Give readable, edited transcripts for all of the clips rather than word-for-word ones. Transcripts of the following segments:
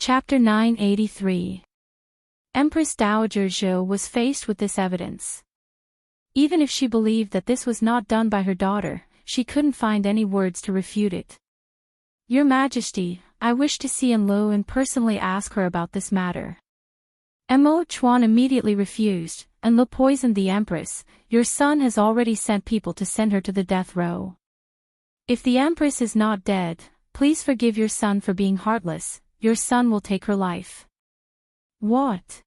Chapter 983. Empress Dowager Zhou was faced with this evidence. Even if she believed that this was not done by her daughter, she couldn't find any words to refute it. Your Majesty, I wish to see Enlo and personally ask her about this matter. Mo Chuan immediately refused. Enlo poisoned the Empress. Your son has already sent people to send her to the death row. If the Empress is not dead, please forgive your son for being heartless. Your son will take her life. What?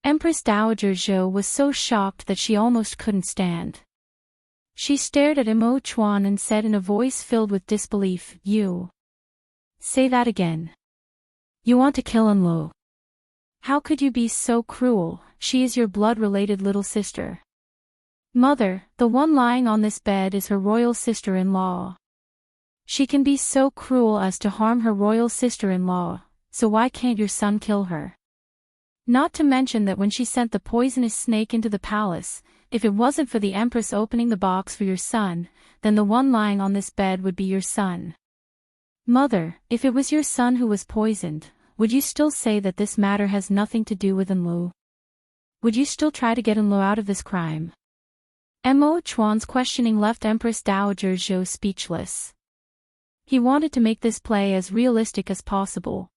Empress Dowager Zhou was so shocked that she almost couldn't stand. She stared at Mo Chuan and said in a voice filled with disbelief, You. Say that again. You want to kill Enlo? How could you be so cruel? She is your blood-related little sister. Mother, the one lying on this bed is her royal sister-in-law. She can be so cruel as to harm her royal sister-in-law, so why can't your son kill her? Not to mention that when she sent the poisonous snake into the palace, if it wasn't for the Empress opening the box for your son, then the one lying on this bed would be your son. Mother, if it was your son who was poisoned, would you still say that this matter has nothing to do with Enlo? Would you still try to get Enlo out of this crime? Mo Chuan's questioning left Empress Dowager Zhou speechless. He wanted to make this play as realistic as possible.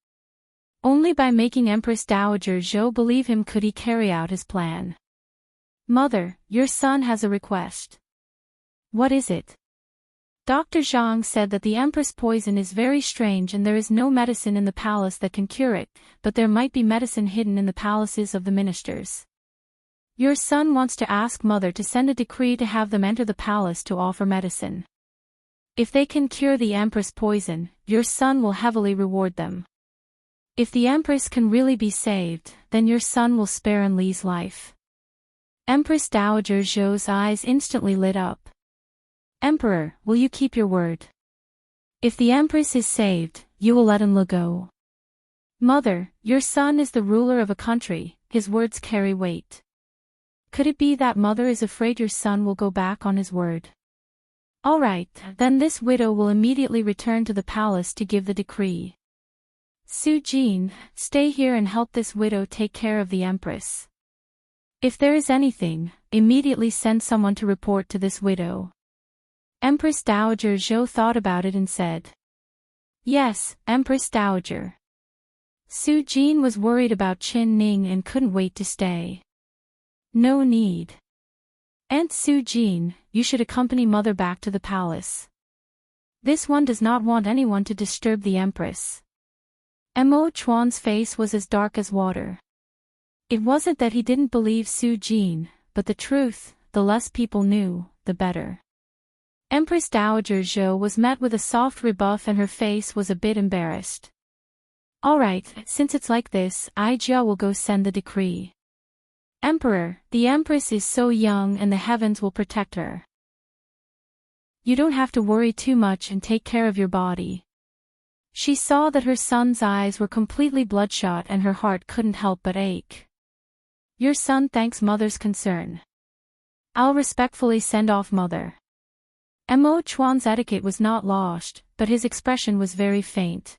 Only by making Empress Dowager Zhou believe him could he carry out his plan. Mother, your son has a request. What is it? Dr. Zhang said that the Empress poison is very strange and there is no medicine in the palace that can cure it, but there might be medicine hidden in the palaces of the ministers. Your son wants to ask Mother to send a decree to have them enter the palace to offer medicine. If they can cure the Empress poison, your son will heavily reward them. If the Empress can really be saved, then your son will spare Enli's life. Empress Dowager Zhou's eyes instantly lit up. Emperor, will you keep your word? If the Empress is saved, you will let Enli go. Mother, your son is the ruler of a country, his words carry weight. Could it be that Mother is afraid your son will go back on his word? All right, then this widow will immediately return to the palace to give the decree. Su Jin, stay here and help this widow take care of the Empress. If there is anything, immediately send someone to report to this widow. Empress Dowager Zhou thought about it and said, Yes, Empress Dowager. Su Jin was worried about Qin Ning and couldn't wait to stay. No need. Aunt Su Jin, you should accompany Mother back to the palace. This one does not want anyone to disturb the Empress. Mo Chuan's face was as dark as water. It wasn't that he didn't believe Su Jin, but the truth, the less people knew, the better. Empress Dowager Zhou was met with a soft rebuff and her face was a bit embarrassed. Alright, since it's like this, Jia will go send the decree. Emperor, the Empress is so young and the heavens will protect her. You don't have to worry too much and take care of your body. She saw that her son's eyes were completely bloodshot and her heart couldn't help but ache. Your son thanks Mother's concern. I'll respectfully send off Mother. Mo Chuan's etiquette was not lost, but his expression was very faint.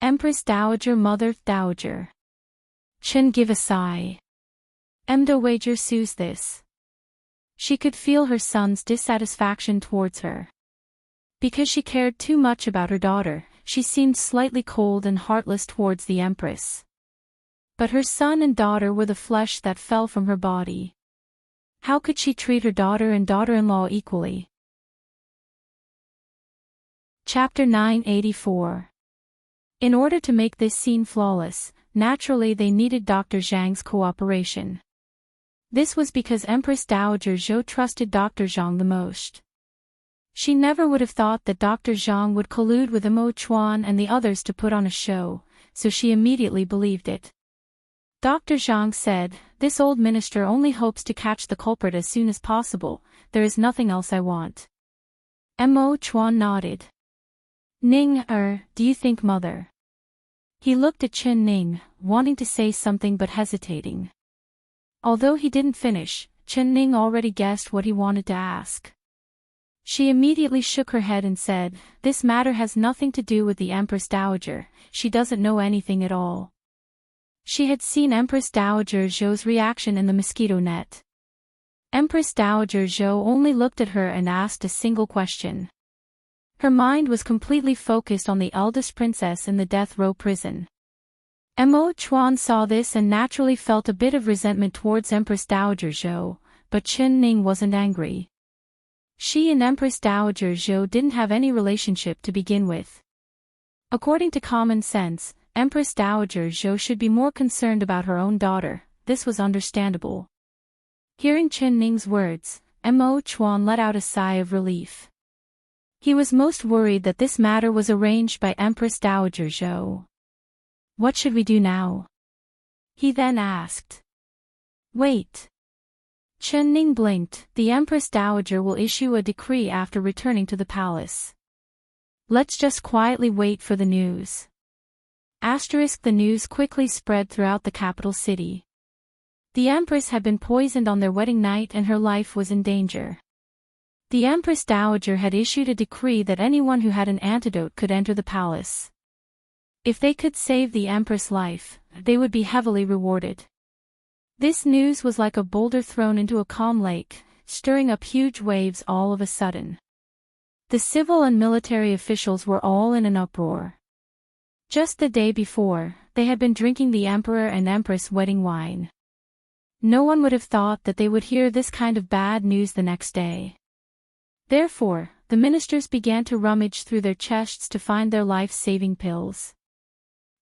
Empress Dowager Mother Dowager. Chen give a sigh. Dowager sues this. She could feel her son's dissatisfaction towards her. Because she cared too much about her daughter, she seemed slightly cold and heartless towards the Empress. But her son and daughter were the flesh that fell from her body. How could she treat her daughter and daughter-in-law equally? Chapter 984. In order to make this scene flawless, naturally they needed Dr. Zhang's cooperation. This was because Empress Dowager Zhou trusted Dr. Zhang the most. She never would have thought that Dr. Zhang would collude with Mo Chuan and the others to put on a show, so she immediately believed it. Dr. Zhang said, This old minister only hopes to catch the culprit as soon as possible, there is nothing else I want. Mo Chuan nodded. Ning, do you think Mother? He looked at Qin Ning, wanting to say something but hesitating. Although he didn't finish, Qin Ning already guessed what he wanted to ask. She immediately shook her head and said, "This matter has nothing to do with the Empress Dowager, she doesn't know anything at all." She had seen Empress Dowager Zhou's reaction in the mosquito net. Empress Dowager Zhou only looked at her and asked a single question. Her mind was completely focused on the eldest princess in the death row prison. Mo Chuan saw this and naturally felt a bit of resentment towards Empress Dowager Zhou, but Chen Ning wasn't angry. She and Empress Dowager Zhou didn't have any relationship to begin with. According to common sense, Empress Dowager Zhou should be more concerned about her own daughter. This was understandable. Hearing Chen Ning's words, Mo Chuan let out a sigh of relief. He was most worried that this matter was arranged by Empress Dowager Zhou. "What should we do now?" he then asked. "Wait." Chen Ning blinked. "The Empress Dowager will issue a decree after returning to the palace. Let's just quietly wait for the news." The news quickly spread throughout the capital city. The Empress had been poisoned on their wedding night and her life was in danger. The Empress Dowager had issued a decree that anyone who had an antidote could enter the palace. If they could save the Empress' life, they would be heavily rewarded. This news was like a boulder thrown into a calm lake, stirring up huge waves all of a sudden. The civil and military officials were all in an uproar. Just the day before, they had been drinking the Emperor and Empress wedding wine. No one would have thought that they would hear this kind of bad news the next day. Therefore, the ministers began to rummage through their chests to find their life-saving pills.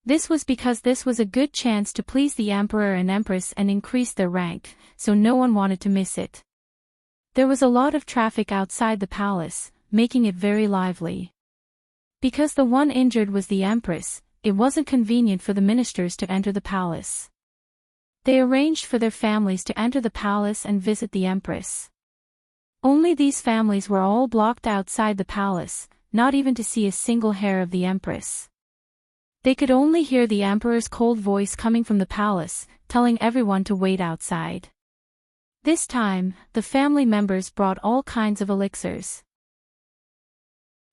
This was because this was a good chance to please the Emperor and Empress and increase their rank, so no one wanted to miss it. There was a lot of traffic outside the palace, making it very lively. Because the one injured was the Empress, it wasn't convenient for the ministers to enter the palace. They arranged for their families to enter the palace and visit the Empress. Only these families were all blocked outside the palace, not even to see a single hair of the Empress. They could only hear the Emperor's cold voice coming from the palace, telling everyone to wait outside. This time, the family members brought all kinds of elixirs.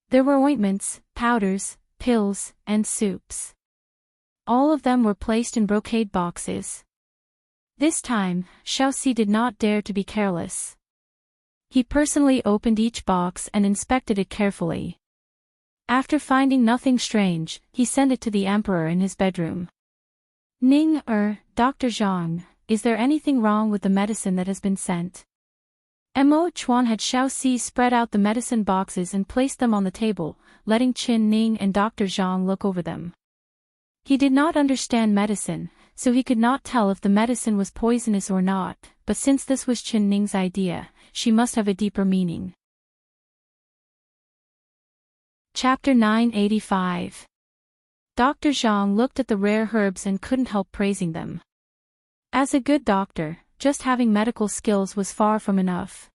There were ointments, powders, pills, and soups. All of them were placed in brocade boxes. This time, Xiaoxi did not dare to be careless. He personally opened each box and inspected it carefully. After finding nothing strange, he sent it to the Emperor in his bedroom. Dr. Zhang, is there anything wrong with the medicine that has been sent?" Mo Chuan had Xiaoxi spread out the medicine boxes and placed them on the table, letting Qin Ning and Dr. Zhang look over them. He did not understand medicine, so he could not tell if the medicine was poisonous or not, but since this was Qin Ning's idea, she must have a deeper meaning. Chapter 985. Dr. Zhang looked at the rare herbs and couldn't help praising them. As a good doctor, just having medical skills was far from enough.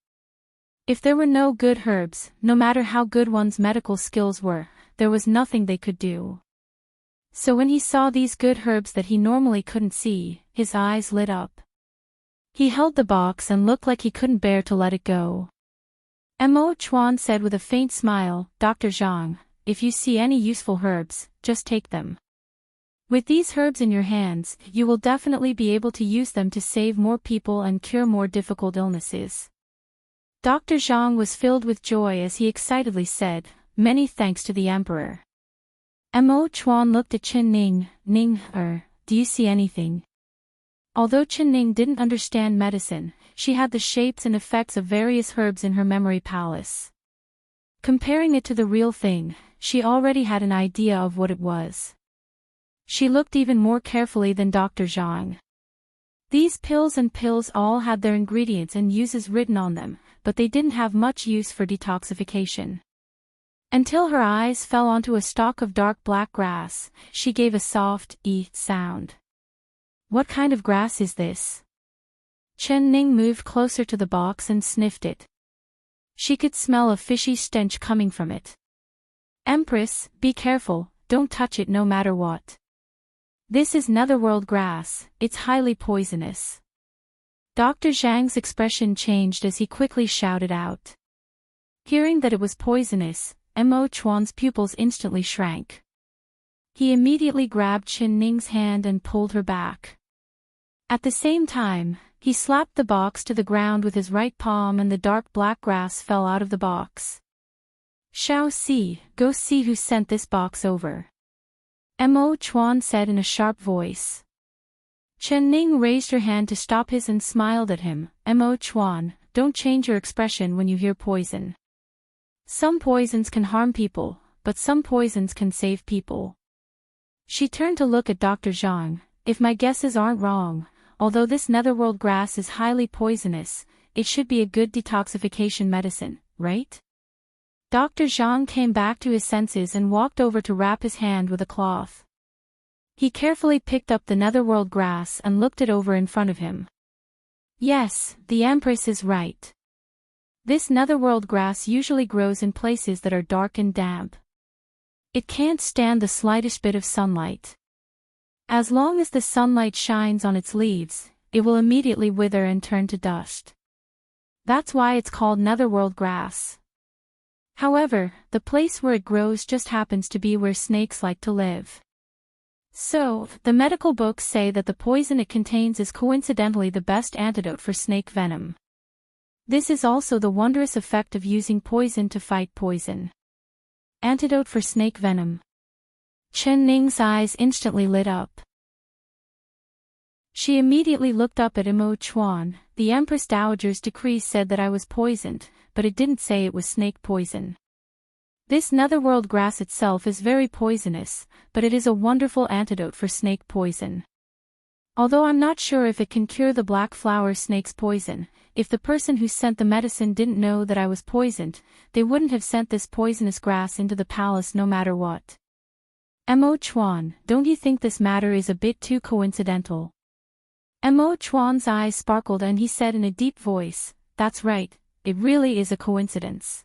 If there were no good herbs, no matter how good one's medical skills were, there was nothing they could do. So when he saw these good herbs that he normally couldn't see, his eyes lit up. He held the box and looked like he couldn't bear to let it go. Mo Chuan said with a faint smile, "Dr. Zhang, if you see any useful herbs, just take them. With these herbs in your hands, you will definitely be able to use them to save more people and cure more difficult illnesses." Dr. Zhang was filled with joy as he excitedly said, "Many thanks to the Emperor." Mo Chuan looked at Qin Ning. Do you see anything?" Although Qin Ning didn't understand medicine, she had the shapes and effects of various herbs in her memory palace. Comparing it to the real thing, she already had an idea of what it was. She looked even more carefully than Dr. Zhang. These pills all had their ingredients and uses written on them, but they didn't have much use for detoxification. Until her eyes fell onto a stalk of dark black grass, she gave a soft, sound. "What kind of grass is this?" Chen Ning moved closer to the box and sniffed it. She could smell a fishy stench coming from it. "Empress, be careful, don't touch it no matter what. This is netherworld grass, it's highly poisonous." Dr. Zhang's expression changed as he quickly shouted out. Hearing that it was poisonous, Mo Chuan's pupils instantly shrank. He immediately grabbed Chen Ning's hand and pulled her back. At the same time, he slapped the box to the ground with his right palm and the dark black grass fell out of the box. Xiao Si, go see who sent this box over. Mo Chuan said in a sharp voice. Chen Ning raised her hand to stop his and smiled at him. Mo Chuan, don't change your expression when you hear poison. Some poisons can harm people, but some poisons can save people. She turned to look at Dr. Zhang. If my guesses aren't wrong, although this netherworld grass is highly poisonous, it should be a good detoxification medicine, right? Dr. Zhang came back to his senses and walked over to wrap his hand with a cloth. He carefully picked up the netherworld grass and looked it over in front of him. Yes, the Empress is right. This netherworld grass usually grows in places that are dark and damp. It can't stand the slightest bit of sunlight. As long as the sunlight shines on its leaves, it will immediately wither and turn to dust. That's why it's called netherworld grass. However, the place where it grows just happens to be where snakes like to live. So, the medical books say that the poison it contains is coincidentally the best antidote for snake venom. This is also the wondrous effect of using poison to fight poison. Antidote for snake venom. Chen Ning's eyes instantly lit up. She immediately looked up at Mo Chuan. The Empress Dowager's decree said that I was poisoned, but it didn't say it was snake poison. This netherworld grass itself is very poisonous, but it is a wonderful antidote for snake poison. Although I'm not sure if it can cure the black flower snake's poison, if the person who sent the medicine didn't know that I was poisoned, they wouldn't have sent this poisonous grass into the palace no matter what. Mo Chuan, don't you think this matter is a bit too coincidental? Mo Chuan's eyes sparkled and he said in a deep voice, that's right, it really is a coincidence.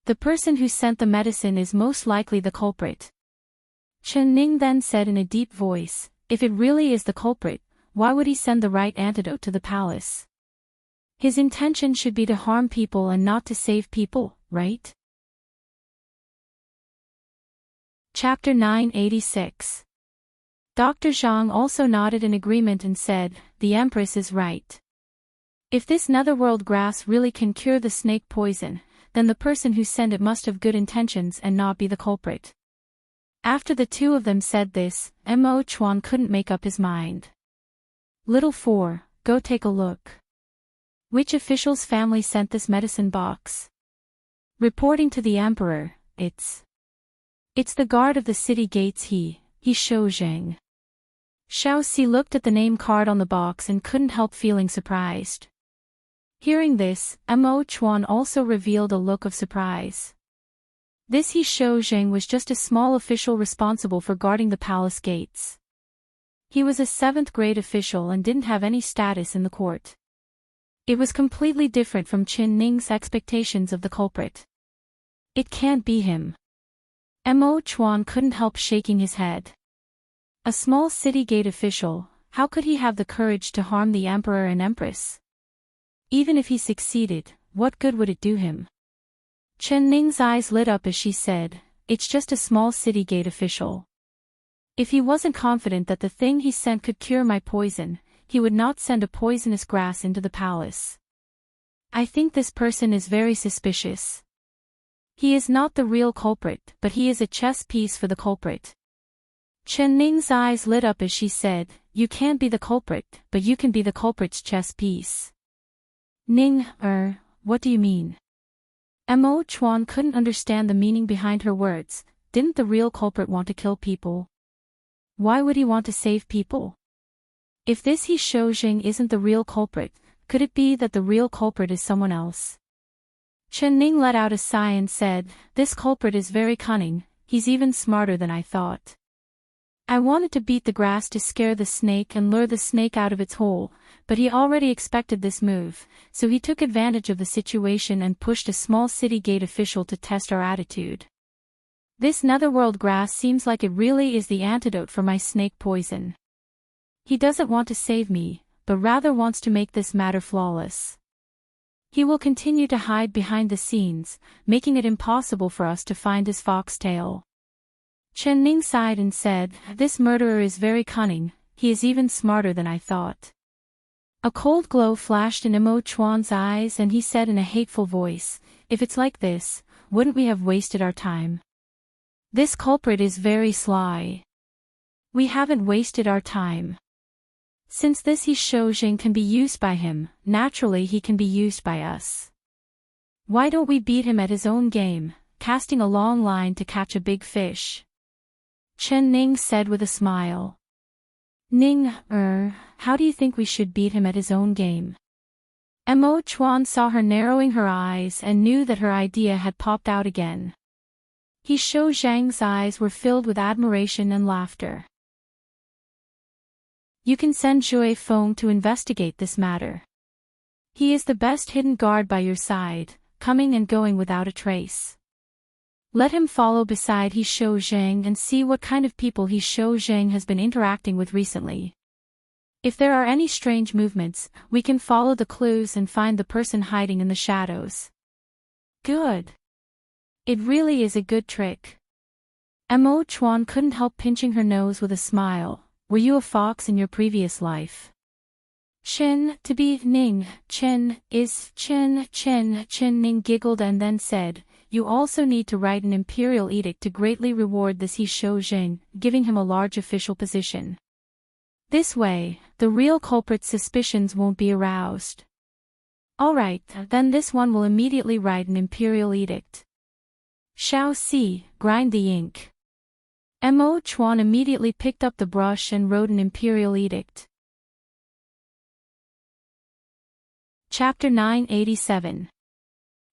The person who sent the medicine is most likely the culprit. Chen Ning then said in a deep voice, if it really is the culprit, why would he send the right antidote to the palace? His intention should be to harm people and not to save people, right? Chapter 986. Dr. Zhang also nodded in agreement and said, the Empress is right. If this netherworld grass really can cure the snake poison, then the person who sent it must have good intentions and not be the culprit. After the two of them said this, Mo Chuan couldn't make up his mind. Little 4, go take a look. Which official's family sent this medicine box? Reporting to the emperor, it's the guard of the city gates he Shou Zheng. Xiao Si looked at the name card on the box and couldn't help feeling surprised. Hearing this, Mo Chuan also revealed a look of surprise. This Shou Zheng was just a small official responsible for guarding the palace gates. He was a 7th grade official and didn't have any status in the court. It was completely different from Chen Ning's expectations of the culprit. It can't be him. Mo Chuan couldn't help shaking his head. A small city gate official, how could he have the courage to harm the emperor and empress? Even if he succeeded, what good would it do him? Chen Ning's eyes lit up as she said, it's just a small city gate official. If he wasn't confident that the thing he sent could cure my poison, he would not send a poisonous grass into the palace. I think this person is very suspicious. He is not the real culprit, but he is a chess piece for the culprit. Chen Ning's eyes lit up as she said, you can't be the culprit, but you can be the culprit's chess piece. Ning, what do you mean? Mo Chuan couldn't understand the meaning behind her words. Didn't the real culprit want to kill people? Why would he want to save people? If this Shou Zheng isn't the real culprit, could it be that the real culprit is someone else? Chen Ning let out a sigh and said, this culprit is very cunning, he's even smarter than I thought. I wanted to beat the grass to scare the snake and lure the snake out of its hole, but he already expected this move, so he took advantage of the situation and pushed a small city gate official to test our attitude. This netherworld grass seems like it really is the antidote for my snake poison. He doesn't want to save me, but rather wants to make this matter flawless. He will continue to hide behind the scenes, making it impossible for us to find his foxtail. Chen Ning sighed and said, "This murderer is very cunning, he is even smarter than I thought." A cold glow flashed in Imo Chuan's eyes and he said in a hateful voice, "If it's like this, wouldn't we have wasted our time? This culprit is very sly. We haven't wasted our time. Since this He Shoujing can be used by him, naturally he can be used by us. Why don't we beat him at his own game, casting a long line to catch a big fish?" Chen Ning said with a smile. "Ning, how do you think we should beat him at his own game?" Imo Chuan saw her narrowing her eyes and knew that her idea had popped out again. He Shoujing's eyes were filled with admiration and laughter. "You can send Jue Feng to investigate this matter. He is the best hidden guard by your side, coming and going without a trace. Let him follow beside He Shoujing and see what kind of people He Shoujing has been interacting with recently. If there are any strange movements, we can follow the clues and find the person hiding in the shadows." "Good. It really is a good trick." Imo Chuan couldn't help pinching her nose with a smile. "Were you a fox in your previous life?" "Chen, to be Ning, Chen Ning giggled and then said, "You also need to write an imperial edict to greatly reward this He Shoujing, giving him a large official position. This way, the real culprit's suspicions won't be aroused." "Alright, then this one will immediately write an imperial edict." "Shao Si, grind the ink." Imo Chuan immediately picked up the brush and wrote an imperial edict. Chapter 987.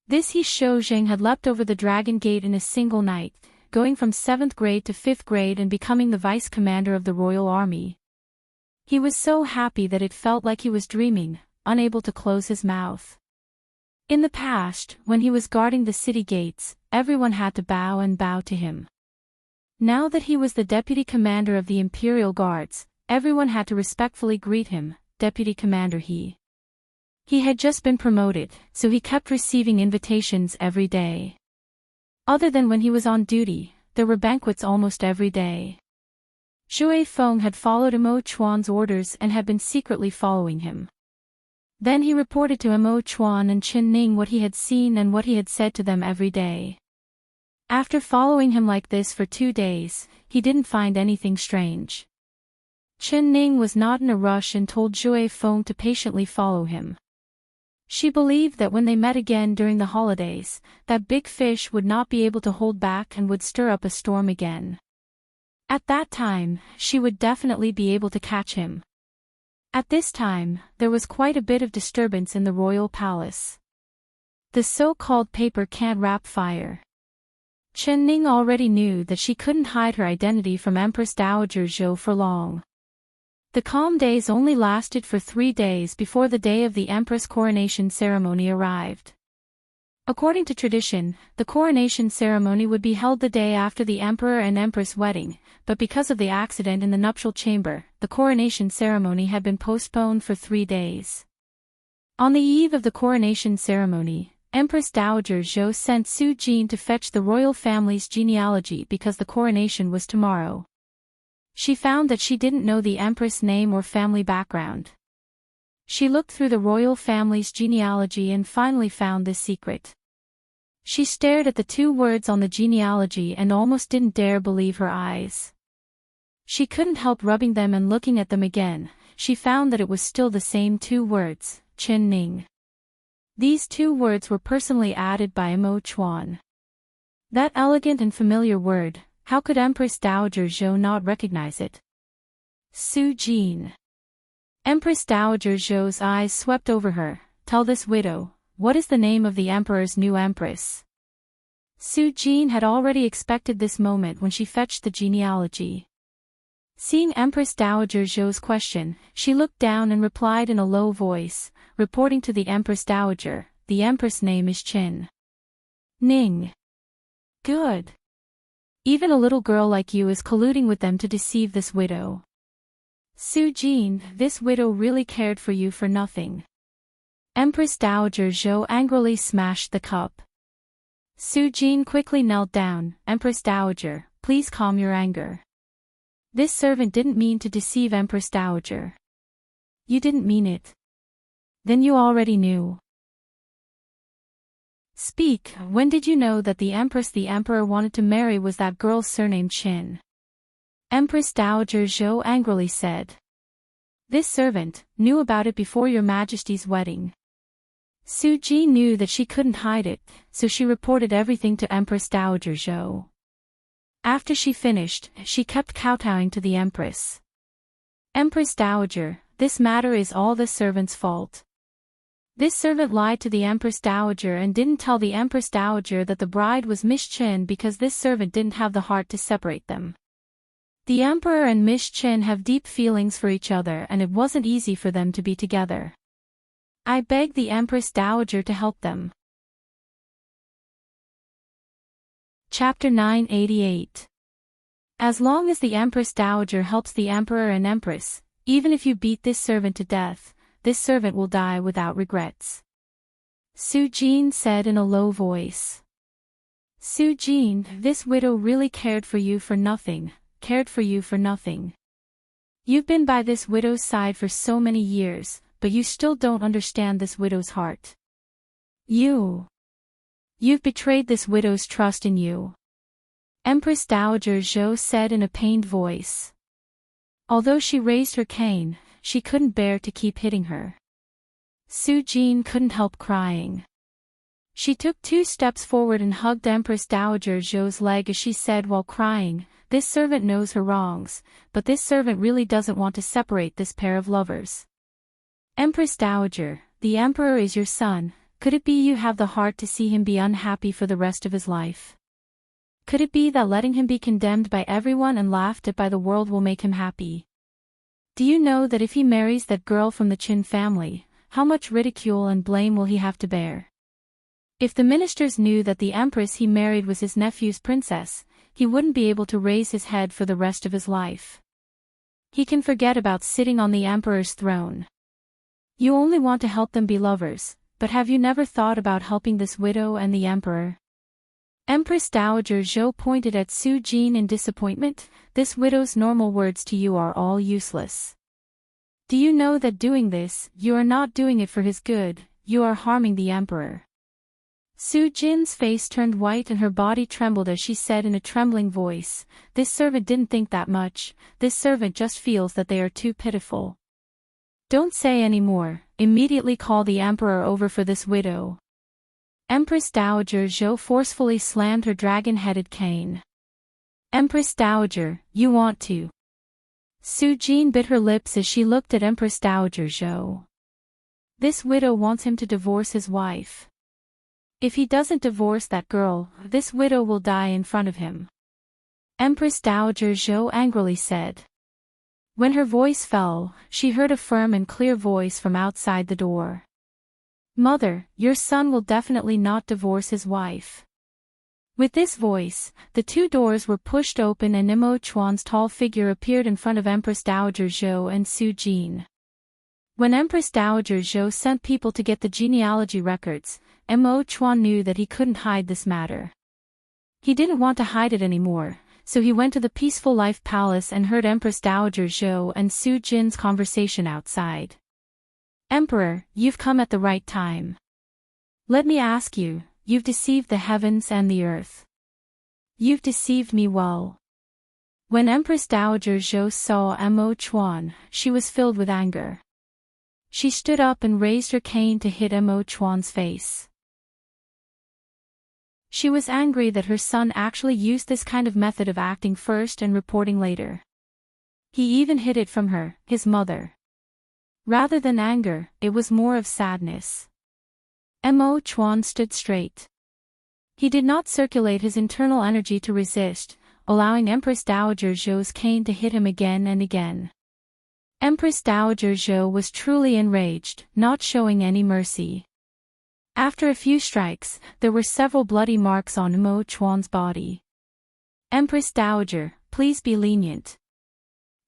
This He Shoujing had leapt over the Dragon Gate in a single night, going from 7th grade to 5th grade and becoming the vice commander of the royal army. He was so happy that it felt like he was dreaming, unable to close his mouth. In the past, when he was guarding the city gates, everyone had to bow and bow to him. Now that he was the deputy commander of the Imperial Guards, everyone had to respectfully greet him, "Deputy Commander He." He had just been promoted, so he kept receiving invitations every day. Other than when he was on duty, there were banquets almost every day. Jue Feng had followed Imo Chuan's orders and had been secretly following him. Then he reported to Imo Chuan and Chen Ning what he had seen and what he had said to them every day. After following him like this for 2 days, he didn't find anything strange. Chen Ning was not in a rush and told Jue Feng to patiently follow him. She believed that when they met again during the holidays, that big fish would not be able to hold back and would stir up a storm again. At that time, she would definitely be able to catch him. At this time, there was quite a bit of disturbance in the royal palace. The so-called paper can't wrap fire. Chen Ning already knew that she couldn't hide her identity from Empress Dowager Zhou for long. The calm days only lasted for 3 days before the day of the Empress coronation ceremony arrived. According to tradition, the coronation ceremony would be held the day after the Emperor and Empress wedding, but because of the accident in the nuptial chamber, the coronation ceremony had been postponed for 3 days. On the eve of the coronation ceremony, Empress Dowager Zhou sent Su Jin to fetch the royal family's genealogy because the coronation was tomorrow. She found that she didn't know the Empress name or family background. She looked through the royal family's genealogy and finally found this secret. She stared at the 2 words on the genealogy and almost didn't dare believe her eyes. She couldn't help rubbing them and looking at them again. She found that it was still the same 2 words, Chen Ning. These 2 words were personally added by Imo Chuan. That elegant and familiar word, how could Empress Dowager Zhou not recognize it? Su Jin. Empress Dowager Zhou's eyes swept over her. "Tell this widow, what is the name of the emperor's new empress?" Su Jin had already expected this moment when she fetched the genealogy. Seeing Empress Dowager Zhou's question, she looked down and replied in a low voice, reporting to the Empress Dowager, "The empress name is Chen Ning." "Good. Even a little girl like you is colluding with them to deceive this widow. Su Jin, this widow really cared for you for nothing." Empress Dowager Zhou angrily smashed the cup. Su Jin quickly knelt down. Empress Dowager, please calm your anger. This servant didn't mean to deceive Empress Dowager. You didn't mean it. Then you already knew. Speak, when did you know that the Empress the Emperor wanted to marry was that girl surnamed Qin? Empress Dowager Zhou angrily said. This servant knew about it before your Majesty's wedding. Su Jin knew that she couldn't hide it, so she reported everything to Empress Dowager Zhou. After she finished, she kept kowtowing to the Empress. Empress Dowager, this matter is all the servant's fault. This servant lied to the Empress Dowager and didn't tell the Empress Dowager that the bride was Miss Qin because this servant didn't have the heart to separate them. The Emperor and Miss Qin have deep feelings for each other and it wasn't easy for them to be together. I begged the Empress Dowager to help them. Chapter 988. As long as the Empress Dowager helps the Emperor and Empress, even if you beat this servant to death, this servant will die without regrets. Su Jin said in a low voice. Su Jin, this widow really cared for you for nothing. You've been by this widow's side for so many years, but you still don't understand this widow's heart. You've betrayed this widow's trust in you. Empress Dowager Zhou said in a pained voice. Although she raised her cane, she couldn't bear to keep hitting her. Su Jin couldn't help crying. She took 2 steps forward and hugged Empress Dowager Zhou's leg as she said while crying, this servant knows her wrongs, but this servant really doesn't want to separate this pair of lovers. Empress Dowager, the Emperor is your son, could it be you have the heart to see him be unhappy for the rest of his life? Could it be that letting him be condemned by everyone and laughed at by the world will make him happy? Do you know that if he marries that girl from the Qin family, how much ridicule and blame will he have to bear? If the ministers knew that the Empress he married was his nephew's princess, he wouldn't be able to raise his head for the rest of his life. He can forget about sitting on the Emperor's throne. You only want to help them be lovers, but have you never thought about helping this widow and the Emperor? Empress Dowager Zhou pointed at Su Jin in disappointment, this widow's normal words to you are all useless. Do you know that doing this, you are not doing it for his good, you are harming the Emperor? Su Jin's face turned white and her body trembled as she said in a trembling voice, this servant didn't think that much, this servant just feels that they are too pitiful. Don't say any more, immediately call the Emperor over for this widow. Empress Dowager Zhou forcefully slammed her dragon-headed cane. Empress Dowager, you want to. Su Jin bit her lips as she looked at Empress Dowager Zhou. This widow wants him to divorce his wife. If he doesn't divorce that girl, this widow will die in front of him. Empress Dowager Zhou angrily said. When her voice fell, she heard a firm and clear voice from outside the door. Mother, your son will definitely not divorce his wife. With this voice, the 2 doors were pushed open and Mo Chuan's tall figure appeared in front of Empress Dowager Zhou and Su Jin. When Empress Dowager Zhou sent people to get the genealogy records, Mo Chuan knew that he couldn't hide this matter. He didn't want to hide it anymore, so he went to the Peaceful Life Palace and heard Empress Dowager Zhou and Su Jin's conversation outside. Emperor, you've come at the right time. Let me ask you, you've deceived the heavens and the earth. You've deceived me well. When Empress Dowager Zhou saw Mo Chuan, she was filled with anger. She stood up and raised her cane to hit Mo Chuan's face. She was angry that her son actually used this kind of method of acting first and reporting later. He even hid it from her, his mother. Rather than anger, it was more of sadness. Mo Chuan stood straight. He did not circulate his internal energy to resist, allowing Empress Dowager Zhou's cane to hit him again and again. Empress Dowager Zhou was truly enraged, not showing any mercy. After a few strikes, there were several bloody marks on Mo Chuan's body. Empress Dowager, please be lenient.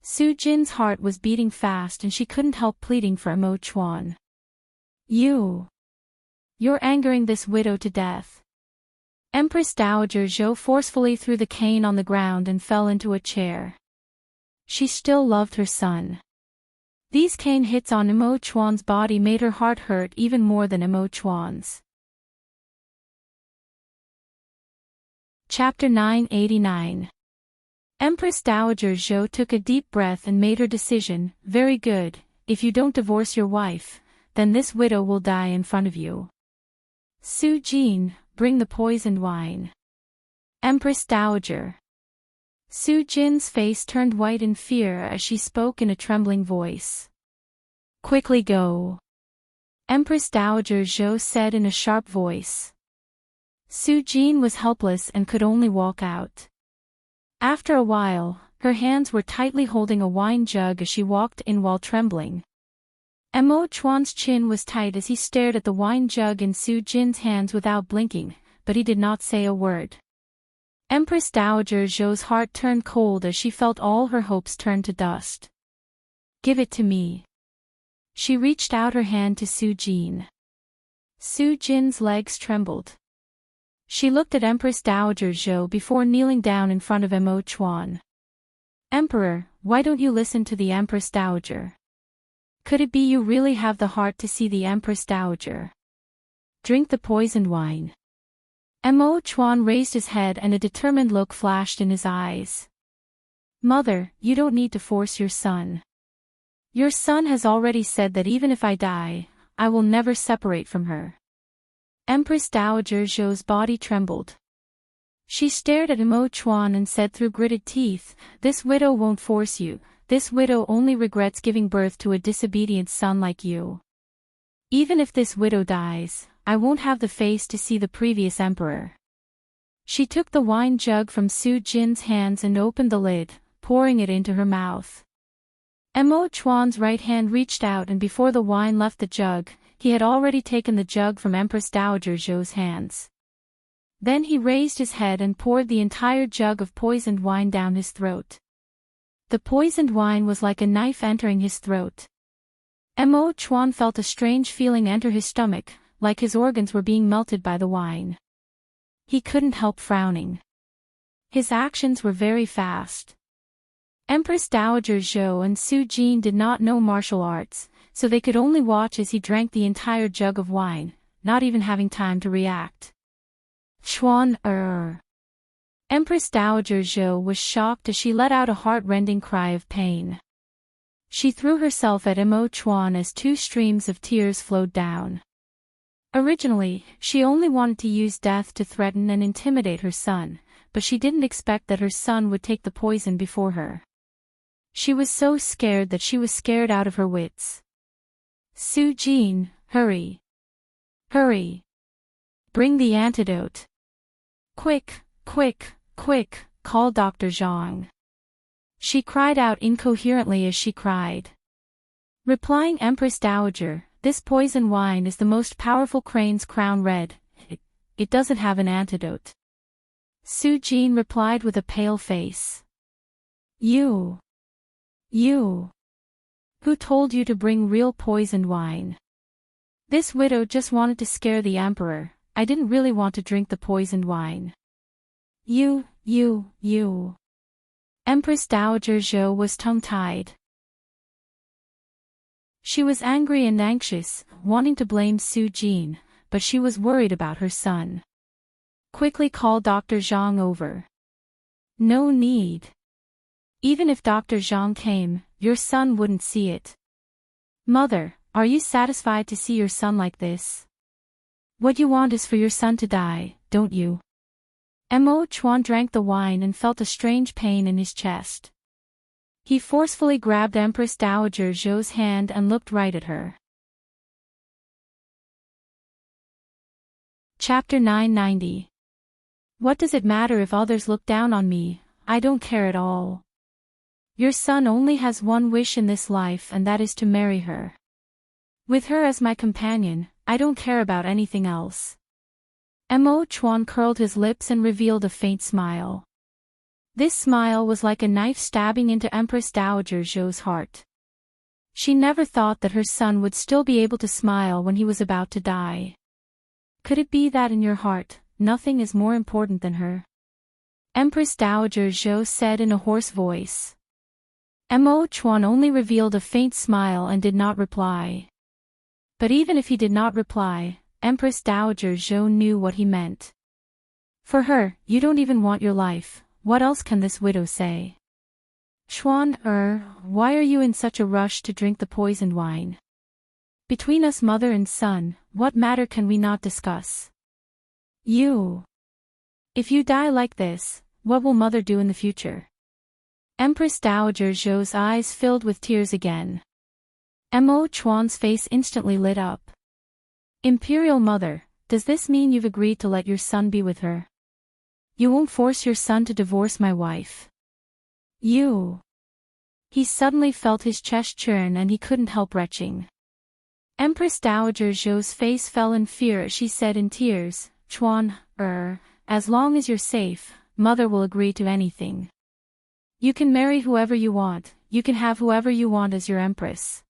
Su Jin's heart was beating fast and she couldn't help pleading for Mo Chuan. You're angering this widow to death. Empress Dowager Zhou forcefully threw the cane on the ground and fell into a chair. She still loved her son. These cane hits on Imo Chuan's body made her heart hurt even more than Imo Chuan's. Chapter 989. Empress Dowager Zhou took a deep breath and made her decision. Very good, if you don't divorce your wife, then this widow will die in front of you. Su Jin, bring the poisoned wine. Empress Dowager. Su Jin's face turned white in fear as she spoke in a trembling voice. Quickly go. Empress Dowager Zhou said in a sharp voice. Su Jin was helpless and could only walk out. After a while, her hands were tightly holding a wine jug as she walked in while trembling. Imo Chuan's chin was tight as he stared at the wine jug in Su Jin's hands without blinking, but he did not say a word. Empress Dowager Zhou's heart turned cold as she felt all her hopes turn to dust. Give it to me. She reached out her hand to Su Jin. Su Jin's legs trembled. She looked at Empress Dowager Zhou before kneeling down in front of Imo Chuan. Emperor, why don't you listen to the Empress Dowager? Could it be you really have the heart to see the Empress Dowager? Drink the poisoned wine. Imo Chuan raised his head and a determined look flashed in his eyes. Mother, you don't need to force your son. Your son has already said that even if I die, I will never separate from her. Empress Dowager Zhou's body trembled. She stared at Imo Chuan and said through gritted teeth, this widow won't force you, this widow only regrets giving birth to a disobedient son like you. Even if this widow dies, I won't have the face to see the previous emperor. She took the wine jug from Su Jin's hands and opened the lid, pouring it into her mouth. Imo Chuan's right hand reached out and before the wine left the jug, he had already taken the jug from Empress Dowager Zhou's hands. Then he raised his head and poured the entire jug of poisoned wine down his throat. The poisoned wine was like a knife entering his throat. Imo Chuan felt a strange feeling enter his stomach, like his organs were being melted by the wine. He couldn't help frowning. His actions were very fast. Empress Dowager Zhou and Su Jin did not know martial arts, so they could only watch as he drank the entire jug of wine, not even having time to react. Chuan. Empress Dowager Zhou was shocked as she let out a heart-rending cry of pain. She threw herself at Imo Chuan as two streams of tears flowed down. Originally, she only wanted to use death to threaten and intimidate her son, but she didn't expect that her son would take the poison before her. She was so scared that she was scared out of her wits. Su Jin, hurry. Hurry. Bring the antidote. Quick, quick, quick, call Dr. Zhang. She cried out incoherently as she cried. Replying Empress Dowager, this poison wine is the most powerful crane's crown red. It doesn't have an antidote. Su Jin replied with a pale face. You. Who told you to bring real poisoned wine? This widow just wanted to scare the emperor. I didn't really want to drink the poisoned wine. You. Empress Dowager Zhou was tongue-tied. She was angry and anxious, wanting to blame Su Jin, but she was worried about her son. Quickly call Dr. Zhang over. No need. Even if Dr. Zhang came, your son wouldn't see it. Mother, are you satisfied to see your son like this? What you want is for your son to die, don't you? Imo Chuan drank the wine and felt a strange pain in his chest. He forcefully grabbed Empress Dowager Zhou's hand and looked right at her. Chapter 990. What does it matter if others look down on me? I don't care at all. Your son only has one wish in this life and that is to marry her. With her as my companion, I don't care about anything else. Imo Chuan curled his lips and revealed a faint smile. This smile was like a knife stabbing into Empress Dowager Zhou's heart. She never thought that her son would still be able to smile when he was about to die. Could it be that in your heart, nothing is more important than her? Empress Dowager Zhou said in a hoarse voice. Mo Chuan only revealed a faint smile and did not reply. But even if he did not reply, Empress Dowager Zhou knew what he meant. For her, you don't even want your life, what else can this widow say? Chuan, why are you in such a rush to drink the poisoned wine? Between us mother and son, what matter can we not discuss? If you die like this, what will mother do in the future? Empress Dowager Zhou's eyes filled with tears again. Mo Chuan's face instantly lit up. Imperial Mother, does this mean you've agreed to let your son be with her? You won't force your son to divorce my wife? He suddenly felt his chest churn and he couldn't help retching. Empress Dowager Zhou's face fell in fear as she said in tears, Chuan, as long as you're safe, mother will agree to anything. You can marry whoever you want, you can have whoever you want as your empress.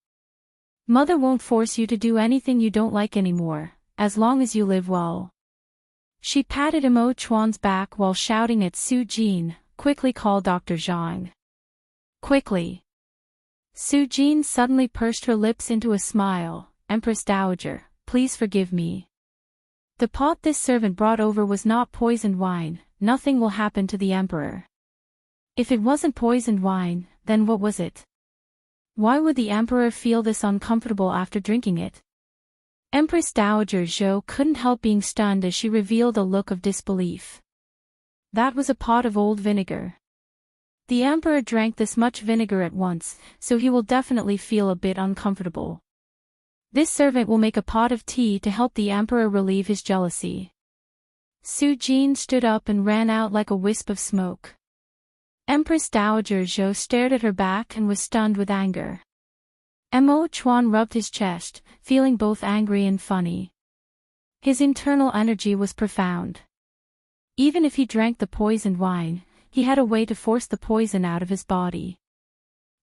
Mother won't force you to do anything you don't like anymore, as long as you live well. She patted Mo Chuan's back while shouting at Su Jin, quickly call Dr. Zhang. Quickly. Su Jin suddenly pursed her lips into a smile, Empress Dowager, please forgive me. The pot this servant brought over was not poisoned wine, nothing will happen to the emperor. If it wasn't poisoned wine, then what was it? Why would the emperor feel this uncomfortable after drinking it? Empress Dowager Zhou couldn't help being stunned as she revealed a look of disbelief. That was a pot of old vinegar. The emperor drank this much vinegar at once, so he will definitely feel a bit uncomfortable. This servant will make a pot of tea to help the emperor relieve his jealousy. Su Jin stood up and ran out like a wisp of smoke. Empress Dowager Zhou stared at her back and was stunned with anger. Mo Chuan rubbed his chest, feeling both angry and funny. His internal energy was profound. Even if he drank the poisoned wine, he had a way to force the poison out of his body.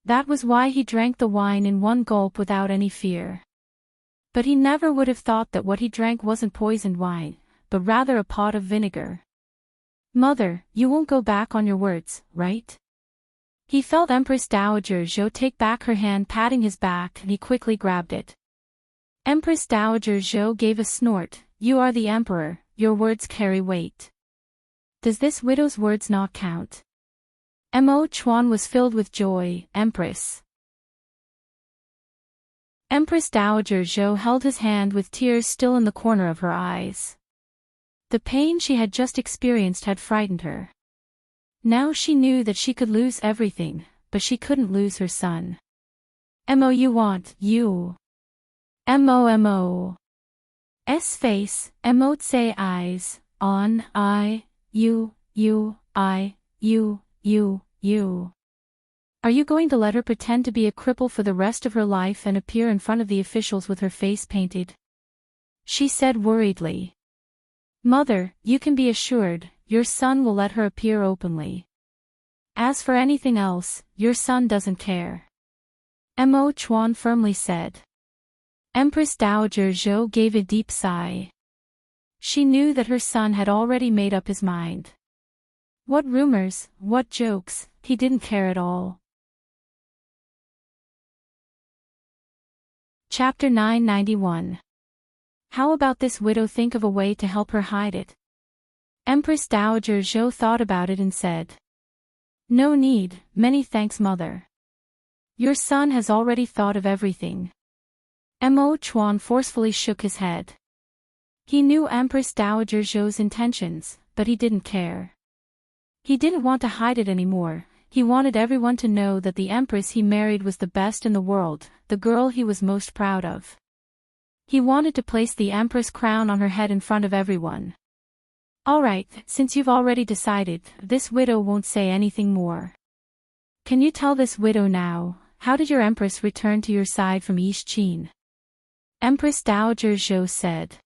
That was why he drank the wine in one gulp without any fear. But he never would have thought that what he drank wasn't poisoned wine, but rather a pot of vinegar. Mother, you won't go back on your words, right? He felt Empress Dowager Zhou take back her hand patting his back and he quickly grabbed it. Empress Dowager Zhou gave a snort, you are the emperor, your words carry weight. Does this widow's words not count? Mo Chuan was filled with joy, Empress. Empress Dowager Zhou held his hand with tears still in the corner of her eyes. The pain she had just experienced had frightened her. Now she knew that she could lose everything, but she couldn't lose her son. You want, you. S face, Tse eyes, on, I, you. Are you going to let her pretend to be a cripple for the rest of her life and appear in front of the officials with her face painted? She said worriedly. Mother, you can be assured, your son will let her appear openly. As for anything else, your son doesn't care. Mo Chuan firmly said. Empress Dowager Zhou gave a deep sigh. She knew that her son had already made up his mind. What rumors, what jokes, he didn't care at all. Chapter 991. How about this widow think of a way to help her hide it? Empress Dowager Zhou thought about it and said. No need, many thanks mother. Your son has already thought of everything. Mo Chuan forcefully shook his head. He knew Empress Dowager Zhou's intentions, but he didn't care. He didn't want to hide it anymore, he wanted everyone to know that the Empress he married was the best in the world, the girl he was most proud of. He wanted to place the Empress crown on her head in front of everyone. Alright, since you've already decided, this widow won't say anything more. Can you tell this widow now, how did your Empress return to your side from East Qin? Empress Dowager Zhou said.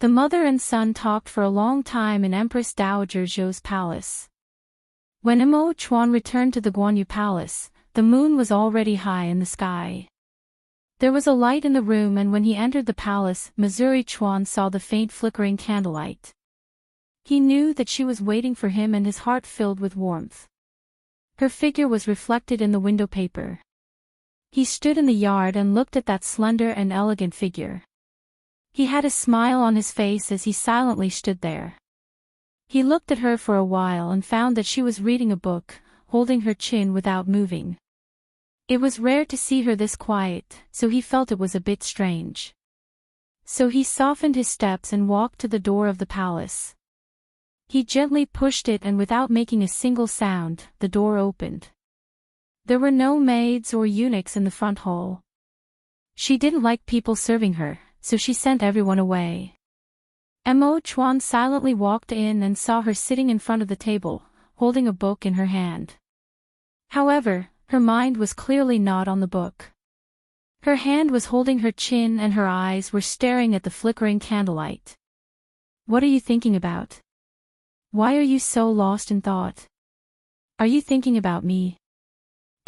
The mother and son talked for a long time in Empress Dowager Zhou's palace. When Mo Chuan returned to the Guanyu Palace, the moon was already high in the sky. There was a light in the room, and when he entered the palace, Missouri Chuan saw the faint flickering candlelight. He knew that she was waiting for him, and his heart filled with warmth. Her figure was reflected in the window paper. He stood in the yard and looked at that slender and elegant figure. He had a smile on his face as he silently stood there. He looked at her for a while and found that she was reading a book, holding her chin without moving. It was rare to see her this quiet, so he felt it was a bit strange. So he softened his steps and walked to the door of the palace. He gently pushed it, and without making a single sound, the door opened. There were no maids or eunuchs in the front hall. She didn't like people serving her, so she sent everyone away. Mo Chuan silently walked in and saw her sitting in front of the table, holding a book in her hand. However, her mind was clearly not on the book. Her hand was holding her chin and her eyes were staring at the flickering candlelight. "What are you thinking about? Why are you so lost in thought? Are you thinking about me?"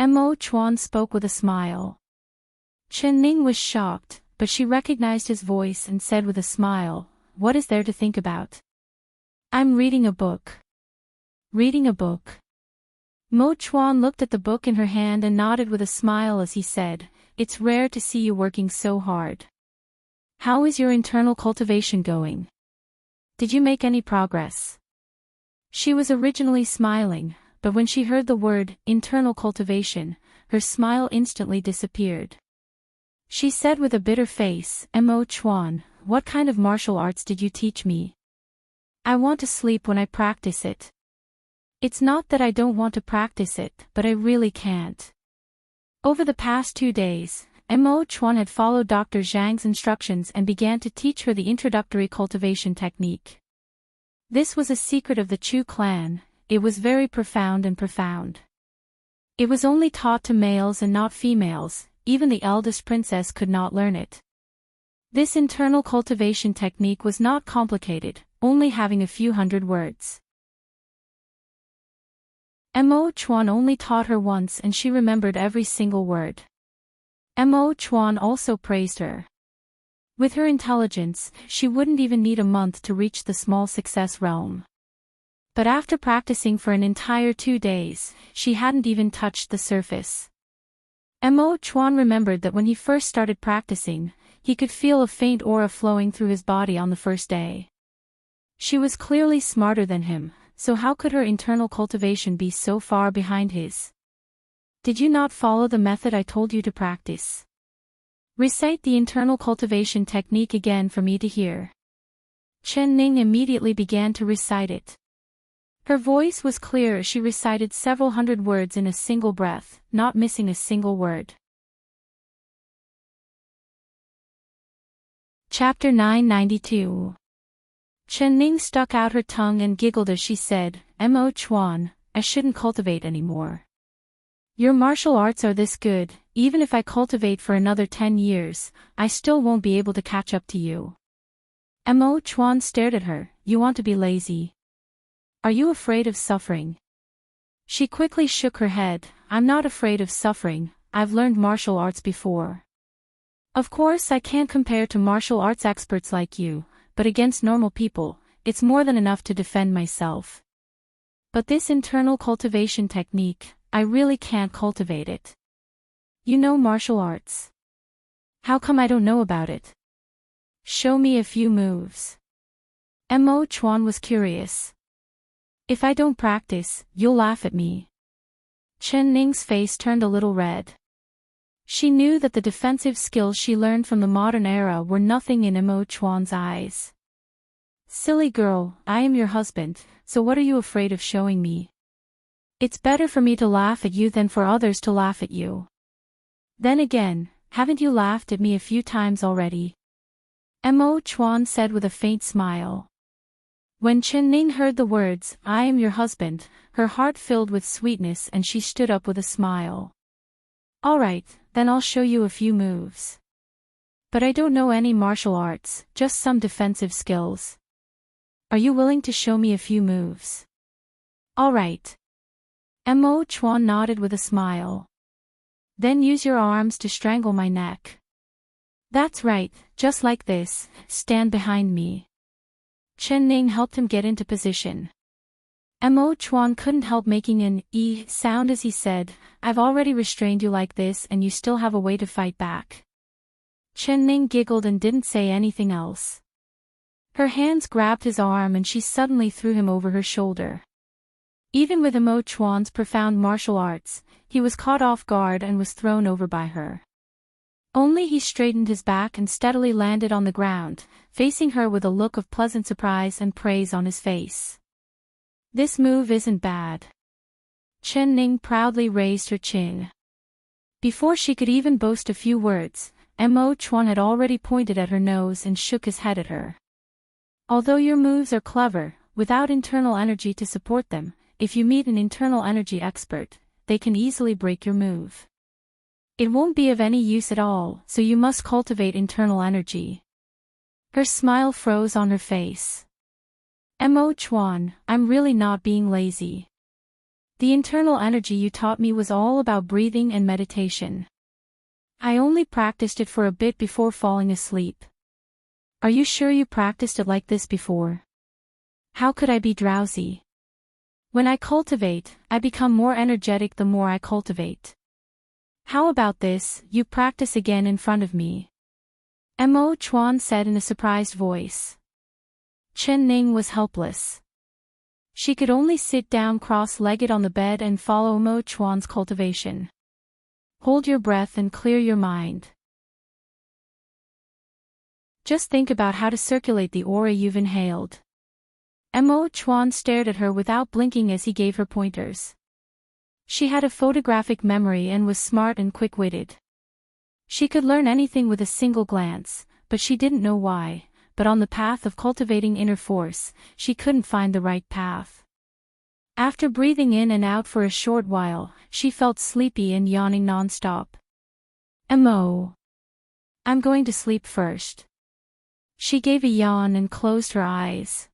Mo Chuan spoke with a smile. Chen Ning was shocked, but she recognized his voice and said with a smile, "What is there to think about?" "I'm reading a book." "Reading a book?" Mo Chuan looked at the book in her hand and nodded with a smile as he said, "It's rare to see you working so hard. How is your internal cultivation going? Did you make any progress?" She was originally smiling, but when she heard the word, internal cultivation, her smile instantly disappeared. She said with a bitter face, "Mo Chuan, what kind of martial arts did you teach me? I want to sleep when I practice it. It's not that I don't want to practice it, but I really can't." Over the past 2 days, Mo Chuan had followed Dr. Zhang's instructions and began to teach her the introductory cultivation technique. This was a secret of the Chu clan. It was very profound. It was only taught to males and not females. Even the eldest princess could not learn it. This internal cultivation technique was not complicated, only having a few hundred words. Mo Chuan only taught her once and she remembered every single word. Mo Chuan also praised her. With her intelligence, she wouldn't even need a month to reach the small success realm. But after practicing for an entire 2 days, she hadn't even touched the surface. Mo Chuan remembered that when he first started practicing, he could feel a faint aura flowing through his body on the first day. She was clearly smarter than him, so how could her internal cultivation be so far behind his? "Did you not follow the method I told you to practice? Recite the internal cultivation technique again for me to hear." Chen Ning immediately began to recite it. Her voice was clear as she recited several hundred words in a single breath, not missing a single word. Chapter 992. Chen Ning stuck out her tongue and giggled as she said, "Mo Chuan, I shouldn't cultivate anymore. Your martial arts are this good, even if I cultivate for another 10 years, I still won't be able to catch up to you." Mo Chuan stared at her. "You want to be lazy? Are you afraid of suffering?" She quickly shook her head. "I'm not afraid of suffering, I've learned martial arts before. Of course I can't compare to martial arts experts like you, but against normal people, it's more than enough to defend myself. But this internal cultivation technique, I really can't cultivate it. You know martial arts. How come I don't know about it? Show me a few moves." Mo Chuan was curious. "If I don't practice, you'll laugh at me." Chen Ning's face turned a little red. She knew that the defensive skills she learned from the modern era were nothing in Mo Chuan's eyes. "Silly girl, I am your husband, so what are you afraid of showing me? It's better for me to laugh at you than for others to laugh at you. Then again, haven't you laughed at me a few times already?" Mo Chuan said with a faint smile. When Chen Ning heard the words, "I am your husband," her heart filled with sweetness and she stood up with a smile. "All right, then I'll show you a few moves. But I don't know any martial arts, just some defensive skills. Are you willing to show me a few moves?" "All right." Mo Chuan nodded with a smile. "Then use your arms to strangle my neck." That's right, just like this, stand behind me. Chen Ning helped him get into position. Mo Chuan couldn't help making an sound as he said, I've already restrained you like this and you still have a way to fight back. Chen Ning giggled and didn't say anything else. Her hands grabbed his arm and she suddenly threw him over her shoulder. Even with Mo Chuan's profound martial arts, he was caught off guard and was thrown over by her. Only he straightened his back and steadily landed on the ground, facing her with a look of pleasant surprise and praise on his face. This move isn't bad. Chen Ning proudly raised her chin. Before she could even boast a few words, Mo Chuan had already pointed at her nose and shook his head at her. Although your moves are clever, without internal energy to support them, if you meet an internal energy expert, they can easily break your move. It won't be of any use at all, so you must cultivate internal energy. Her smile froze on her face. Mo Chuan, I'm really not being lazy. The internal energy you taught me was all about breathing and meditation. I only practiced it for a bit before falling asleep. Are you sure you practiced it like this before? How could I be drowsy? When I cultivate, I become more energetic the more I cultivate. How about this, you practice again in front of me? Mo Chuan said in a surprised voice. Chen Ning was helpless. She could only sit down cross-legged on the bed and follow Mo Chuan's cultivation. Hold your breath and clear your mind. Just think about how to circulate the aura you've inhaled. Mo Chuan stared at her without blinking as he gave her pointers. She had a photographic memory and was smart and quick-witted. She could learn anything with a single glance, but she didn't know why. But on the path of cultivating inner force, she couldn't find the right path. After breathing in and out for a short while, she felt sleepy and yawning non-stop. Mo. I'm going to sleep first. She gave a yawn and closed her eyes.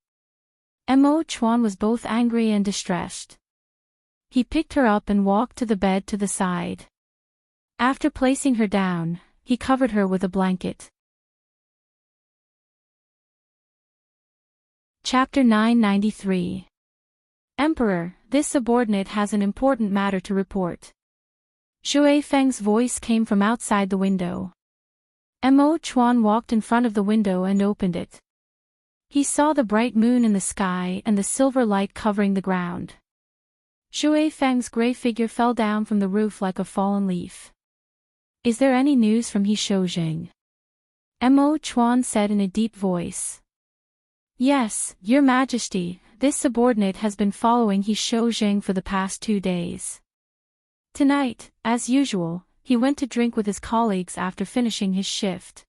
Mo Chuan was both angry and distressed. He picked her up and walked to the bed to the side. After placing her down, he covered her with a blanket. Chapter 993. Emperor, this subordinate has an important matter to report. Shui Feng's voice came from outside the window. Mo Chuan walked in front of the window and opened it. He saw the bright moon in the sky and the silver light covering the ground. Shui Feng's gray figure fell down from the roof like a fallen leaf. Is there any news from He Shoujing? Mo Chuan said in a deep voice. Yes, Your Majesty, this subordinate has been following He Shoujing for the past 2 days. Tonight, as usual, he went to drink with his colleagues after finishing his shift.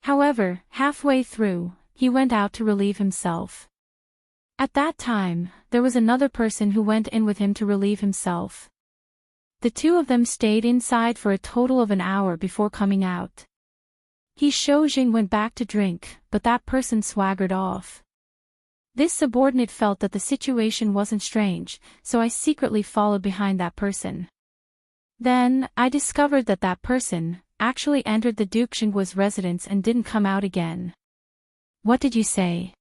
However, halfway through, he went out to relieve himself. At that time, there was another person who went in with him to relieve himself. The two of them stayed inside for a total of an hour before coming out. He Shoujing went back to drink, but that person swaggered off. This subordinate felt that the situation wasn't strange, so I secretly followed behind that person. Then, I discovered that that person actually entered the Duke Xingguo's residence and didn't come out again. What did you say?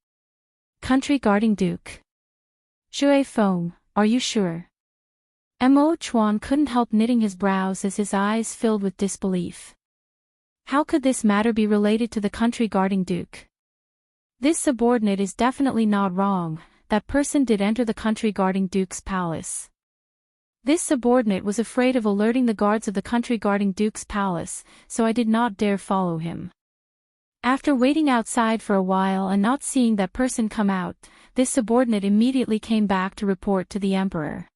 Country guarding Duke. Shui Feng, are you sure? Mo Chuan couldn't help knitting his brows as his eyes filled with disbelief. How could this matter be related to the country guarding Duke? This subordinate is definitely not wrong, that person did enter the country guarding Duke's palace. This subordinate was afraid of alerting the guards of the country guarding Duke's palace, so I did not dare follow him. After waiting outside for a while and not seeing that person come out, this subordinate immediately came back to report to the emperor.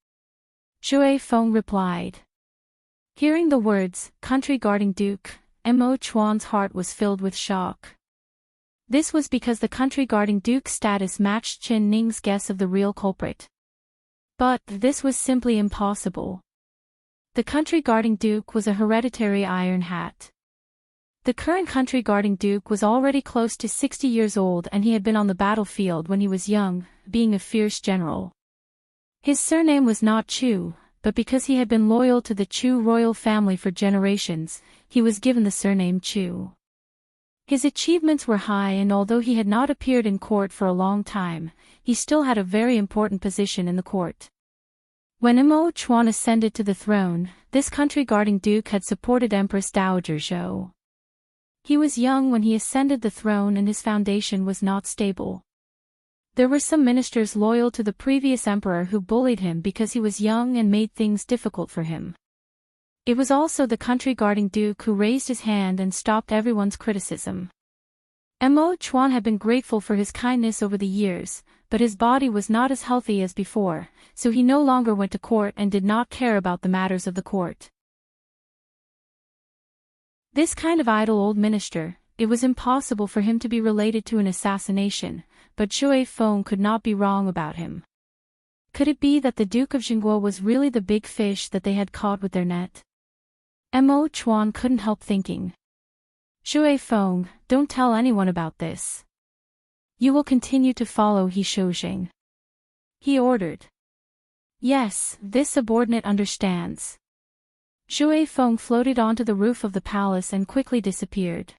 Shui Feng replied. Hearing the words, country guarding Duke, Mo Chuan's heart was filled with shock. This was because the country guarding Duke's status matched Chen Ning's guess of the real culprit. But this was simply impossible. The country guarding Duke was a hereditary Iron Hat. The current country guarding Duke was already close to 60 years old and he had been on the battlefield when he was young, being a fierce general. His surname was not Chu, but because he had been loyal to the Chu royal family for generations, he was given the surname Chu. His achievements were high, and although he had not appeared in court for a long time, he still had a very important position in the court. When Imo Chuan ascended to the throne, this country-guarding duke had supported Empress Dowager Zhou. He was young when he ascended the throne, and his foundation was not stable. There were some ministers loyal to the previous emperor who bullied him because he was young and made things difficult for him. It was also the country-guarding duke who raised his hand and stopped everyone's criticism. Imo Chuan had been grateful for his kindness over the years, but his body was not as healthy as before, so he no longer went to court and did not care about the matters of the court. This kind of idle old minister, it was impossible for him to be related to an assassination, but Shui Feng could not be wrong about him. Could it be that the Duke of Jingguo was really the big fish that they had caught with their net? Imo Chuan couldn't help thinking. Shui Feng, don't tell anyone about this. You will continue to follow He Shoujing, he ordered. Yes, this subordinate understands. Shui Feng floated onto the roof of the palace and quickly disappeared.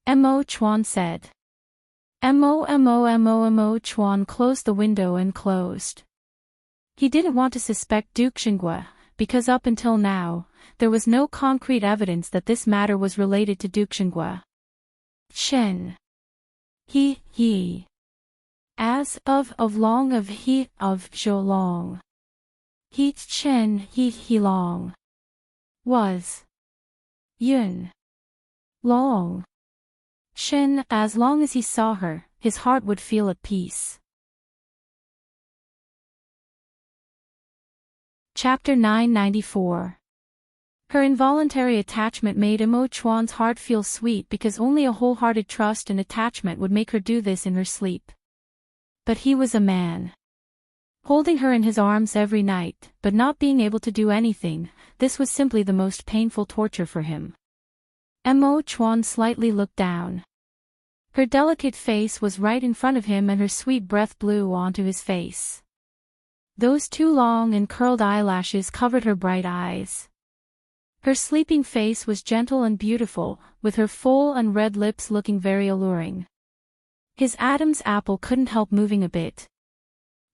Imo Chuan said. Imo Chuan closed the window and closed. He didn't want to suspect Duke Jingguo, because up until now, there was no concrete evidence that this matter was related to Duke Jingguo. Chen. He. As of long of he of zhou long. He Chen he long. Was. Yun. Long. Shen, as long as he saw her, his heart would feel at peace. Chapter 994. Her involuntary attachment made Imo Chuan's heart feel sweet, because only a wholehearted trust and attachment would make her do this in her sleep. But he was a man. Holding her in his arms every night, but not being able to do anything, this was simply the most painful torture for him. Imo Chuan slightly looked down. Her delicate face was right in front of him, and her sweet breath blew onto his face. Those two long and curled eyelashes covered her bright eyes. Her sleeping face was gentle and beautiful, with her full and red lips looking very alluring. His Adam's apple couldn't help moving a bit.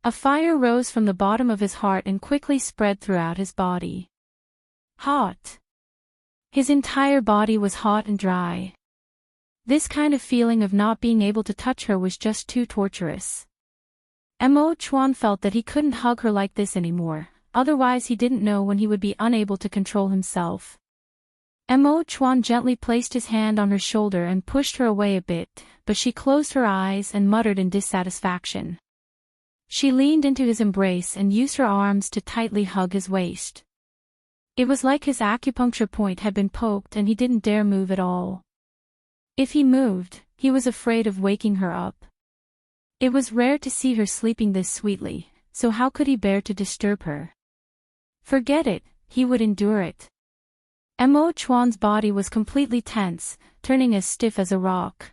A fire rose from the bottom of his heart and quickly spread throughout his body. Hot. His entire body was hot and dry. This kind of feeling of not being able to touch her was just too torturous. Imo Chuan felt that he couldn't hug her like this anymore, otherwise he didn't know when he would be unable to control himself. Imo Chuan gently placed his hand on her shoulder and pushed her away a bit, but she closed her eyes and muttered in dissatisfaction. She leaned into his embrace and used her arms to tightly hug his waist. It was like his acupuncture point had been poked, and he didn't dare move at all. If he moved, he was afraid of waking her up. It was rare to see her sleeping this sweetly, so how could he bear to disturb her? Forget it, he would endure it. Imo Chuan's body was completely tense, turning as stiff as a rock.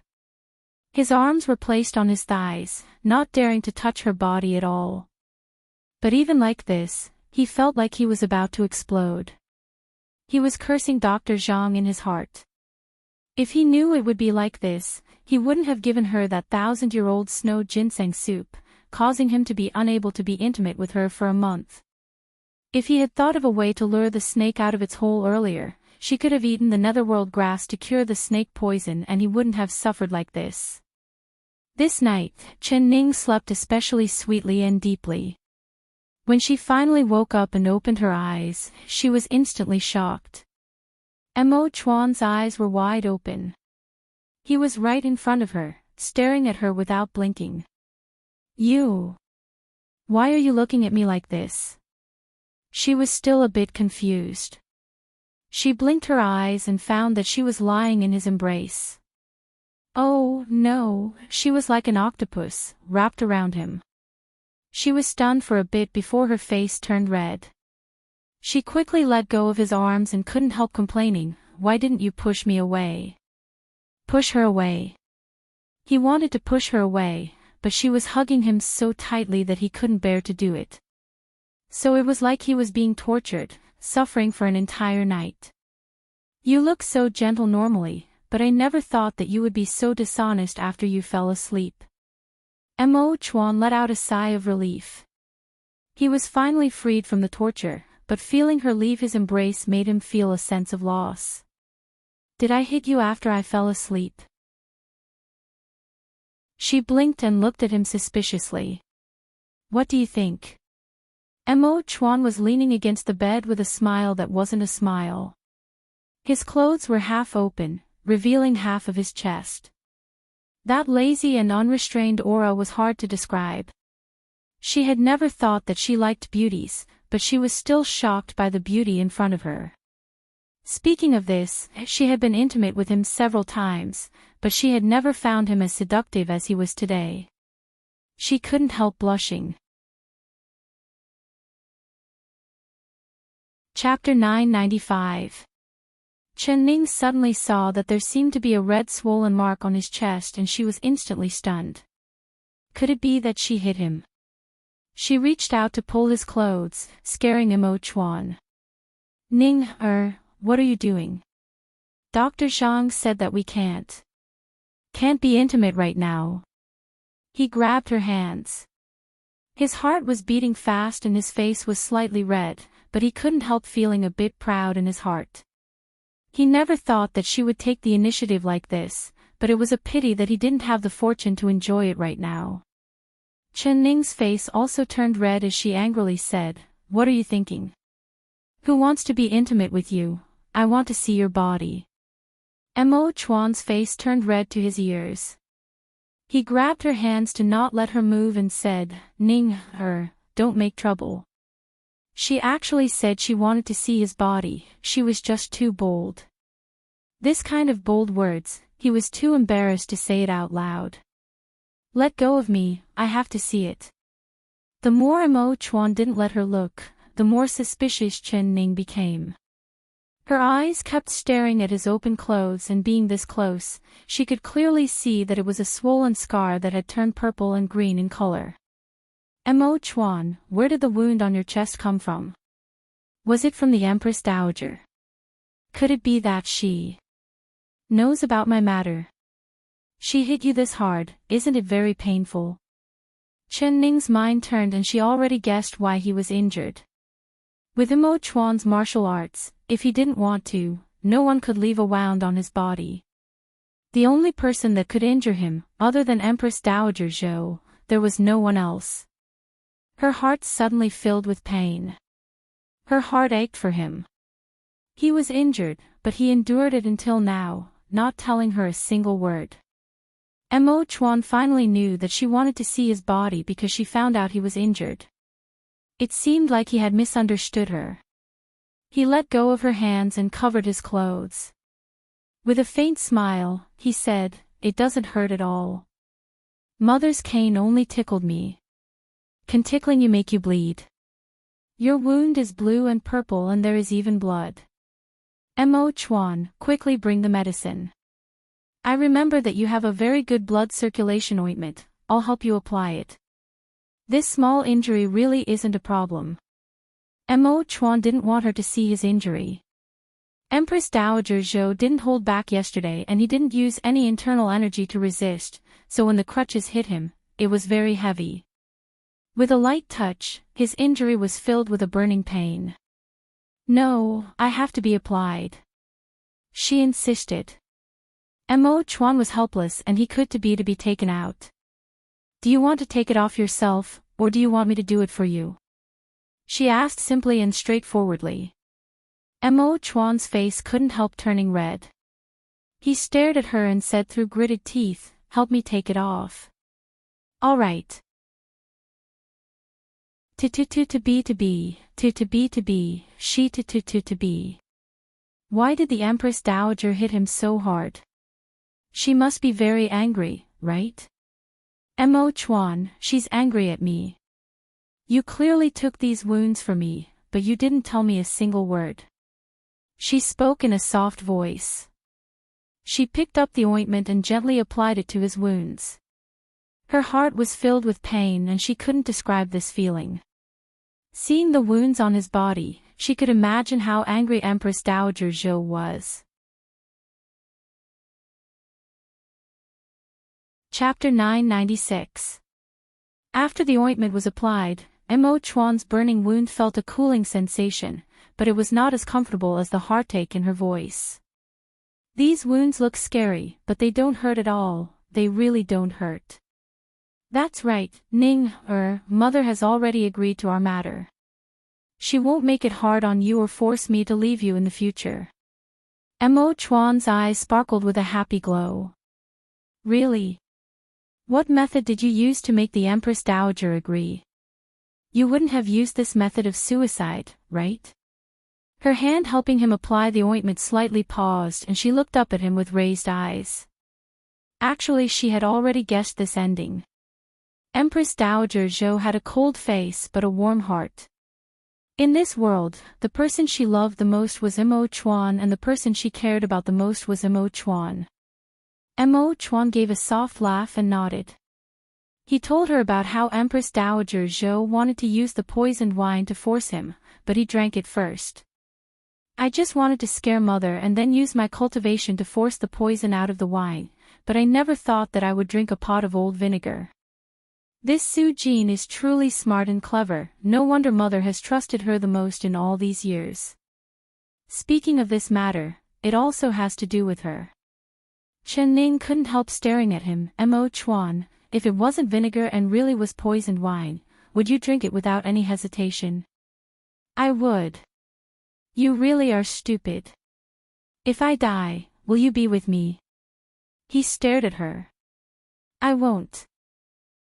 His arms were placed on his thighs, not daring to touch her body at all. But even like this, he felt like he was about to explode. He was cursing Dr. Zhang in his heart. If he knew it would be like this, he wouldn't have given her that 1,000-year-old snow ginseng soup, causing him to be unable to be intimate with her for a month. If he had thought of a way to lure the snake out of its hole earlier, she could have eaten the netherworld grass to cure the snake poison, and he wouldn't have suffered like this. This night, Chen Ning slept especially sweetly and deeply. When she finally woke up and opened her eyes, she was instantly shocked. Imo Chuan's eyes were wide open. He was right in front of her, staring at her without blinking. You. Why are you looking at me like this? She was still a bit confused. She blinked her eyes and found that she was lying in his embrace. Oh, no, she was like an octopus, wrapped around him. She was stunned for a bit before her face turned red. She quickly let go of his arms and couldn't help complaining, "Why didn't you push me away?" Push her away. He wanted to push her away, but she was hugging him so tightly that he couldn't bear to do it. So it was like he was being tortured, suffering for an entire night. You look so gentle normally, but I never thought that you would be so dishonest after you fell asleep. Mo Chuan let out a sigh of relief. He was finally freed from the torture, but feeling her leave his embrace made him feel a sense of loss. Did I hit you after I fell asleep? She blinked and looked at him suspiciously. What do you think? Mo Chuan was leaning against the bed with a smile that wasn't a smile. His clothes were half open, revealing half of his chest. That lazy and unrestrained aura was hard to describe. She had never thought that she liked beauties, but she was still shocked by the beauty in front of her. Speaking of this, she had been intimate with him several times, but she had never found him as seductive as he was today. She couldn't help blushing. Chapter 995. Chen Ning suddenly saw that there seemed to be a red swollen mark on his chest and she was instantly stunned. Could it be that she hit him? She reached out to pull his clothes, scaring Mo Chuan. Ning, what are you doing? Dr. Zhang said that we can't be intimate right now. He grabbed her hands. His heart was beating fast and his face was slightly red, but he couldn't help feeling a bit proud in his heart. He never thought that she would take the initiative like this, but it was a pity that he didn't have the fortune to enjoy it right now. Chen Ning's face also turned red as she angrily said, "What are you thinking? Who wants to be intimate with you? I want to see your body." Mo Chuan's face turned red to his ears. He grabbed her hands to not let her move and said, "Ning, don't make trouble." She actually said she wanted to see his body, she was just too bold. This kind of bold words, he was too embarrassed to say it out loud. "Let go of me, I have to see it." The more Mo Chuan didn't let her look, the more suspicious Chen Ning became. Her eyes kept staring at his open clothes and being this close, she could clearly see that it was a swollen scar that had turned purple and green in color. Mo Chuan, where did the wound on your chest come from? Was it from the Empress Dowager? Could it be that she knows about my matter? She hit you this hard, isn't it very painful? Chen Ning's mind turned and she already guessed why he was injured. With Mo Chuan's martial arts, if he didn't want to, no one could leave a wound on his body. The only person that could injure him, other than Empress Dowager Zhou, there was no one else. Her heart suddenly filled with pain. Her heart ached for him. He was injured, but he endured it until now, not telling her a single word. Mo Chuan finally knew that she wanted to see his body because she found out he was injured. It seemed like he had misunderstood her. He let go of her hands and covered his clothes. With a faint smile, he said, "It doesn't hurt at all. Mother's cane only tickled me." "Can tickling you make you bleed?" "Your wound is blue and purple and there is even blood." Mo Chuan, quickly bring the medicine. "I remember that you have a very good blood circulation ointment, I'll help you apply it. This small injury really isn't a problem." Mo Chuan didn't want her to see his injury. Empress Dowager Zhou didn't hold back yesterday and he didn't use any internal energy to resist, so when the crutches hit him, it was very heavy. With a light touch, his injury was filled with a burning pain. "No, I have to be applied," she insisted. Mo Chuan was helpless and he could to be taken out. "Do you want to take it off yourself, or do you want me to do it for you?" she asked simply and straightforwardly. Mo Chuan's face couldn't help turning red. He stared at her and said through gritted teeth, "Help me take it off." "All right." She. Why did the Empress Dowager hit him so hard? She must be very angry, right? Mo Chuan, she's angry at me. You clearly took these wounds for me, but you didn't tell me a single word. She spoke in a soft voice. She picked up the ointment and gently applied it to his wounds. Her heart was filled with pain and she couldn't describe this feeling. Seeing the wounds on his body, she could imagine how angry Empress Dowager Zhou was. Chapter 996. After the ointment was applied, Mo Chuan's burning wound felt a cooling sensation, but it was not as comfortable as the heartache in her voice. These wounds look scary, but they don't hurt at all, they really don't hurt. That's right, Ning, Mother has already agreed to our matter. She won't make it hard on you or force me to leave you in the future. Mo Chuan's eyes sparkled with a happy glow. Really? What method did you use to make the Empress Dowager agree? You wouldn't have used this method of suicide, right? Her hand helping him apply the ointment slightly paused and she looked up at him with raised eyes. Actually, she had already guessed this ending. Empress Dowager Zhou had a cold face but a warm heart. In this world, the person she loved the most was Mo Chuan and the person she cared about the most was Mo Chuan. Mo Chuan gave a soft laugh and nodded. He told her about how Empress Dowager Zhou wanted to use the poisoned wine to force him, but he drank it first. I just wanted to scare Mother and then use my cultivation to force the poison out of the wine, but I never thought that I would drink a pot of old vinegar. This Su Jin is truly smart and clever, no wonder Mother has trusted her the most in all these years. Speaking of this matter, it also has to do with her. Chen Ning couldn't help staring at him. Mo Chuan, if it wasn't vinegar and really was poisoned wine, would you drink it without any hesitation? I would. You really are stupid. If I die, will you be with me? He stared at her. I won't.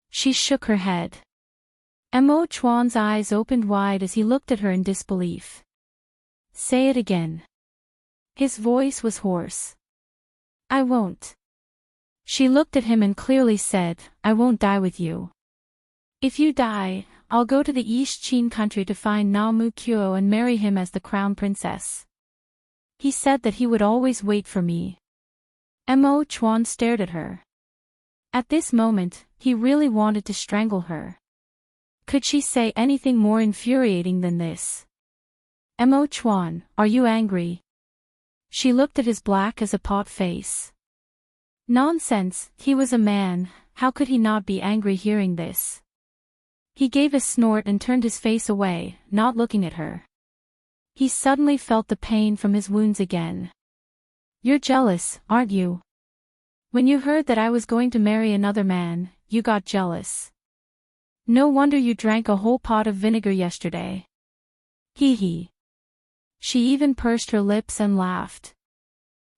She shook her head. Mo Chuan's eyes opened wide as he looked at her in disbelief. Say it again. His voice was hoarse. I won't. She looked at him and clearly said, I won't die with you. If you die, I'll go to the East Qin country to find Na Mu Kyo and marry him as the crown princess. He said that he would always wait for me. Mo Chuan stared at her. At this moment, he really wanted to strangle her. Could she say anything more infuriating than this? Mo Chuan, are you angry? She looked at his black as a pot face. Nonsense, he was a man, how could he not be angry hearing this? He gave a snort and turned his face away, not looking at her. He suddenly felt the pain from his wounds again. You're jealous, aren't you? When you heard that I was going to marry another man, you got jealous. No wonder you drank a whole pot of vinegar yesterday. Hee hee. She even pursed her lips and laughed.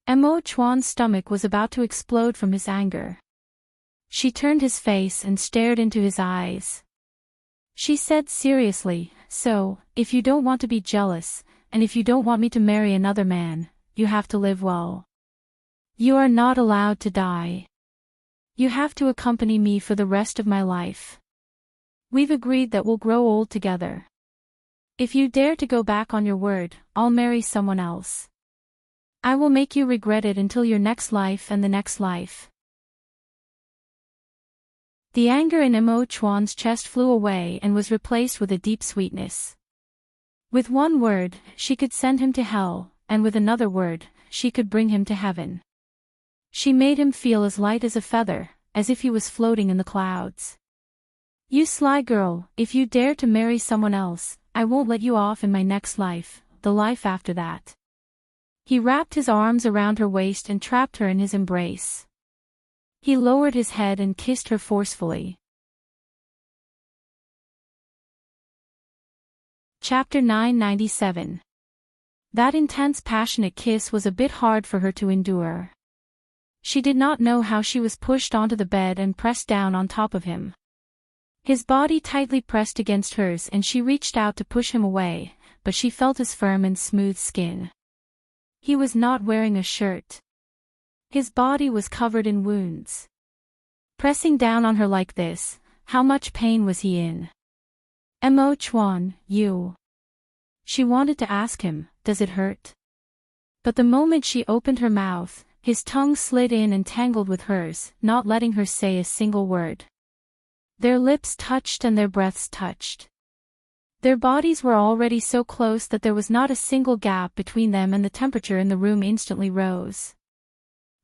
Mo Chuan's stomach was about to explode from his anger. She turned his face and stared into his eyes. She said seriously, so, if you don't want to be jealous, and if you don't want me to marry another man, you have to live well. You are not allowed to die. You have to accompany me for the rest of my life. We've agreed that we'll grow old together. If you dare to go back on your word, I'll marry someone else. I will make you regret it until your next life and the next life. The anger in Mo Chuan's chest flew away and was replaced with a deep sweetness. With one word, she could send him to hell, and with another word, she could bring him to heaven. She made him feel as light as a feather, as if he was floating in the clouds. You sly girl, if you dare to marry someone else, I won't let you off in my next life, the life after that. He wrapped his arms around her waist and trapped her in his embrace. He lowered his head and kissed her forcefully. Chapter 997. That intense passionate kiss was a bit hard for her to endure. She did not know how she was pushed onto the bed and pressed down on top of him. His body tightly pressed against hers and she reached out to push him away, but she felt his firm and smooth skin. He was not wearing a shirt. His body was covered in wounds. Pressing down on her like this, how much pain was he in? Mo Chuan, you. She wanted to ask him, does it hurt? But the moment she opened her mouth, his tongue slid in and tangled with hers, not letting her say a single word. Their lips touched and their breaths touched. Their bodies were already so close that there was not a single gap between them and the temperature in the room instantly rose.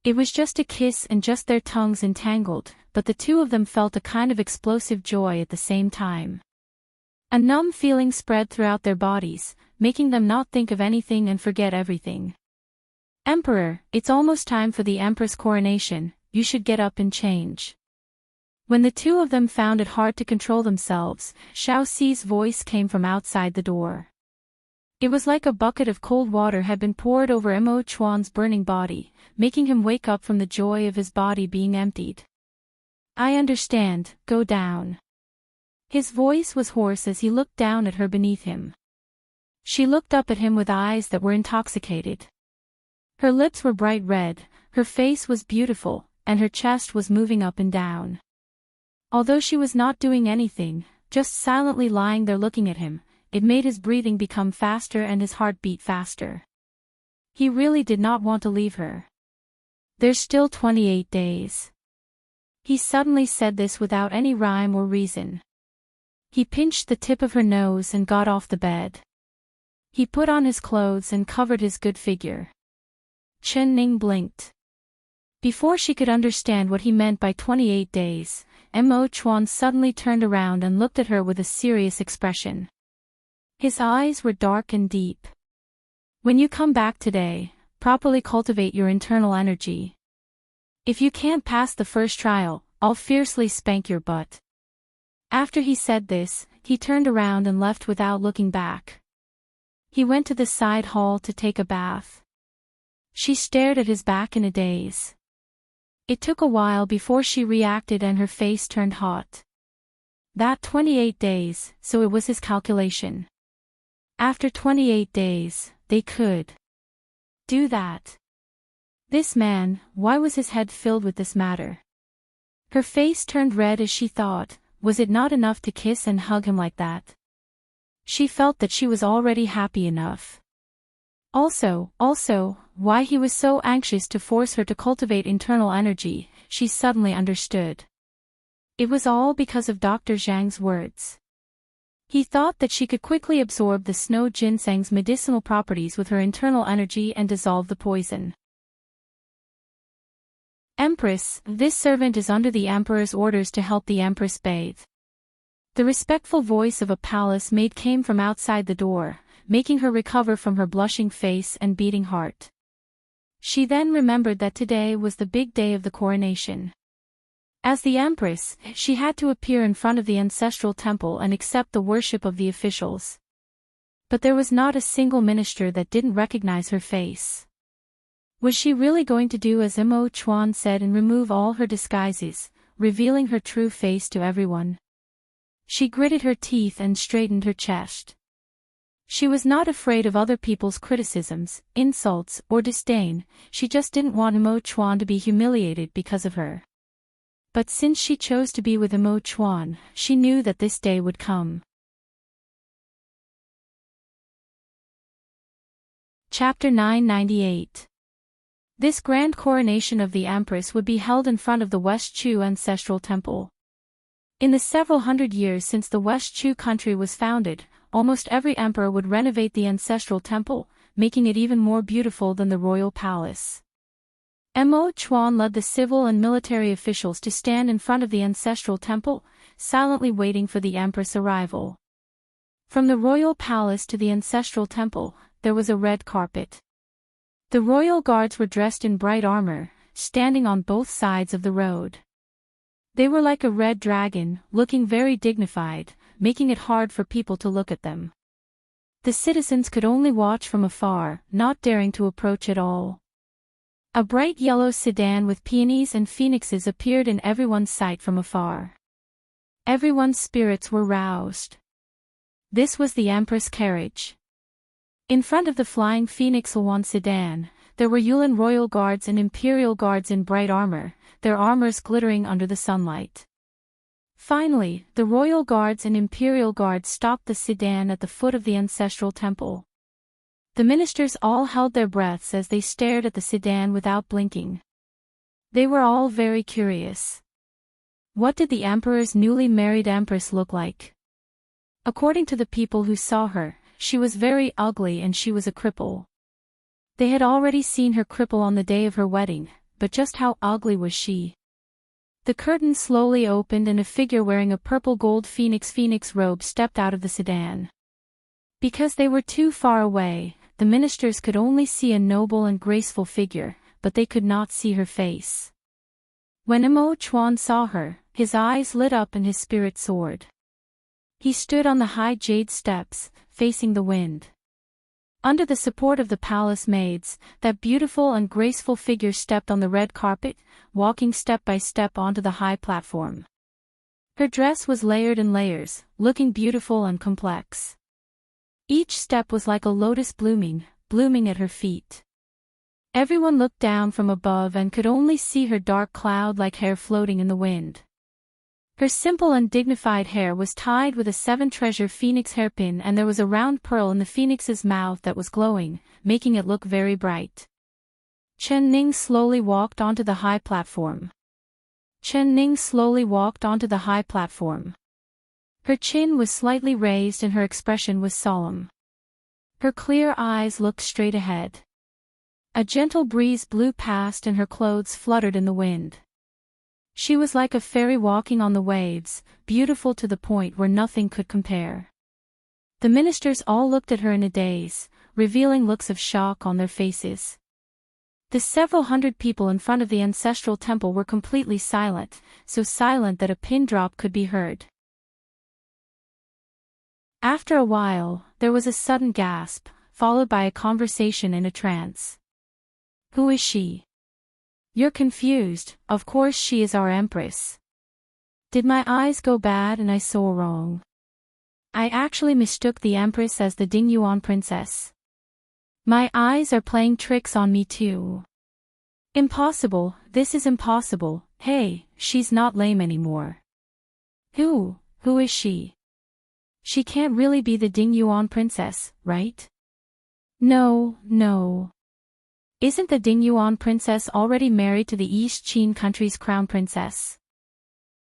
It was just a kiss and just their tongues entangled, but the two of them felt a kind of explosive joy at the same time. A numb feeling spread throughout their bodies, making them not think of anything and forget everything. "Emperor, it's almost time for the Empress coronation, you should get up and change." When the two of them found it hard to control themselves, Xiao Xi's voice came from outside the door. It was like a bucket of cold water had been poured over Mo Chuan's burning body, making him wake up from the joy of his body being emptied. "I understand, go down." His voice was hoarse as he looked down at her beneath him. She looked up at him with eyes that were intoxicated. Her lips were bright red, her face was beautiful, and her chest was moving up and down. Although she was not doing anything, just silently lying there looking at him, it made his breathing become faster and his heart beat faster. He really did not want to leave her. "There's still 28 days. He suddenly said this without any rhyme or reason. He pinched the tip of her nose and got off the bed. He put on his clothes and covered his good figure. Chen Ning blinked. Before she could understand what he meant by 28 days, Mo Chuan suddenly turned around and looked at her with a serious expression. His eyes were dark and deep. "When you come back today, properly cultivate your internal energy. If you can't pass the first trial, I'll fiercely spank your butt." After he said this, he turned around and left without looking back. He went to the side hall to take a bath. She stared at his back in a daze. It took a while before she reacted and her face turned hot. That 28 days, so it was his calculation. After 28 days, they could do that. This man, why was his head filled with this matter? Her face turned red as she thought, was it not enough to kiss and hug him like that? She felt that she was already happy enough. Also, why he was so anxious to force her to cultivate internal energy, she suddenly understood. It was all because of Dr. Zhang's words. He thought that she could quickly absorb the snow ginseng's medicinal properties with her internal energy and dissolve the poison. "Empress, this servant is under the Emperor's orders to help the Empress bathe." The respectful voice of a palace maid came from outside the door, making her recover from her blushing face and beating heart. She then remembered that today was the big day of the coronation. As the Empress, she had to appear in front of the ancestral temple and accept the worship of the officials. But there was not a single minister that didn't recognize her face. Was she really going to do as Mo Chuan said and remove all her disguises, revealing her true face to everyone? She gritted her teeth and straightened her chest. She was not afraid of other people's criticisms, insults, or disdain, she just didn't want Mo Chuan to be humiliated because of her. But since she chose to be with Mo Chuan, she knew that this day would come. Chapter 998. This grand coronation of the Empress would be held in front of the West Chu Ancestral Temple. In the several hundred years since the West Chu country was founded, almost every emperor would renovate the ancestral temple, making it even more beautiful than the royal palace. Mo Chuan led the civil and military officials to stand in front of the ancestral temple, silently waiting for the Empress' arrival. From the royal palace to the ancestral temple, there was a red carpet. The royal guards were dressed in bright armor, standing on both sides of the road. They were like a red dragon, looking very dignified, making it hard for people to look at them. The citizens could only watch from afar, not daring to approach at all. A bright yellow sedan with peonies and phoenixes appeared in everyone's sight from afar. Everyone's spirits were roused. This was the Empress carriage. In front of the flying Phoenix Alwan sedan, there were Yulin royal guards and imperial guards in bright armor, their armors glittering under the sunlight. Finally, the royal guards and imperial guards stopped the sedan at the foot of the ancestral temple. The ministers all held their breaths as they stared at the sedan without blinking. They were all very curious. What did the emperor's newly married empress look like? According to the people who saw her, she was very ugly and she was a cripple. They had already seen her cripple on the day of her wedding, but just how ugly was she? The curtain slowly opened and a figure wearing a purple gold phoenix robe stepped out of the sedan. Because they were too far away, the ministers could only see a noble and graceful figure, but they could not see her face. When Imo Chuan saw her, his eyes lit up and his spirit soared. He stood on the high jade steps, facing the wind. Under the support of the palace maids, that beautiful and graceful figure stepped on the red carpet, walking step by step onto the high platform. Her dress was layered in layers, looking beautiful and complex. Each step was like a lotus blooming at her feet. Everyone looked down from above and could only see her dark cloud-like hair floating in the wind. Her simple and dignified hair was tied with a 7-treasure phoenix hairpin, and there was a round pearl in the phoenix's mouth that was glowing, making it look very bright. Chen Ning slowly walked onto the high platform. Her chin was slightly raised and her expression was solemn. Her clear eyes looked straight ahead. A gentle breeze blew past and her clothes fluttered in the wind. She was like a fairy walking on the waves, beautiful to the point where nothing could compare. The ministers all looked at her in a daze, revealing looks of shock on their faces. The several hundred people in front of the ancestral temple were completely silent, so silent that a pin drop could be heard. After a while, there was a sudden gasp, followed by a conversation in a trance. "Who is she? You're confused, of course she is our Empress. Did my eyes go bad and I saw wrong? I actually mistook the Empress as the Dingyuan princess. My eyes are playing tricks on me too. Impossible, this is impossible. Hey, she's not lame anymore. Who is she? She can't really be the Dingyuan princess, right? No. Isn't the Dingyuan princess already married to the East Qin country's crown princess?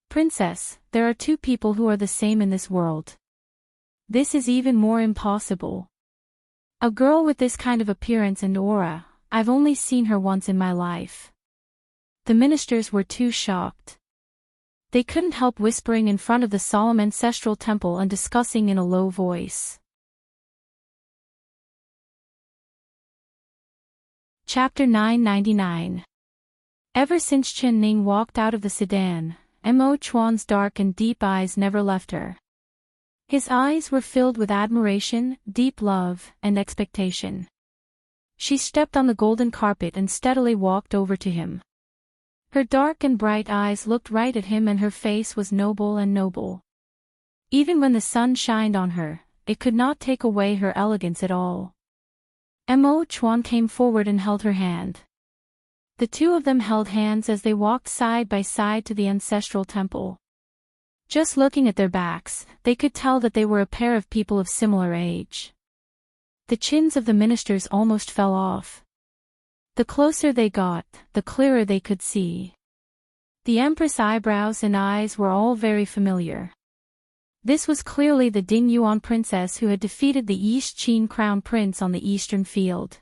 Princess, there are two people who are the same in this world. This is even more impossible. A girl with this kind of appearance and aura, I've only seen her once in my life." The ministers were too shocked. They couldn't help whispering in front of the solemn ancestral temple and discussing in a low voice. Chapter 999. Ever since Chen Ning walked out of the sedan, Imo Chuan's dark and deep eyes never left her. His eyes were filled with admiration, deep love, and expectation. She stepped on the golden carpet and steadily walked over to him. Her dark and bright eyes looked right at him and her face was noble. Even when the sun shined on her, it could not take away her elegance at all. Imo Chuan came forward and held her hand. The two of them held hands as they walked side by side to the ancestral temple. Just looking at their backs, they could tell that they were a pair of people of similar age. The chins of the ministers almost fell off. The closer they got, the clearer they could see. The Empress' eyebrows and eyes were all very familiar. This was clearly the Dingyuan princess who had defeated the East Qin crown prince on the eastern field.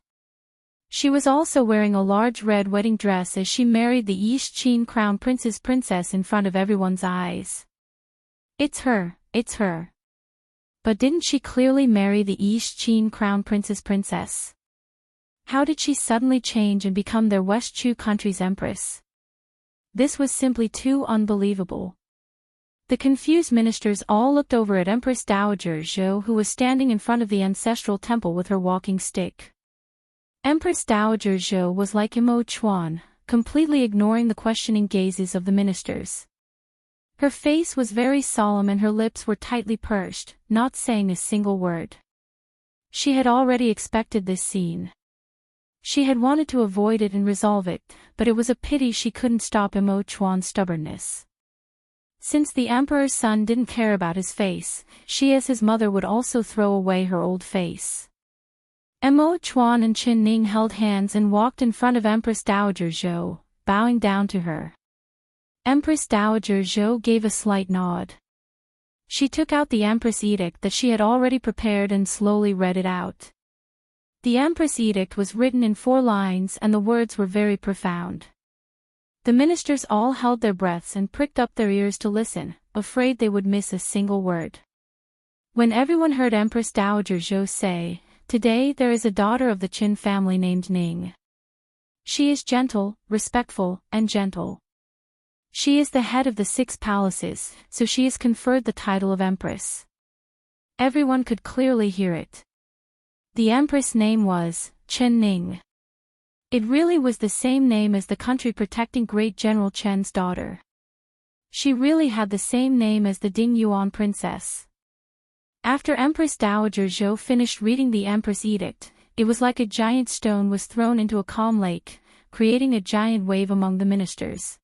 She was also wearing a large red wedding dress as she married the East Qin crown prince's princess in front of everyone's eyes. It's her. But didn't she clearly marry the East Qin crown prince's princess? How did she suddenly change and become their West Chu country's empress? This was simply too unbelievable. The confused ministers all looked over at Empress Dowager Zhou, who was standing in front of the ancestral temple with her walking stick. Empress Dowager Zhou was like Imo Chuan, completely ignoring the questioning gazes of the ministers. Her face was very solemn and her lips were tightly pursed, not saying a single word. She had already expected this scene. She had wanted to avoid it and resolve it, but it was a pity she couldn't stop Imo Chuan's stubbornness. Since the emperor's son didn't care about his face, she as his mother would also throw away her old face. Imo Chuan and Chen Ning held hands and walked in front of Empress Dowager Zhou, bowing down to her. Empress Dowager Zhou gave a slight nod. She took out the Empress edict that she had already prepared and slowly read it out. The Empress edict was written in 4 lines and the words were very profound. The ministers all held their breaths and pricked up their ears to listen, afraid they would miss a single word. When everyone heard Empress Dowager Zhou say, "Today there is a daughter of the Qin family named Ning. She is gentle, respectful, and gentle. She is the head of the 6 palaces, so she is conferred the title of Empress." Everyone could clearly hear it. The Empress' name was Qin Ning. It really was the same name as the country protecting Great General Chen's daughter. She really had the same name as the Ding Yuan princess. After Empress Dowager Zhou finished reading the Empress Edict, it was like a giant stone was thrown into a calm lake, creating a giant wave among the ministers.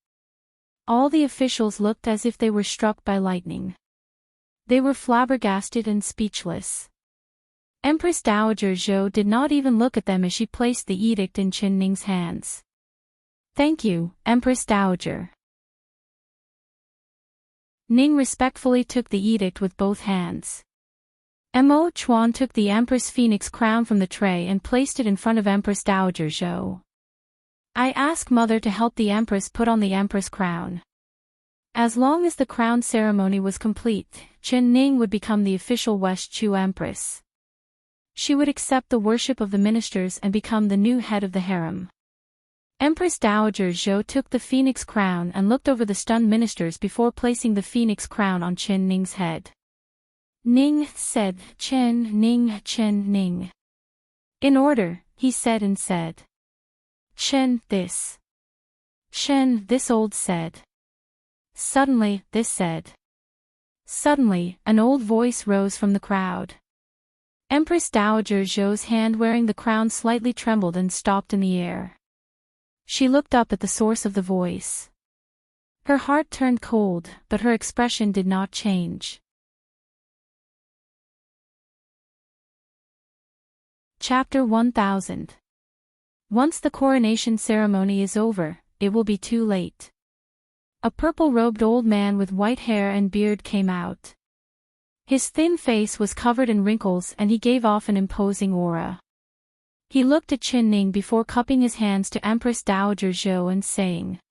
All the officials looked as if they were struck by lightning. They were flabbergasted and speechless. Empress Dowager Zhou did not even look at them as she placed the edict in Qin Ning's hands. "Thank you, Empress Dowager." Ning respectfully took the edict with both hands. Mo Chuan took the Empress Phoenix crown from the tray and placed it in front of Empress Dowager Zhou. "I ask Mother to help the Empress put on the Empress crown." As long as the crown ceremony was complete, Qin Ning would become the official West Chu Empress. She would accept the worship of the ministers and become the new head of the harem. Empress Dowager Zhou took the phoenix crown and looked over the stunned ministers before placing the phoenix crown on Qin Ning's head. Ning said, "Qin Ning, Qin Ning." "In order," he said and said. "Qin, this." "Qin, this old said." "Suddenly," this said. Suddenly, an old voice rose from the crowd. Empress Dowager Zhou's hand wearing the crown slightly trembled and stopped in the air. She looked up at the source of the voice. Her heart turned cold, but her expression did not change. Chapter 1000. Once the coronation ceremony is over, it will be too late. A purple-robed old man with white hair and beard came out. His thin face was covered in wrinkles and he gave off an imposing aura. He looked at Qin Ning before cupping his hands to Empress Dowager Zhou and saying,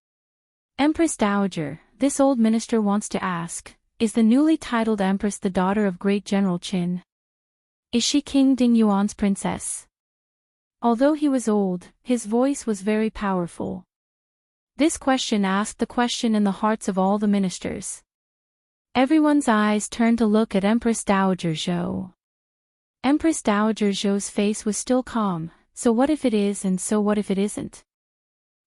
"Empress Dowager, this old minister wants to ask, is the newly titled Empress the daughter of Great General Qin? Is she King Ding Yuan's princess?" Although he was old, his voice was very powerful. This question asked the question in the hearts of all the ministers. Everyone's eyes turned to look at Empress Dowager Zhou. Empress Dowager Zhou's face was still calm, so what if it is and so what if it isn't?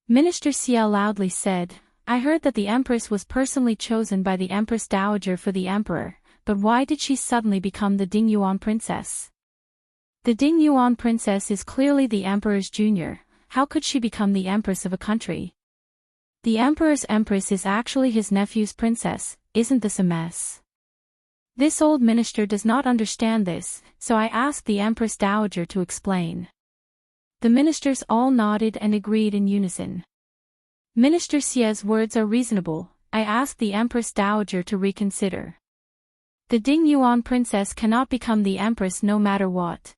Minister Xia loudly said, "I heard that the Empress was personally chosen by the Empress Dowager for the Emperor, but why did she suddenly become the Ding Yuan princess? The Ding Yuan princess is clearly the Emperor's junior, how could she become the Empress of a country? The Emperor's Empress is actually his nephew's princess, isn't this a mess?" This old minister does not understand this, so I asked the Empress Dowager to explain. The ministers all nodded and agreed in unison. Minister Xia's words are reasonable, I asked the Empress Dowager to reconsider. The Ding Yuan princess cannot become the Empress no matter what.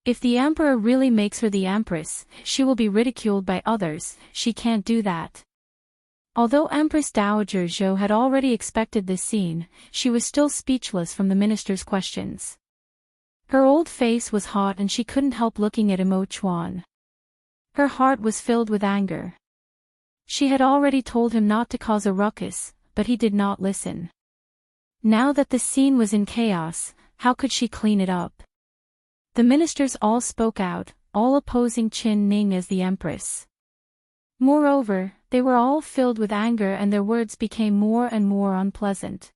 If the Emperor really makes her the Empress, she will be ridiculed by others, she can't do that. Although Empress Dowager Zhou had already expected this scene, she was still speechless from the minister's questions. Her old face was hot and she couldn't help looking at Mo Chuan. Her heart was filled with anger. She had already told him not to cause a ruckus, but he did not listen. Now that the scene was in chaos, how could she clean it up? The ministers all spoke out, all opposing Qin Ning as the Empress. Moreover, they were all filled with anger and their words became more and more unpleasant.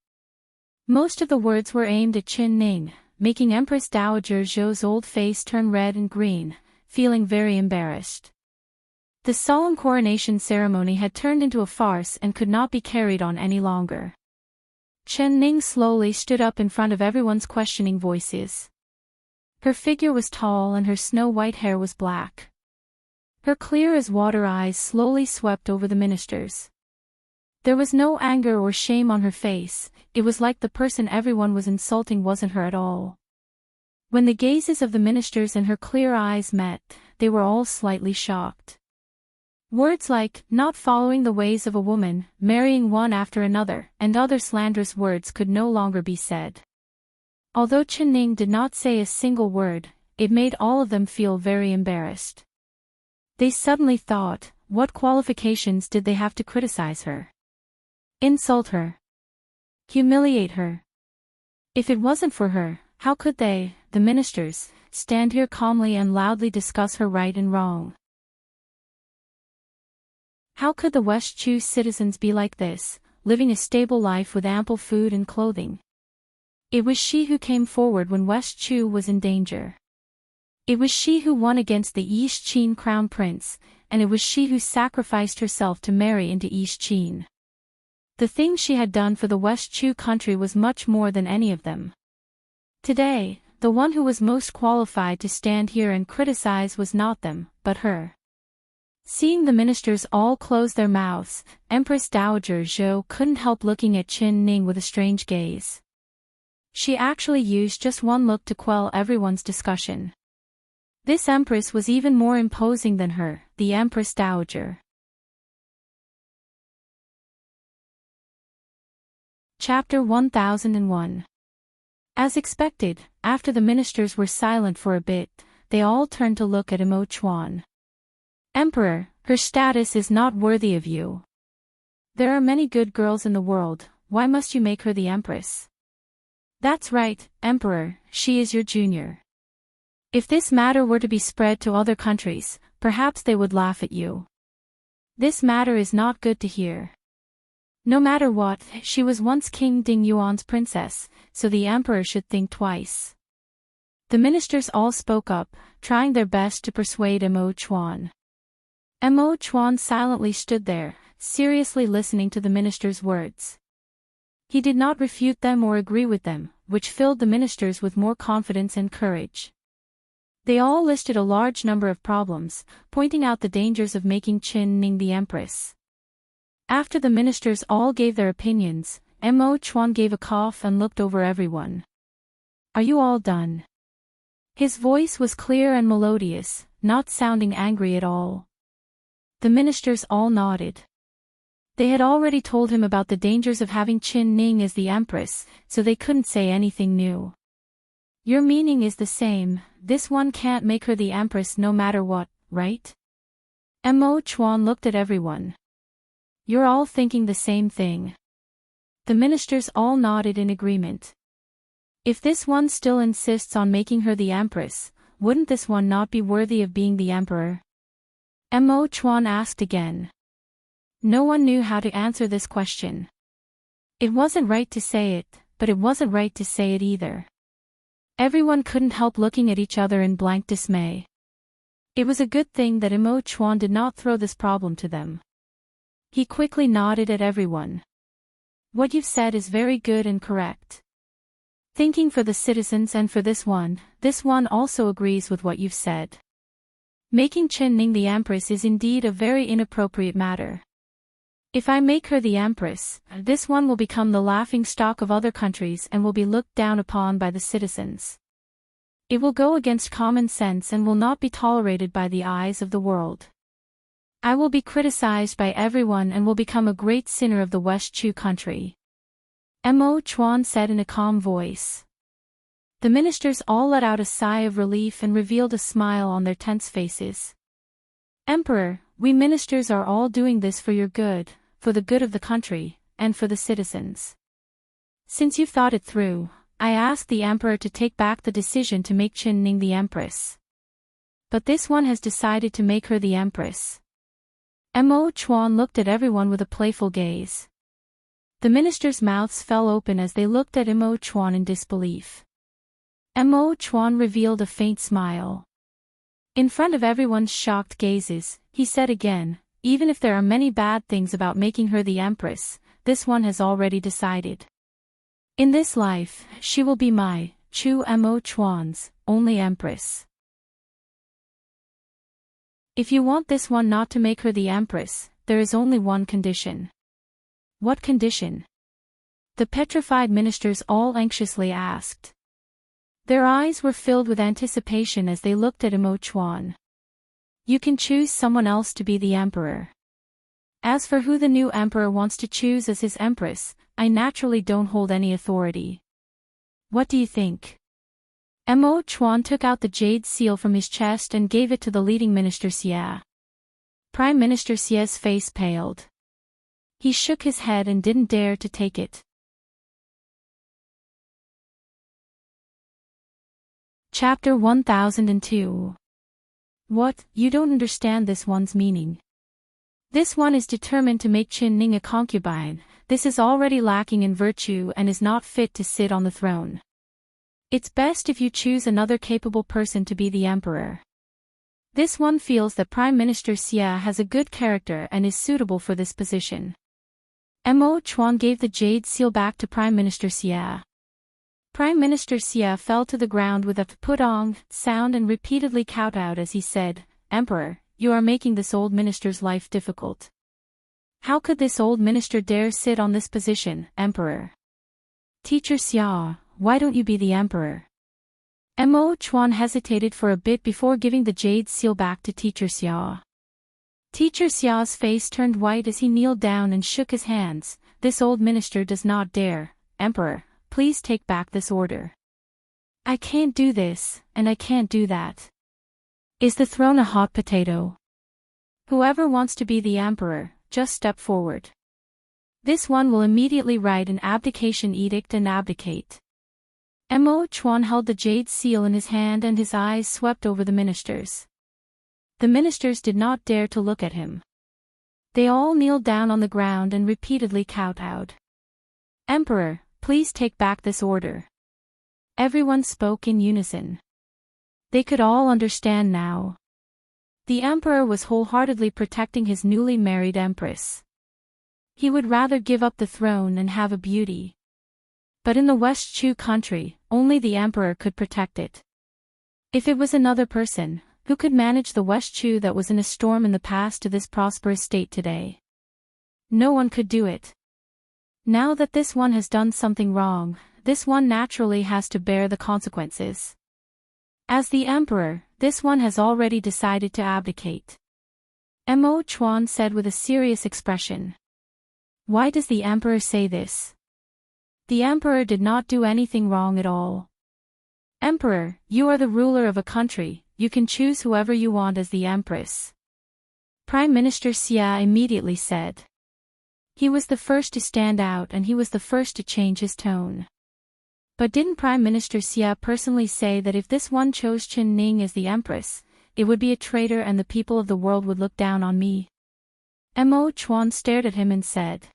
Most of the words were aimed at Qin Ning, making Empress Dowager Zhou's old face turn red and green, feeling very embarrassed. The solemn coronation ceremony had turned into a farce and could not be carried on any longer. Qin Ning slowly stood up in front of everyone's questioning voices. Her figure was tall and her snow-white hair was black. Her clear-as-water eyes slowly swept over the ministers. There was no anger or shame on her face, it was like the person everyone was insulting wasn't her at all. When the gazes of the ministers and her clear eyes met, they were all slightly shocked. Words like, not following the ways of a woman, marrying one after another, and other slanderous words could no longer be said. Although Chen Ning did not say a single word, it made all of them feel very embarrassed. They suddenly thought, what qualifications did they have to criticize her? Insult her? Humiliate her? If it wasn't for her, how could they, the ministers, stand here calmly and loudly discuss her right and wrong? How could the West Chu citizens be like this, living a stable life with ample food and clothing? It was she who came forward when West Chu was in danger. It was she who won against the East Qin crown prince, and it was she who sacrificed herself to marry into East Qin. The thing she had done for the West Chu country was much more than any of them. Today, the one who was most qualified to stand here and criticize was not them, but her. Seeing the ministers all close their mouths, Empress Dowager Zhou couldn't help looking at Chen Ning with a strange gaze. She actually used just one look to quell everyone's discussion. This empress was even more imposing than her, the Empress Dowager. Chapter 1001. As expected, after the ministers were silent for a bit, they all turned to look at Imo Chuan. Emperor, her status is not worthy of you. There are many good girls in the world, why must you make her the empress? That's right, Emperor, she is your junior. If this matter were to be spread to other countries, perhaps they would laugh at you. This matter is not good to hear. No matter what, she was once King Ding Yuan's princess, so the emperor should think twice. The ministers all spoke up, trying their best to persuade Imo Chuan. Imo Chuan silently stood there, seriously listening to the ministers' words. He did not refute them or agree with them, which filled the ministers with more confidence and courage. They all listed a large number of problems, pointing out the dangers of making Chen Ning the empress. After the ministers all gave their opinions, Imo Chuan gave a cough and looked over everyone. Are you all done? His voice was clear and melodious, not sounding angry at all. The ministers all nodded. They had already told him about the dangers of having Chen Ning as the empress, so they couldn't say anything new. Your meaning is the same, this one can't make her the empress no matter what, right? Imo Chuan looked at everyone. You're all thinking the same thing. The ministers all nodded in agreement. If this one still insists on making her the empress, wouldn't this one not be worthy of being the emperor? Imo Chuan asked again. No one knew how to answer this question. It wasn't right to say it, but it wasn't right to say it either. Everyone couldn't help looking at each other in blank dismay. It was a good thing that Imo Chuan did not throw this problem to them. He quickly nodded at everyone. What you've said is very good and correct. Thinking for the citizens and for this one also agrees with what you've said. Making Chen Ning the empress is indeed a very inappropriate matter. If I make her the empress, this one will become the laughingstock of other countries and will be looked down upon by the citizens. It will go against common sense and will not be tolerated by the eyes of the world. I will be criticized by everyone and will become a great sinner of the West Chu country. Imo Chuan said in a calm voice. The ministers all let out a sigh of relief and revealed a smile on their tense faces. Emperor, we ministers are all doing this for your good, for the good of the country, and for the citizens. Since you've thought it through, I ask the emperor to take back the decision to make Chen Ning the empress. But this one has decided to make her the empress. Imo Chuan looked at everyone with a playful gaze. The ministers' mouths fell open as they looked at Imo Chuan in disbelief. Imo Chuan revealed a faint smile. In front of everyone's shocked gazes, he said again, even if there are many bad things about making her the empress, this one has already decided. In this life, she will be my, Chu Imo Chuan's, only empress. If you want this one not to make her the empress, there is only one condition. What condition? The petrified ministers all anxiously asked. Their eyes were filled with anticipation as they looked at Imo Chuan. You can choose someone else to be the emperor. As for who the new emperor wants to choose as his empress, I naturally don't hold any authority. What do you think? Mo Chuan took out the jade seal from his chest and gave it to the leading minister Xia. Prime Minister Xia's face paled. He shook his head and didn't dare to take it. Chapter 1002. What, you don't understand this one's meaning. This one is determined to make Qin Ning a concubine. This is already lacking in virtue and is not fit to sit on the throne. It's best if you choose another capable person to be the emperor. This one feels that Prime Minister Xia has a good character and is suitable for this position. Mo Chuan gave the jade seal back to Prime Minister Xia. Prime Minister Xia fell to the ground with a putong sound and repeatedly kowtowed as he said, "Emperor, you are making this old minister's life difficult. How could this old minister dare sit on this position, Emperor? Teacher Xia, why don't you be the emperor?" Mo Chuan hesitated for a bit before giving the jade seal back to Teacher Xia. Teacher Xia's face turned white as he kneeled down and shook his hands. "This old minister does not dare. Emperor, please take back this order. I can't do this, and I can't do that. Is the throne a hot potato? Whoever wants to be the emperor, just step forward. This one will immediately write an abdication edict and abdicate." Mo Chuan held the jade seal in his hand and his eyes swept over the ministers. The ministers did not dare to look at him. They all kneeled down on the ground and repeatedly kowtowed. "Emperor, please take back this order." Everyone spoke in unison. They could all understand now. The emperor was wholeheartedly protecting his newly married empress. He would rather give up the throne and have a beauty. But in the West Chu country, only the emperor could protect it. If it was another person, who could manage the West Chu that was in a storm in the past to this prosperous state today? No one could do it. Now that this one has done something wrong, this one naturally has to bear the consequences. As the emperor, this one has already decided to abdicate. Mo Chuan said with a serious expression. Why does the emperor say this? The emperor did not do anything wrong at all. Emperor, you are the ruler of a country, you can choose whoever you want as the empress. Prime Minister Xia immediately said. He was the first to stand out and he was the first to change his tone. But didn't Prime Minister Xia personally say that if this one chose Qin Ning as the empress, it would be a traitor and the people of the world would look down on me? Mo Chuan stared at him and said.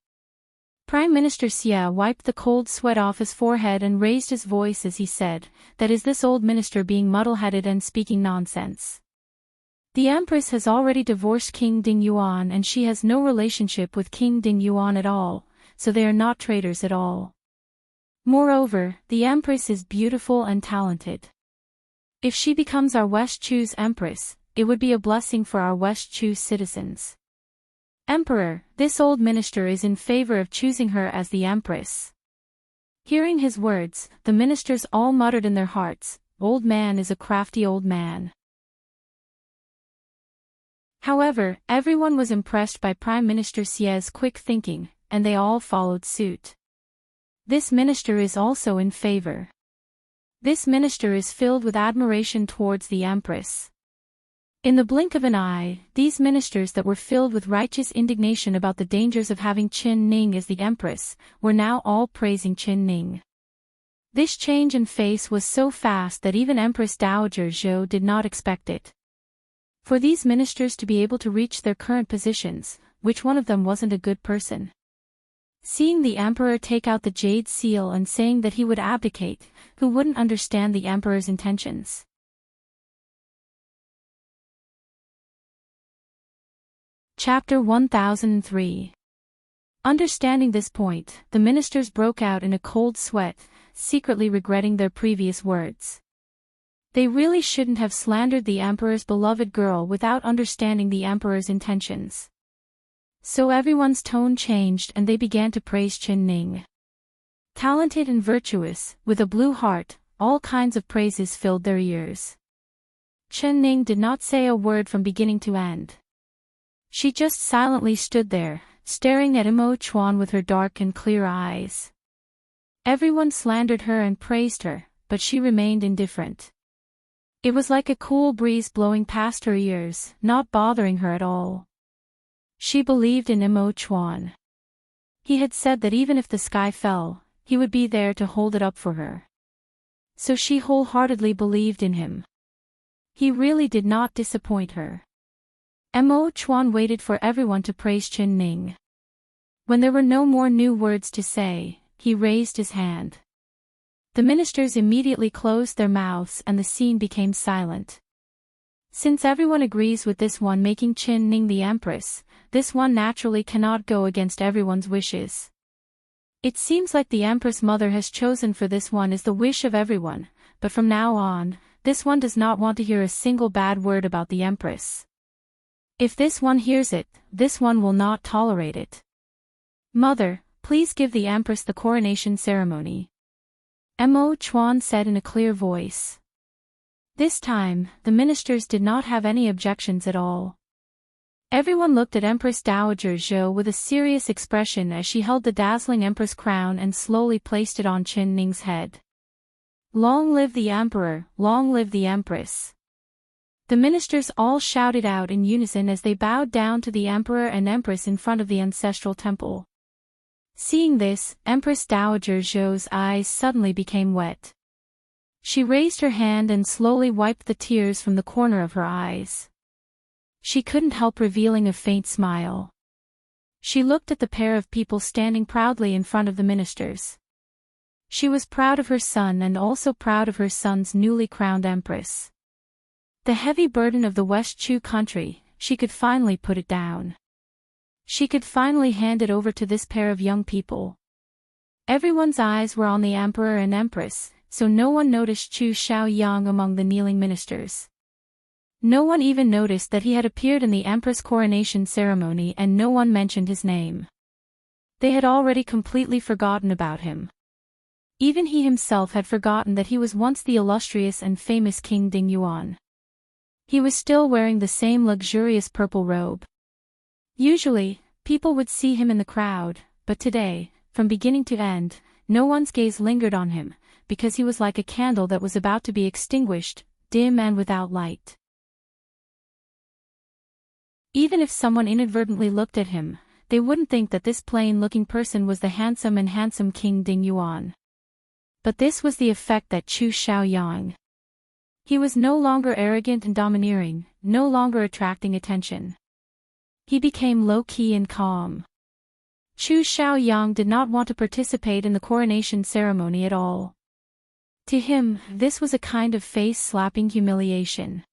Prime Minister Xia wiped the cold sweat off his forehead and raised his voice as he said, "That is this old minister being muddle-headed and speaking nonsense. The Empress has already divorced King Ding Yuan and she has no relationship with King Ding Yuan at all, so they are not traitors at all. Moreover, the Empress is beautiful and talented. If she becomes our West Chu's Empress, it would be a blessing for our West Chu citizens. Emperor, this old minister is in favor of choosing her as the Empress." Hearing his words, the ministers all muttered in their hearts, "Old man is a crafty old man." However, everyone was impressed by Prime Minister Xia's quick thinking, and they all followed suit. This minister is also in favor. This minister is filled with admiration towards the Empress. In the blink of an eye, these ministers that were filled with righteous indignation about the dangers of having Qin Ning as the Empress, were now all praising Qin Ning. This change in face was so fast that even Empress Dowager Zhou did not expect it. For these ministers to be able to reach their current positions, which one of them wasn't a good person? Seeing the emperor take out the jade seal and saying that he would abdicate, who wouldn't understand the emperor's intentions? Chapter 1003. Understanding this point, the ministers broke out in a cold sweat, secretly regretting their previous words. They really shouldn't have slandered the emperor's beloved girl without understanding the emperor's intentions. So everyone's tone changed and they began to praise Qin Ning. Talented and virtuous, with a blue heart, all kinds of praises filled their ears. Chen Ning did not say a word from beginning to end. She just silently stood there, staring at Imo Chuan with her dark and clear eyes. Everyone slandered her and praised her, but she remained indifferent. It was like a cool breeze blowing past her ears, not bothering her at all. She believed in Imo Chuan. He had said that even if the sky fell, he would be there to hold it up for her. So she wholeheartedly believed in him. He really did not disappoint her. Imo Chuan waited for everyone to praise Chen Ning. When there were no more new words to say, he raised his hand. The ministers immediately closed their mouths and the scene became silent. Since everyone agrees with this one making Chen Ning the Empress, this one naturally cannot go against everyone's wishes. It seems like the Empress Mother has chosen for this one is the wish of everyone, but from now on, this one does not want to hear a single bad word about the Empress. If this one hears it, this one will not tolerate it. Mother, please give the Empress the coronation ceremony. Imo Chuan said in a clear voice. This time, the ministers did not have any objections at all. Everyone looked at Empress Dowager Zhou with a serious expression as she held the dazzling Empress crown and slowly placed it on Chen Ning's head. Long live the Emperor, long live the Empress. The ministers all shouted out in unison as they bowed down to the Emperor and Empress in front of the ancestral temple. Seeing this, Empress Dowager Zhou's eyes suddenly became wet. She raised her hand and slowly wiped the tears from the corner of her eyes. She couldn't help revealing a faint smile. She looked at the pair of people standing proudly in front of the ministers. She was proud of her son and also proud of her son's newly crowned empress. The heavy burden of the West Chu country, she could finally put it down. She could finally hand it over to this pair of young people. Everyone's eyes were on the emperor and empress, so no one noticed Chu Xiaoyang among the kneeling ministers. No one even noticed that he had appeared in the empress coronation ceremony and no one mentioned his name. They had already completely forgotten about him. Even he himself had forgotten that he was once the illustrious and famous King Ding Yuan. He was still wearing the same luxurious purple robe. Usually, people would see him in the crowd, but today, from beginning to end, no one's gaze lingered on him, because he was like a candle that was about to be extinguished, dim and without light. Even if someone inadvertently looked at him, they wouldn't think that this plain-looking person was the handsome King Ding Yuan. But this was the effect that Chu Xiaoyang. He was no longer arrogant and domineering, no longer attracting attention. He became low-key and calm. Chu Xiaoyang did not want to participate in the coronation ceremony at all. To him, this was a kind of face-slapping humiliation.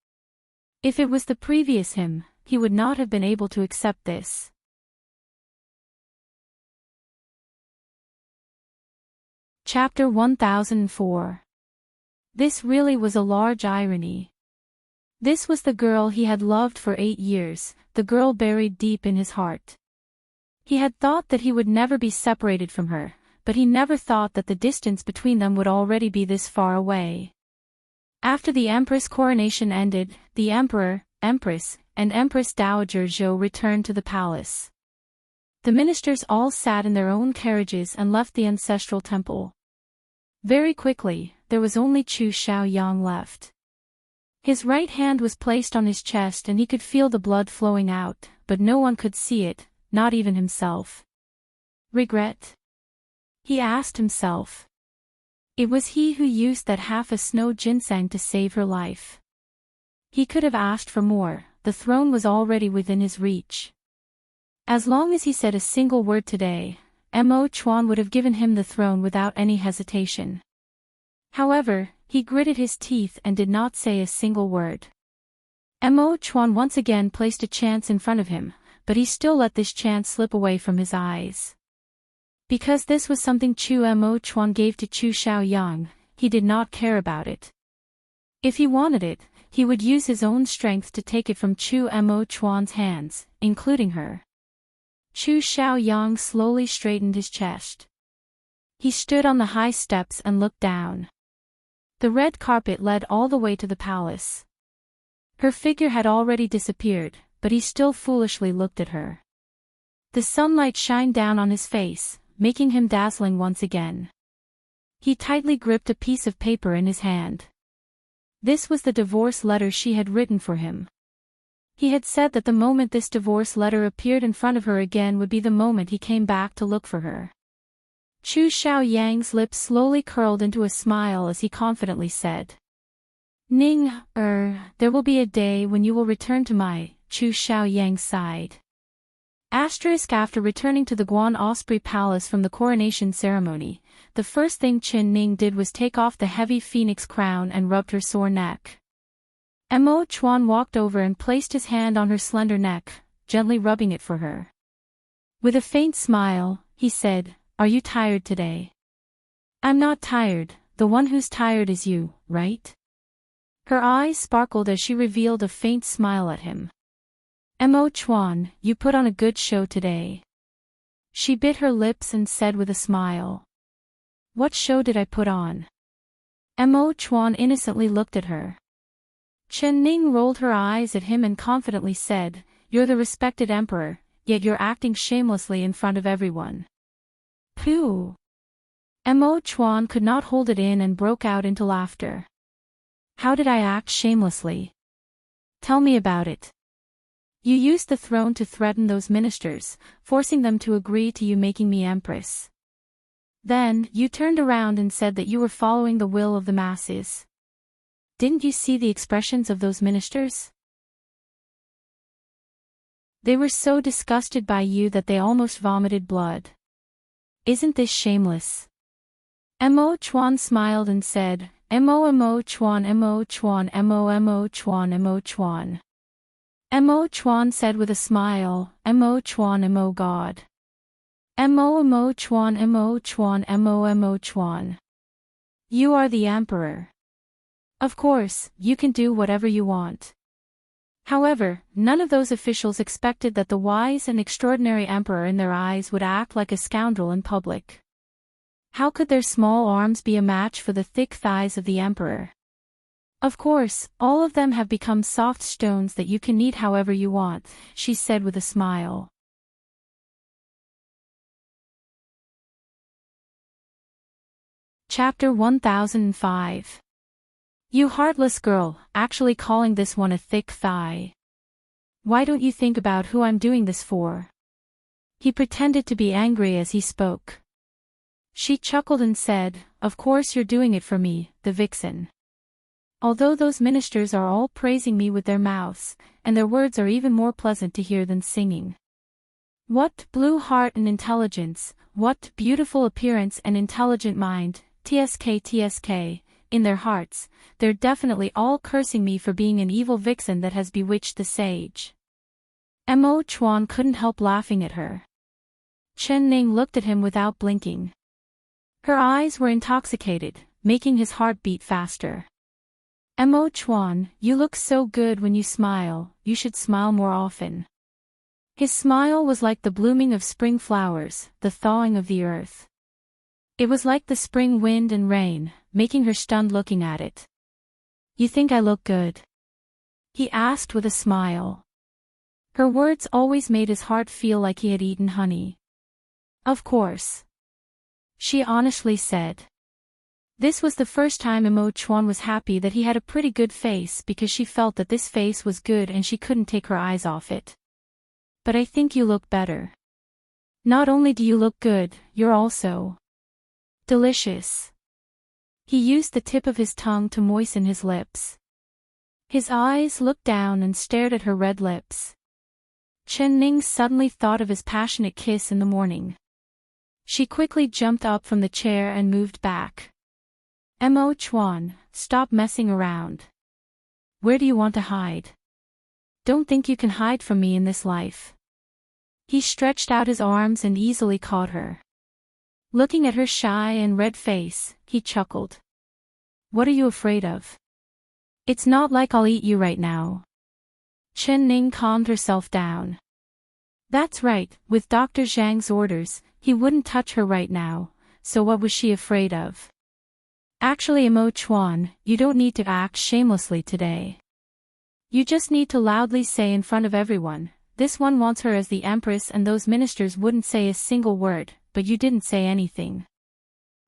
If it was the previous him, he would not have been able to accept this. Chapter 1004. This really was a large irony. This was the girl he had loved for 8 years, the girl buried deep in his heart. He had thought that he would never be separated from her, but he never thought that the distance between them would already be this far away. After the Empress coronation ended, the Emperor, Empress, and Empress Dowager Zhou returned to the palace. The ministers all sat in their own carriages and left the ancestral temple. Very quickly, there was only Chu Xiaoyang left. His right hand was placed on his chest and he could feel the blood flowing out, but no one could see it, not even himself. Regret? He asked himself. It was he who used that half a snow ginseng to save her life. He could have asked for more, the throne was already within his reach. As long as he said a single word today, Imo Chuan would have given him the throne without any hesitation. However, he gritted his teeth and did not say a single word. Imo Chuan once again placed a chance in front of him, but he still let this chance slip away from his eyes. Because this was something Imo Chuan gave to Chu Xiaoyang, he did not care about it. If he wanted it, he would use his own strength to take it from Imo Chuan's hands, including her. Chu Xiaoyang slowly straightened his chest. He stood on the high steps and looked down. The red carpet led all the way to the palace. Her figure had already disappeared, but he still foolishly looked at her. The sunlight shined down on his face, making him dazzling once again. He tightly gripped a piece of paper in his hand. This was the divorce letter she had written for him. He had said that the moment this divorce letter appeared in front of her again would be the moment he came back to look for her. Chu Xiaoyang's lips slowly curled into a smile as he confidently said, Ning, there will be a day when you will return to my, Chu Xiaoyang sighed. After returning to the Guan Osprey Palace from the coronation ceremony, the first thing Chen Ning did was take off the heavy phoenix crown and rubbed her sore neck. Mo Chuan walked over and placed his hand on her slender neck, gently rubbing it for her. With a faint smile, he said, Are you tired today? I'm not tired, the one who's tired is you, right? Her eyes sparkled as she revealed a faint smile at him. Mo Chuan, you put on a good show today. She bit her lips and said with a smile. What show did I put on? Mo Chuan innocently looked at her. Chen Ning rolled her eyes at him and confidently said, You're the respected emperor, yet you're acting shamelessly in front of everyone. Pooh! Mo Chuan could not hold it in and broke out into laughter. How did I act shamelessly? Tell me about it. You used the throne to threaten those ministers, forcing them to agree to you making me empress. Then, you turned around and said that you were following the will of the masses. Didn't you see the expressions of those ministers? They were so disgusted by you that they almost vomited blood. Isn't this shameless? Mo Chuan smiled and said, Mo Chuan, Mo Chuan, Mo Chuan, Mo Chuan. Mo Chuan said with a smile, Mo Chuan, Mo God. Mo Chuan, Mo Chuan, Mo Chuan. You are the emperor. Of course, you can do whatever you want. However, none of those officials expected that the wise and extraordinary emperor in their eyes would act like a scoundrel in public. How could their small arms be a match for the thick thighs of the emperor? Of course, all of them have become soft stones that you can knead however you want, she said with a smile. Chapter 1005. You heartless girl, actually calling this one a thick thigh. Why don't you think about who I'm doing this for? He pretended to be angry as he spoke. She chuckled and said, Of course you're doing it for me, the vixen. Although those ministers are all praising me with their mouths, and their words are even more pleasant to hear than singing. What blue heart and intelligence, what beautiful appearance and intelligent mind, TSK. In their hearts, they're definitely all cursing me for being an evil vixen that has bewitched the sage. Mo Chuan couldn't help laughing at her. Chen Ning looked at him without blinking. Her eyes were intoxicated, making his heart beat faster. Mo Chuan, you look so good when you smile, you should smile more often. His smile was like the blooming of spring flowers, the thawing of the earth. It was like the spring wind and rain, making her stunned looking at it. You think I look good? He asked with a smile. Her words always made his heart feel like he had eaten honey. Of course. She honestly said. This was the first time Mo Chuan was happy that he had a pretty good face because she felt that this face was good and she couldn't take her eyes off it. But I think you look better. Not only do you look good, you're also delicious. He used the tip of his tongue to moisten his lips. His eyes looked down and stared at her red lips. Chen Ning suddenly thought of his passionate kiss in the morning. She quickly jumped up from the chair and moved back. Mo Chuan, stop messing around. Where do you want to hide? Don't think you can hide from me in this life. He stretched out his arms and easily caught her. Looking at her shy and red face, he chuckled. What are you afraid of? It's not like I'll eat you right now. Chen Ning calmed herself down. That's right, with Dr. Zhang's orders, he wouldn't touch her right now, so what was she afraid of? Actually, Mo Chuan, you don't need to act shamelessly today. You just need to loudly say in front of everyone, this one wants her as the Empress, and those ministers wouldn't say a single word, but you didn't say anything.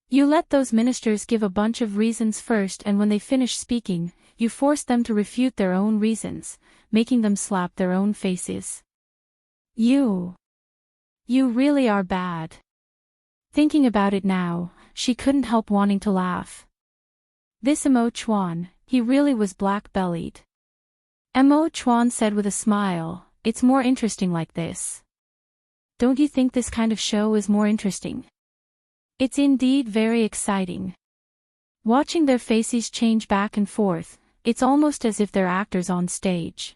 You let those ministers give a bunch of reasons first, and when they finish speaking, you forced them to refute their own reasons, making them slap their own faces. You really are bad. Thinking about it now, she couldn't help wanting to laugh. This Mo Chuan, he really was black-bellied. Mo Chuan said with a smile, it's more interesting like this. Don't you think this kind of show is more interesting? It's indeed very exciting. Watching their faces change back and forth, it's almost as if they're actors on stage.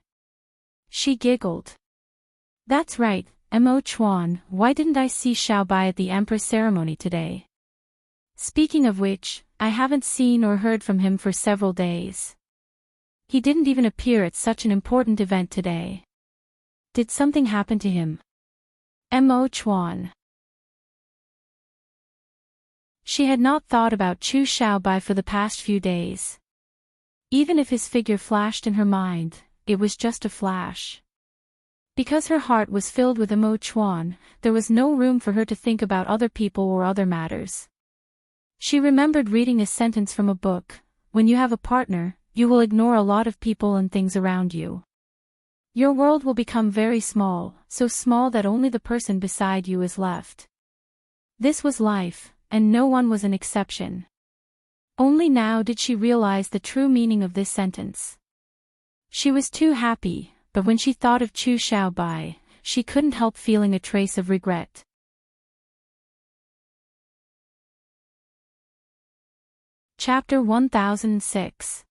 She giggled. That's right, Mo Chuan, why didn't I see Xiaobai at the Empress ceremony today? Speaking of which, I haven't seen or heard from him for several days. He didn't even appear at such an important event today. Did something happen to him? Mo Chuan. She had not thought about Chu Xiaobai for the past few days. Even if his figure flashed in her mind, it was just a flash. Because her heart was filled with Mo Chuan, there was no room for her to think about other people or other matters. She remembered reading a sentence from a book, when you have a partner, you will ignore a lot of people and things around you. Your world will become very small, so small that only the person beside you is left. This was life, and no one was an exception. Only now did she realize the true meaning of this sentence. She was too happy, but when she thought of Chu Xiaobai, she couldn't help feeling a trace of regret. Chapter 1006.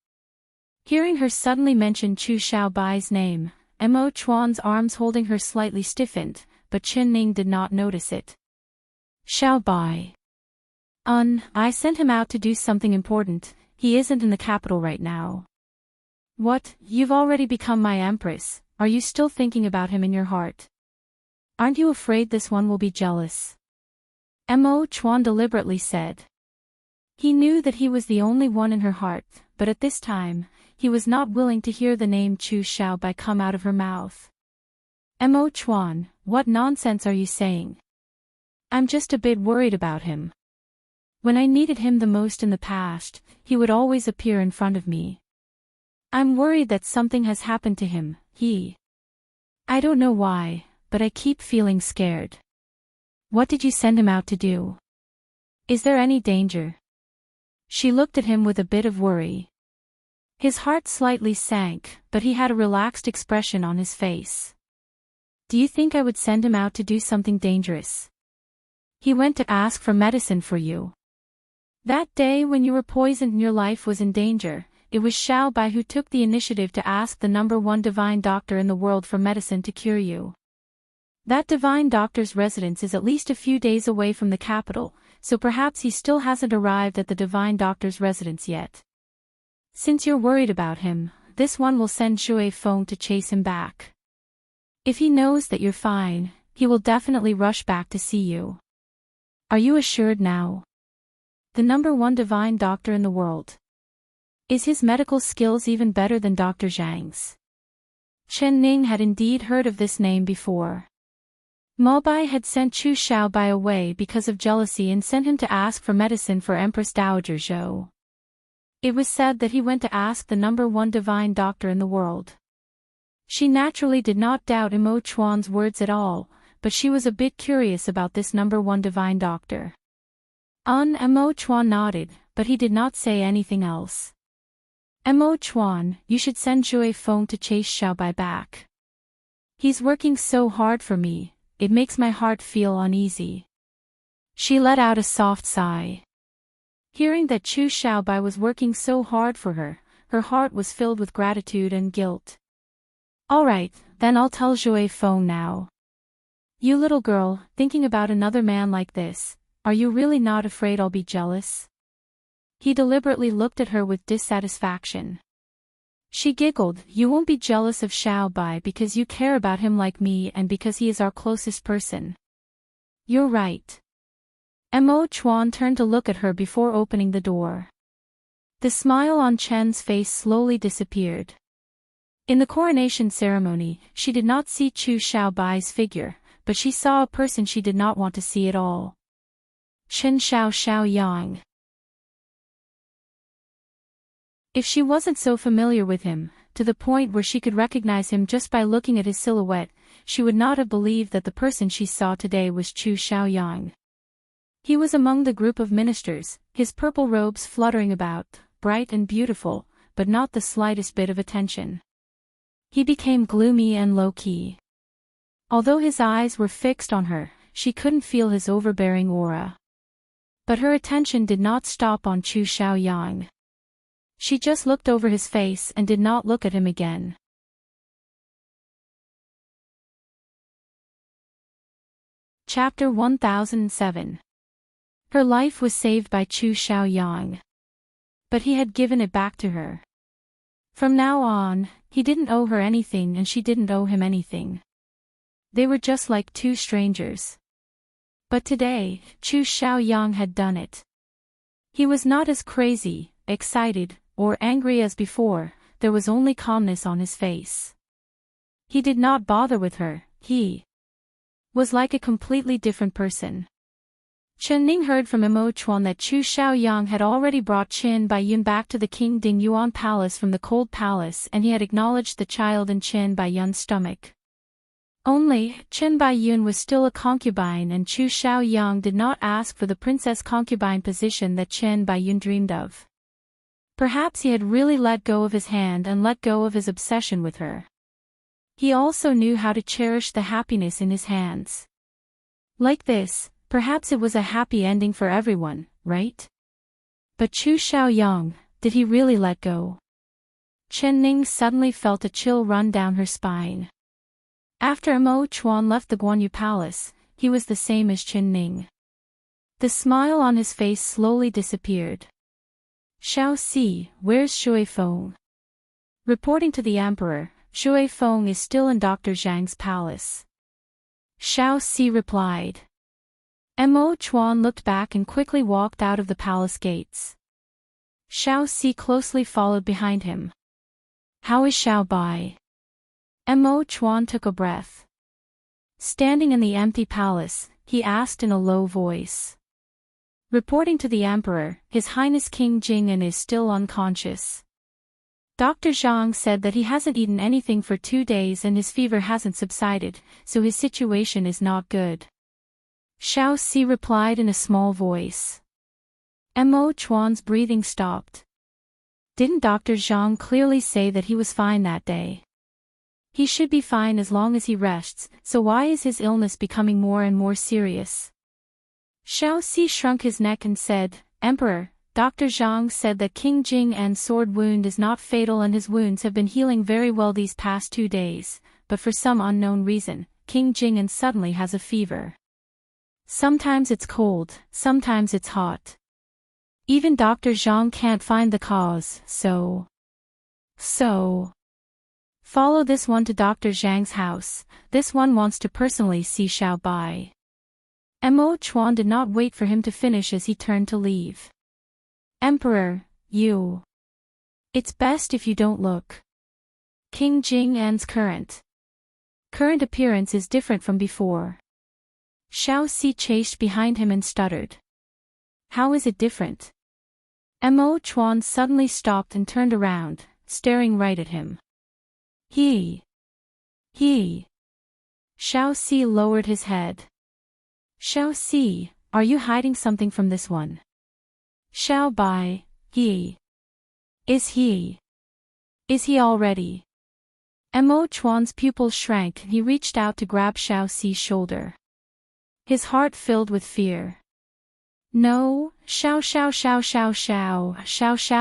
Hearing her suddenly mention Chu Xiaobai's name, Mo Chuan's arms holding her slightly stiffened, but Chen Ning did not notice it. Xiaobai. I sent him out to do something important, he isn't in the capital right now. What, you've already become my Empress, are you still thinking about him in your heart? Aren't you afraid this one will be jealous? Mo Chuan deliberately said. He knew that he was the only one in her heart, but at this time, he was not willing to hear the name Chu Xiaobai come out of her mouth. Mo Chuan, what nonsense are you saying? I'm just a bit worried about him. When I needed him the most in the past, he would always appear in front of me. I'm worried that something has happened to him, I don't know why, but I keep feeling scared. What did you send him out to do? Is there any danger? She looked at him with a bit of worry. His heart slightly sank, but he had a relaxed expression on his face. Do you think I would send him out to do something dangerous? He went to ask for medicine for you. That day when you were poisoned and your life was in danger, it was Xiaobai who took the initiative to ask the #1 divine doctor in the world for medicine to cure you. That divine doctor's residence is at least a few days away from the capital, so perhaps he still hasn't arrived at the divine doctor's residence yet. Since you're worried about him, this one will send Shui Feng to chase him back. If he knows that you're fine, he will definitely rush back to see you. Are you assured now? The #1 divine doctor in the world. Is his medical skills even better than Dr. Zhang's? Chen Ning had indeed heard of this name before. Mobai had sent Chu Xiaobai away because of jealousy and sent him to ask for medicine for Empress Dowager Zhou. It was said that he went to ask the #1 divine doctor in the world. She naturally did not doubt Mo Chuan's words at all, but she was a bit curious about this #1 divine doctor. Mo Chuan nodded, but he did not say anything else. Mo Chuan, you should send Shui Feng to chase Xiaobai back. He's working so hard for me, it makes my heart feel uneasy. She let out a soft sigh. Hearing that Chu Xiaobai was working so hard for her, her heart was filled with gratitude and guilt. All right, then I'll tell Shui Feng now. You little girl, thinking about another man like this, are you really not afraid I'll be jealous? He deliberately looked at her with dissatisfaction. She giggled, you won't be jealous of Xiaobai because you care about him like me and because he is our closest person. You're right. Mo Chuan turned to look at her before opening the door. The smile on Chen's face slowly disappeared. In the coronation ceremony, she did not see Chu Xiaobai's figure, but she saw a person she did not want to see at all. Chen Xiaoyang. If she wasn't so familiar with him, to the point where she could recognize him just by looking at his silhouette, she would not have believed that the person she saw today was Chu Xiaoyang. He was among the group of ministers, his purple robes fluttering about, bright and beautiful, but not the slightest bit of attention. He became gloomy and low-key. Although his eyes were fixed on her, she couldn't feel his overbearing aura. But her attention did not stop on Chu Xiaoyang. She just looked over his face and did not look at him again. Chapter 1007. Her life was saved by Chu Xiaoyang. But he had given it back to her. From now on, he didn't owe her anything and she didn't owe him anything. They were just like two strangers. But today, Chu Xiaoyang had done it. He was not as crazy, excited, or angry as before, there was only calmness on his face. He did not bother with her, he was like a completely different person. Chen Ning heard from Mo Chuan that Chu Xiaoyang had already brought Qin Baiyun back to the King Ding Yuan Palace from the Cold Palace and he had acknowledged the child in Qin Baiyun's stomach. Only, Qin Baiyun was still a concubine and Chu Xiaoyang did not ask for the princess concubine position that Qin Baiyun dreamed of. Perhaps he had really let go of his hand and let go of his obsession with her. He also knew how to cherish the happiness in his hands. Like this, perhaps it was a happy ending for everyone, right? But Chu Xiaoyang, did he really let go? Chen Ning suddenly felt a chill run down her spine. After Mo Chuan left the Guanyu Palace, he was the same as Chen Ning. The smile on his face slowly disappeared. Xiao Si, where's Shui Feng? Reporting to the emperor, Shui Feng is still in Dr. Zhang's palace. Xiao Si replied. Mo Chuan looked back and quickly walked out of the palace gates. Xiao Si closely followed behind him. How is Xiao Bai? Mo Chuan took a breath. Standing in the empty palace, he asked in a low voice. Reporting to the emperor, His Highness King Jing'an is still unconscious. Dr. Zhang said that he hasn't eaten anything for 2 days and his fever hasn't subsided, so his situation is not good. Xiao Si replied in a small voice. Mo Chuan's breathing stopped. Didn't Dr. Zhang clearly say that he was fine that day? He should be fine as long as he rests, so why is his illness becoming more and more serious? Xiao Si shrunk his neck and said, Emperor, Dr. Zhang said that King Jing'an's sword wound is not fatal and his wounds have been healing very well these past 2 days, but for some unknown reason, King Jing'an suddenly has a fever. Sometimes it's cold, sometimes it's hot. Even Dr. Zhang can't find the cause, so. Follow this one to Dr. Zhang's house, this one wants to personally see Xiao Bai. Mo Chuan did not wait for him to finish as he turned to leave. Emperor, you. It's best if you don't look. King Jing'an's current appearance is different from before. Xiao Si chased behind him and stuttered. How is it different? Mo Chuan suddenly stopped and turned around, staring right at him. He. Xiao Si lowered his head. Xiao Si, are you hiding something from this one? Xiao Bai, Is he already? Mo Chuan's pupils shrank and he reached out to grab Xiao Si's shoulder. His heart filled with fear. No, Xiao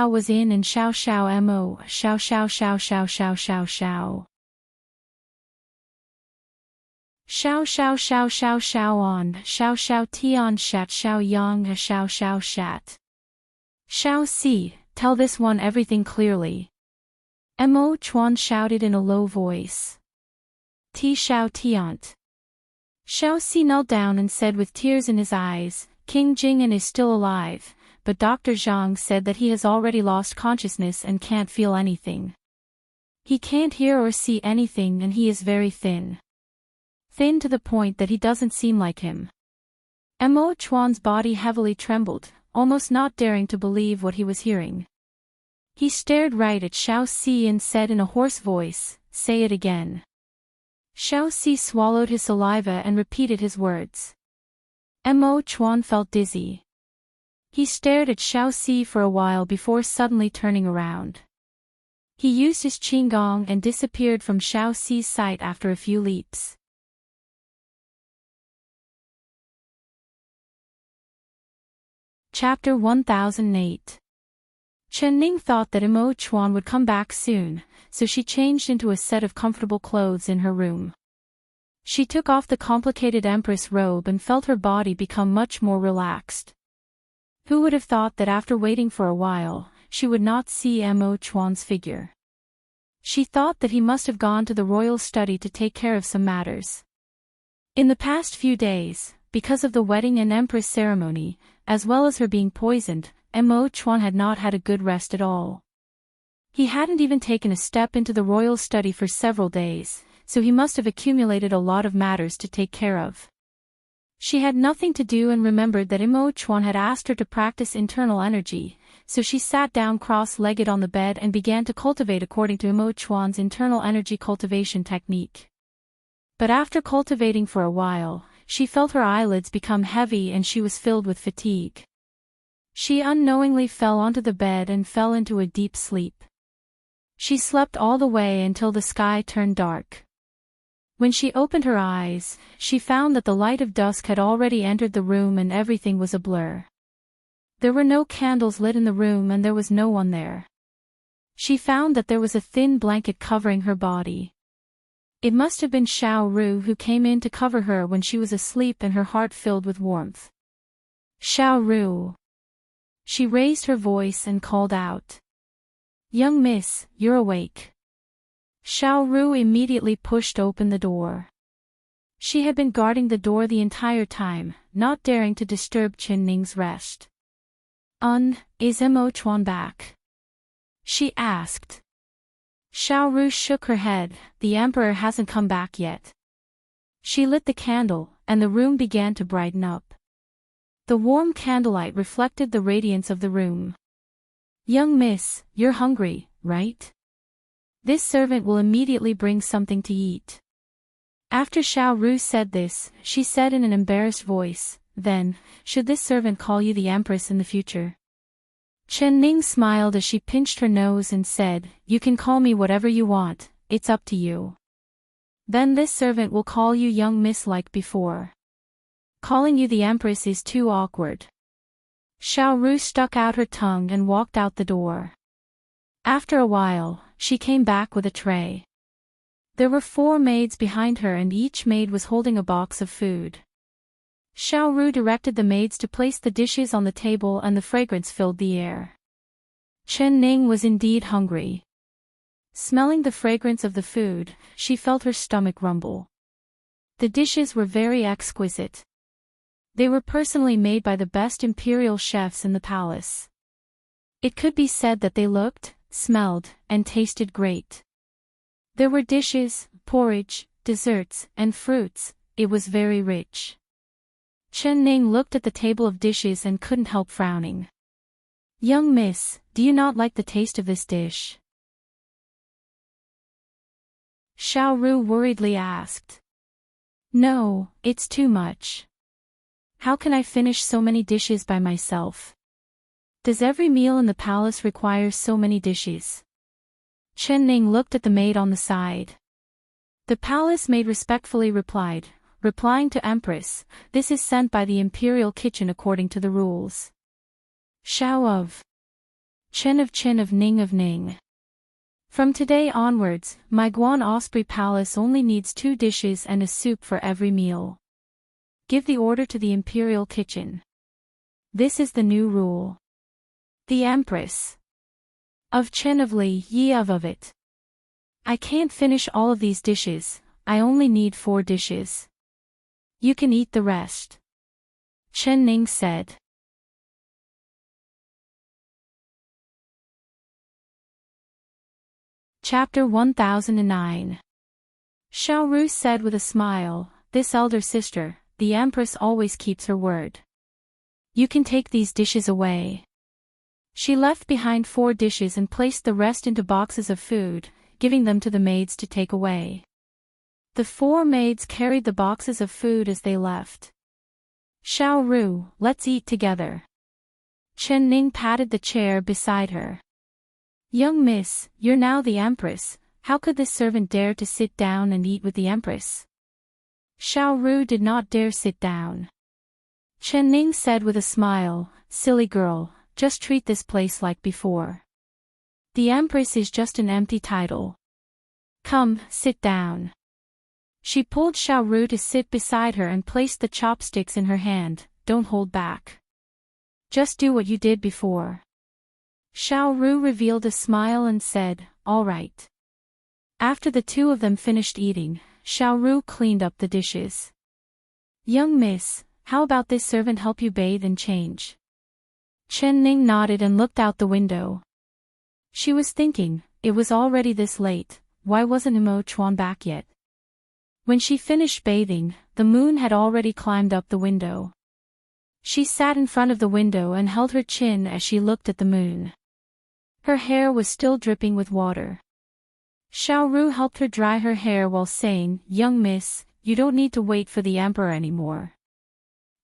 was in and Xiao Mo, Xiao. Xiao on, Xiao Tian Shat Xiao Yang Xiao Shat. Xiao Si, tell this one everything clearly. Mo Chuan shouted in a low voice. Xiao Tiant. Xiao Si knelt down and said with tears in his eyes, King Jing'an is still alive, but Dr. Zhang said that he has already lost consciousness and can't feel anything. He can't hear or see anything and he is very thin. Thin to the point that he doesn't seem like him. Mo Chuan's body heavily trembled, almost not daring to believe what he was hearing. He stared right at Xiao Si and said in a hoarse voice, "Say it again." Xiao Si swallowed his saliva and repeated his words. Mo Chuan felt dizzy. He stared at Xiao Si for a while before suddenly turning around. He used his qigong and disappeared from Xiao Si's sight after a few leaps. Chapter 1008. Chen Ning thought that Mo Chuan would come back soon, so she changed into a set of comfortable clothes in her room. She took off the complicated Empress robe and felt her body become much more relaxed. Who would have thought that after waiting for a while, she would not see Mo Chuan's figure? She thought that he must have gone to the royal study to take care of some matters. In the past few days, because of the wedding and Empress ceremony, as well as her being poisoned, Mo Chuan had not had a good rest at all. He hadn't even taken a step into the royal study for several days, so he must have accumulated a lot of matters to take care of. She had nothing to do and remembered that Mo Chuan had asked her to practice internal energy, so she sat down cross-legged on the bed and began to cultivate according to Mo Chuan's internal energy cultivation technique. But after cultivating for a while, she felt her eyelids become heavy and she was filled with fatigue. She unknowingly fell onto the bed and fell into a deep sleep. She slept all the way until the sky turned dark. When she opened her eyes, she found that the light of dusk had already entered the room and everything was a blur. There were no candles lit in the room and there was no one there. She found that there was a thin blanket covering her body. It must have been Xiao Ru who came in to cover her when she was asleep and her heart filled with warmth. "Xiao Ru." She raised her voice and called out. "Young miss, you're awake." Xiao Ru immediately pushed open the door. She had been guarding the door the entire time, not daring to disturb Chen Ning's rest. Is Mo Chuan back?" she asked. Xiao Ru shook her head. "The emperor hasn't come back yet." She lit the candle, and the room began to brighten up. The warm candlelight reflected the radiance of the room. "Young miss, you're hungry, right? This servant will immediately bring something to eat." After Xiao Ru said this, she said in an embarrassed voice, "Then, should this servant call you the Empress in the future?" Chen Ning smiled as she pinched her nose and said, "You can call me whatever you want, it's up to you." "Then this servant will call you young miss like before. Calling you the Empress is too awkward." Xiao Ru stuck out her tongue and walked out the door. After a while, she came back with a tray. There were 4 maids behind her and each maid was holding a box of food. Xiao Ru directed the maids to place the dishes on the table and the fragrance filled the air. Chen Ning was indeed hungry. Smelling the fragrance of the food, she felt her stomach rumble. The dishes were very exquisite. They were personally made by the best imperial chefs in the palace. It could be said that they looked, smelled, and tasted great. There were dishes, porridge, desserts, and fruits. It was very rich. Chen Ning looked at the table of dishes and couldn't help frowning. "Young miss, do you not like the taste of this dish?" Xiao Ru worriedly asked. "No, it's too much. How can I finish so many dishes by myself? Does every meal in the palace require so many dishes?" Chen Ning looked at the maid on the side. The palace maid respectfully replied, replying to Empress, "This is sent by the imperial kitchen according to the rules." Xiao of Chen of Ning of Ning. From today onwards, my Guan Osprey Palace only needs 2 dishes and a soup for every meal. Give the order to the imperial kitchen. This is the new rule. The Empress of Chen of Li Yi of it. I can't finish all of these dishes, I only need 4 dishes. You can eat the rest. Chen Ning said. Chapter 1009. Xiao Ru said with a smile, "This elder sister, the Empress, always keeps her word. You can take these dishes away." She left behind 4 dishes and placed the rest into boxes of food, giving them to the maids to take away. The 4 maids carried the boxes of food as they left. "Xiao Ru, let's eat together." Chen Ning patted the chair beside her. "Young miss, you're now the Empress, how could this servant dare to sit down and eat with the Empress?" Xiao Ru did not dare sit down. Chen Ning said with a smile, "Silly girl, just treat this place like before. The Empress is just an empty title. Come, sit down." She pulled Xiao Ru to sit beside her and placed the chopsticks in her hand. "Don't hold back. Just do what you did before." Xiao Ru revealed a smile and said, "All right." After the 2 of them finished eating, Xiao Ru cleaned up the dishes. "Young miss, how about this servant help you bathe and change?" Chen Ning nodded and looked out the window. She was thinking, it was already this late, why wasn't Mo Chuan back yet? When she finished bathing, the moon had already climbed up the window. She sat in front of the window and held her chin as she looked at the moon. Her hair was still dripping with water. Xiao Ru helped her dry her hair while saying, "Young miss, you don't need to wait for the emperor anymore.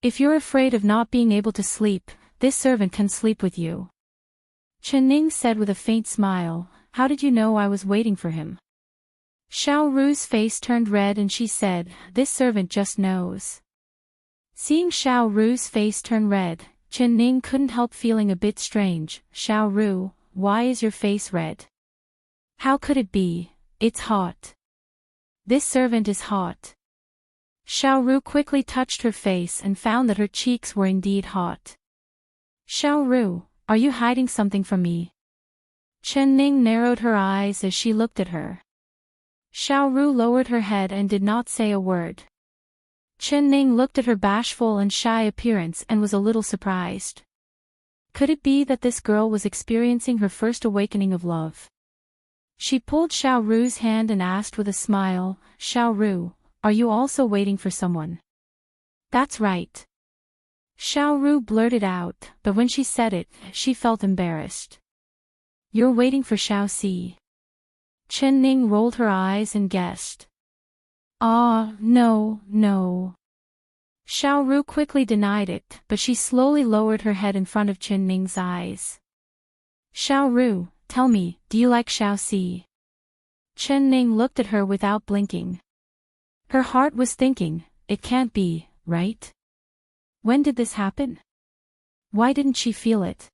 If you're afraid of not being able to sleep, this servant can sleep with you." Chen Ning said with a faint smile, "How did you know I was waiting for him?" Xiao Ru's face turned red and she said, "This servant just knows." Seeing Xiao Ru's face turn red, Chen Ning couldn't help feeling a bit strange. "Xiao Ru, why is your face red?" "How could it be? It's hot. This servant is hot." Xiao Ru quickly touched her face and found that her cheeks were indeed hot. "Xiao Ru, are you hiding something from me?" Chen Ning narrowed her eyes as she looked at her. Xiao Ru lowered her head and did not say a word. Chen Ning looked at her bashful and shy appearance and was a little surprised. Could it be that this girl was experiencing her first awakening of love? She pulled Xiao Ru's hand and asked with a smile, "Xiao Ru, are you also waiting for someone?" "That's right." Xiao Ru blurted out, but when she said it, she felt embarrassed. "You're waiting for Xiao Si." Chen Ning rolled her eyes and guessed. "Ah, no, no." Xiao Ru quickly denied it, but she slowly lowered her head in front of Chen Ning's eyes. "Xiao Ru, tell me, do you like Xiao Si?" Chen Ning looked at her without blinking. Her heart was thinking, it can't be, right? When did this happen? Why didn't she feel it?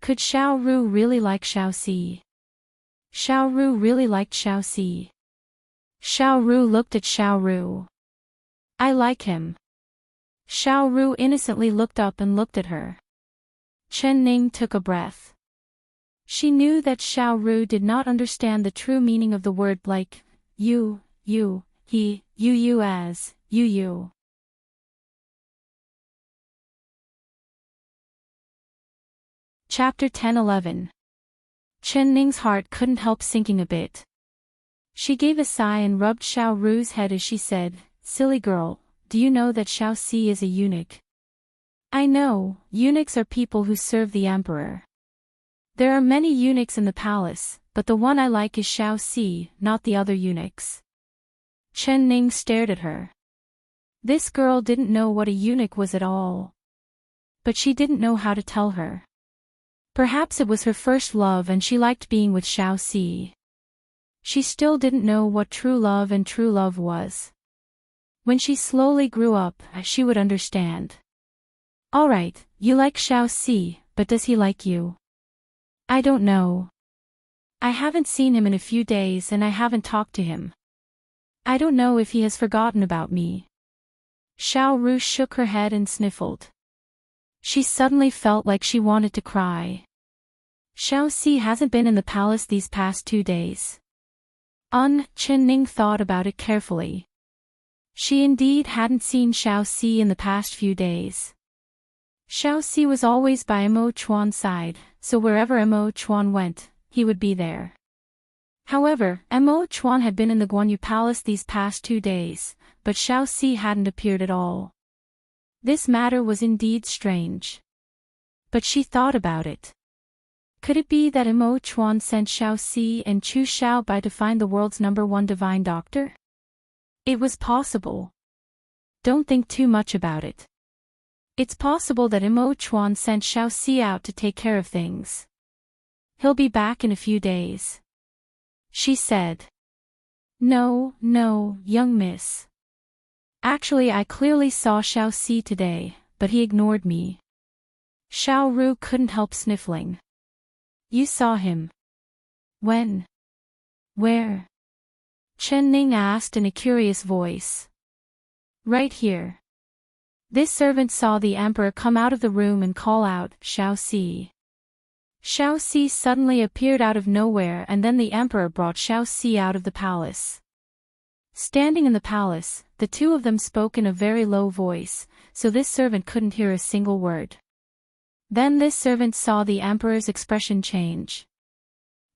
Could Xiao Ru really like Xiao Si? Xiao Ru really liked Xiao Si. Xiao Ru looked at Xiao Ru. "I like him." Xiao Ru innocently looked up and looked at her. Chen Ning took a breath. She knew that Xiao Ru did not understand the true meaning of the word like, you, he, you as, you. Chapter 10-11. Chen Ning's heart couldn't help sinking a bit. She gave a sigh and rubbed Xiao Ru's head as she said, "Silly girl, do you know that Xiao Si is a eunuch?" "I know, eunuchs are people who serve the emperor. There are many eunuchs in the palace, but the one I like is Xiao Si, not the other eunuchs." Chen Ning stared at her. This girl didn't know what a eunuch was at all. But she didn't know how to tell her. Perhaps it was her first love and she liked being with Xiao Si. She still didn't know what true love was. When she slowly grew up, she would understand. "All right, you like Xiao Si, but does he like you?" "I don't know. I haven't seen him in a few days and I haven't talked to him. I don't know if he has forgotten about me." Xiao Ru shook her head and sniffled. She suddenly felt like she wanted to cry. "Xiao Si hasn't been in the palace these past 2 days. Chen Ning thought about it carefully. She indeed hadn't seen Xiao Si in the past few days. Xiao Si was always by Mo Chuan's side, so wherever Mo Chuan went, he would be there. However, Mo Chuan had been in the Guanyu Palace these past 2 days, but Xiao Si hadn't appeared at all. This matter was indeed strange. But she thought about it. Could it be that Mo Chuan sent Xiao Si and Chu Xiaobai to find the world's #1 divine doctor? It was possible. Don't think too much about it. It's possible that Mo Chuan sent Xiao Si out to take care of things. He'll be back in a few days, she said. No, young miss. Actually, I clearly saw Xiao Si today, but he ignored me. Xiao Ru couldn't help sniffling. You saw him? When? Where? Chen Ning asked in a curious voice. Right here. This servant saw the emperor come out of the room and call out, Xiao Si. Xiao Si suddenly appeared out of nowhere, and then the emperor brought Xiao Si out of the palace. Standing in the palace, the two of them spoke in a very low voice, so this servant couldn't hear a single word. Then this servant saw the emperor's expression change.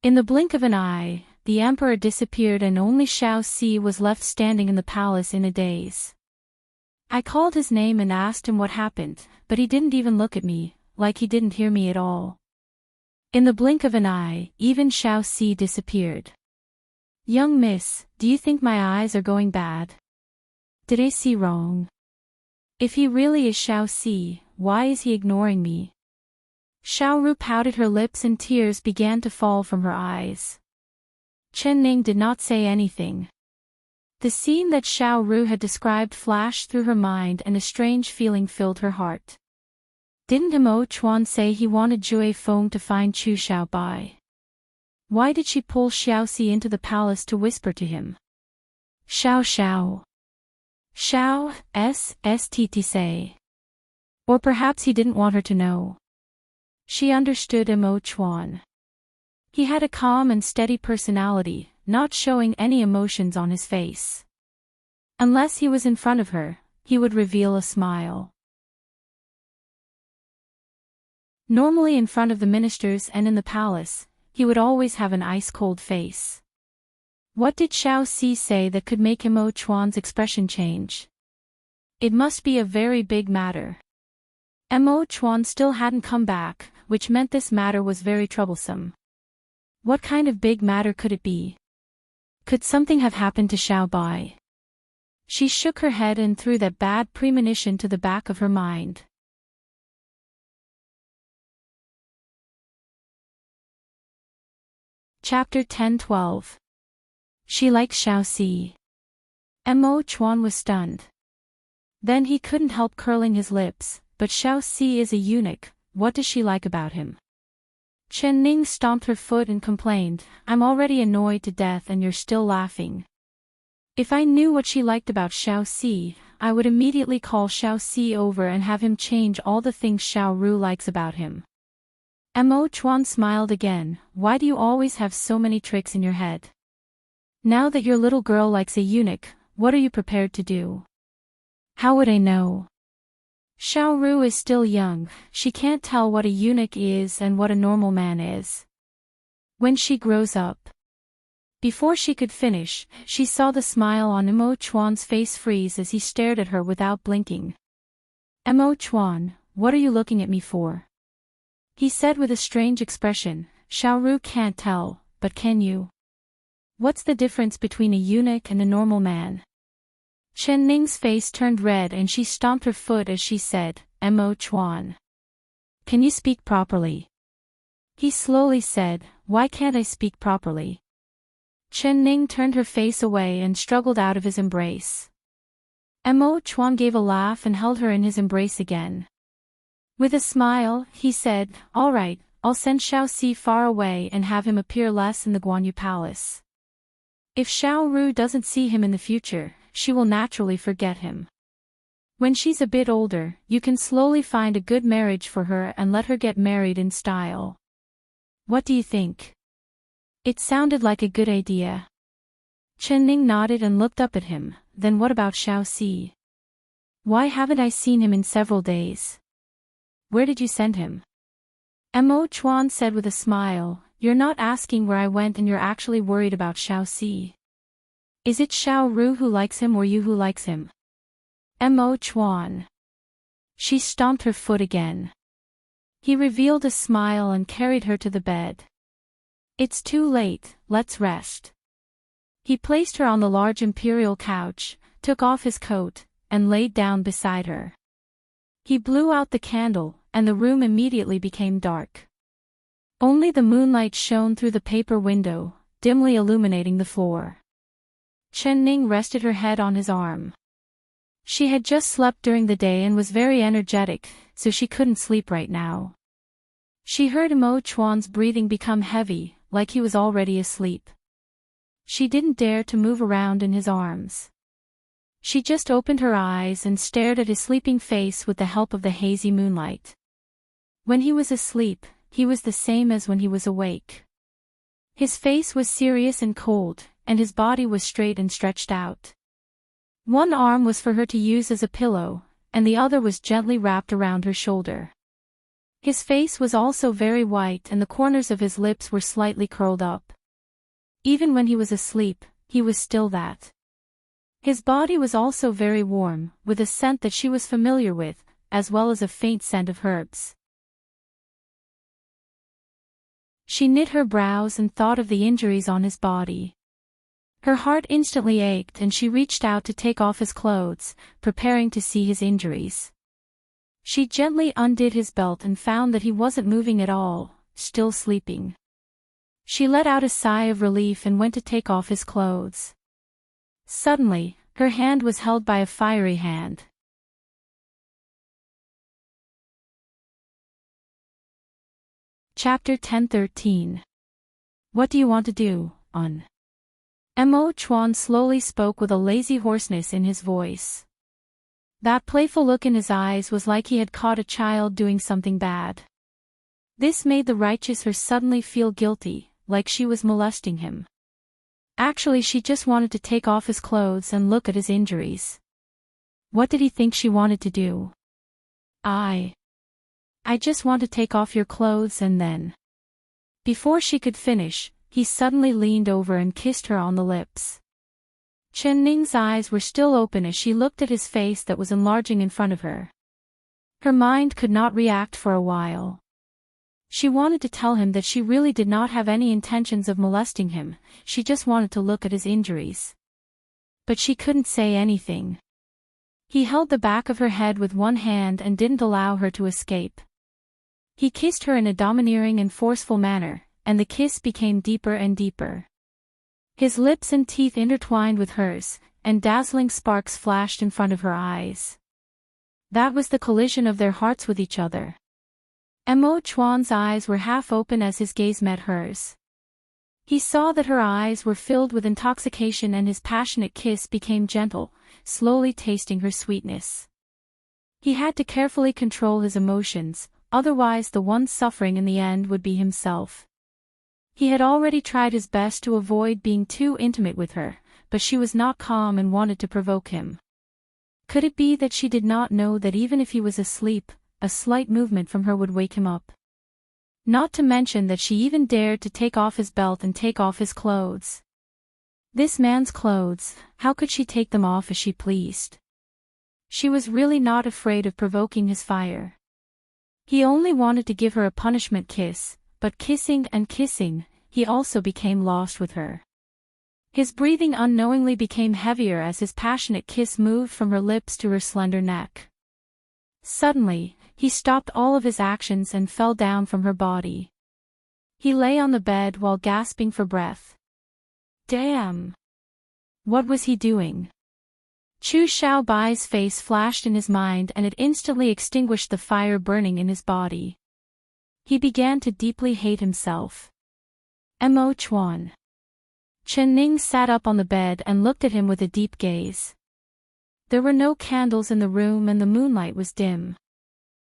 In the blink of an eye, the emperor disappeared and only Xiao Si was left standing in the palace in a daze. I called his name and asked him what happened, but he didn't even look at me, like he didn't hear me at all. In the blink of an eye, even Xiao Si disappeared. Young miss, do you think my eyes are going bad? Did I see wrong? If he really is Xiao Si, why is he ignoring me? Xiao Ru pouted her lips and tears began to fall from her eyes. Chen Ning did not say anything. The scene that Xiao Ru had described flashed through her mind and a strange feeling filled her heart. Didn't Mo Chuan say he wanted Jue Feng to find Chu Xiaobai? Why did she pull Xiao Si into the palace to whisper to him? Xiao. Xiao, st say. Or perhaps he didn't want her to know. She understood Mo Chuan. He had a calm and steady personality, not showing any emotions on his face. Unless he was in front of her, he would reveal a smile. Normally in front of the ministers and in the palace, he would always have an ice-cold face. What did Xiao Si say that could make Mo Chuan's expression change? It must be a very big matter. Mo Chuan still hadn't come back, which meant this matter was very troublesome. What kind of big matter could it be? Could something have happened to Xiaobai? She shook her head and threw that bad premonition to the back of her mind. Chapter 10-12. She likes Xiao Si. Mo Chuan was stunned. Then he couldn't help curling his lips, but Xiao Si is a eunuch, what does she like about him? Chen Ning stomped her foot and complained, I'm already annoyed to death and you're still laughing. If I knew what she liked about Xiao Si, I would immediately call Xiao Si over and have him change all the things Xiao Ru likes about him. Mo Chuan smiled again, why do you always have so many tricks in your head? Now that your little girl likes a eunuch, what are you prepared to do? How would I know? Xiao Ru is still young, she can't tell what a eunuch is and what a normal man is. When she grows up. Before she could finish, she saw the smile on Mo Chuan's face freeze as he stared at her without blinking. Mo Chuan, what are you looking at me for? He said with a strange expression, Xiao Ru can't tell, but can you? What's the difference between a eunuch and a normal man? Chen Ning's face turned red and she stomped her foot as she said, Mo Chuan. Can you speak properly? He slowly said, why can't I speak properly? Chen Ning turned her face away and struggled out of his embrace. Mo Chuan gave a laugh and held her in his embrace again. With a smile, he said, all right, I'll send Xiao Si far away and have him appear less in the Guanyu Palace. If Xiao Ru doesn't see him in the future, she will naturally forget him. When she's a bit older, you can slowly find a good marriage for her and let her get married in style. What do you think? It sounded like a good idea. Chen Ning nodded and looked up at him, then what about Xiao Si? Why haven't I seen him in several days? Where did you send him? Mo Chuan said with a smile, you're not asking where I went and you're actually worried about Xiaoxi. Is it Xiao Ru who likes him or you who likes him? Mo Chuan. She stomped her foot again. He revealed a smile and carried her to the bed. It's too late, let's rest. He placed her on the large imperial couch, took off his coat, and laid down beside her. He blew out the candle, and the room immediately became dark. Only the moonlight shone through the paper window, dimly illuminating the floor. Chen Ning rested her head on his arm. She had just slept during the day and was very energetic, so she couldn't sleep right now. She heard Mo Chuan's breathing become heavy, like he was already asleep. She didn't dare to move around in his arms. She just opened her eyes and stared at his sleeping face with the help of the hazy moonlight. When he was asleep, he was the same as when he was awake. His face was serious and cold, and his body was straight and stretched out. One arm was for her to use as a pillow, and the other was gently wrapped around her shoulder. His face was also very white and the corners of his lips were slightly curled up. Even when he was asleep, he was still that. His body was also very warm, with a scent that she was familiar with, as well as a faint scent of herbs. She knit her brows and thought of the injuries on his body. Her heart instantly ached and she reached out to take off his clothes, preparing to see his injuries. She gently undid his belt and found that he wasn't moving at all, still sleeping. She let out a sigh of relief and went to take off his clothes. Suddenly, her hand was held by a fiery hand. Chapter 10:13. What do you want to do, Un? Mo Chuan slowly spoke with a lazy hoarseness in his voice. That playful look in his eyes was like he had caught a child doing something bad. This made the righteous her suddenly feel guilty, like she was molesting him. Actually, she just wanted to take off his clothes and look at his injuries. What did he think she wanted to do? I just want to take off your clothes and then. Before she could finish, he suddenly leaned over and kissed her on the lips. Chen Ning's eyes were still open as she looked at his face that was enlarging in front of her. Her mind could not react for a while. She wanted to tell him that she really did not have any intentions of molesting him, she just wanted to look at his injuries. But she couldn't say anything. He held the back of her head with one hand and didn't allow her to escape. He kissed her in a domineering and forceful manner, and the kiss became deeper and deeper. His lips and teeth intertwined with hers, and dazzling sparks flashed in front of her eyes. That was the collision of their hearts with each other. Mo Chuan's eyes were half open as his gaze met hers. He saw that her eyes were filled with intoxication and his passionate kiss became gentle, slowly tasting her sweetness. He had to carefully control his emotions, otherwise the one suffering in the end would be himself. He had already tried his best to avoid being too intimate with her, but she was not calm and wanted to provoke him. Could it be that she did not know that even if he was asleep, a slight movement from her would wake him up? Not to mention that she even dared to take off his belt and take off his clothes. This man's clothes, how could she take them off as she pleased? She was really not afraid of provoking his fire. He only wanted to give her a punishment kiss, but kissing and kissing, he also became lost with her. His breathing unknowingly became heavier as his passionate kiss moved from her lips to her slender neck. Suddenly, he stopped all of his actions and fell down from her body. He lay on the bed while gasping for breath. Damn! What was he doing? Chu Xiaobai's face flashed in his mind and it instantly extinguished the fire burning in his body. He began to deeply hate himself. Mo Chuan. Chen Ning sat up on the bed and looked at him with a deep gaze. There were no candles in the room and the moonlight was dim.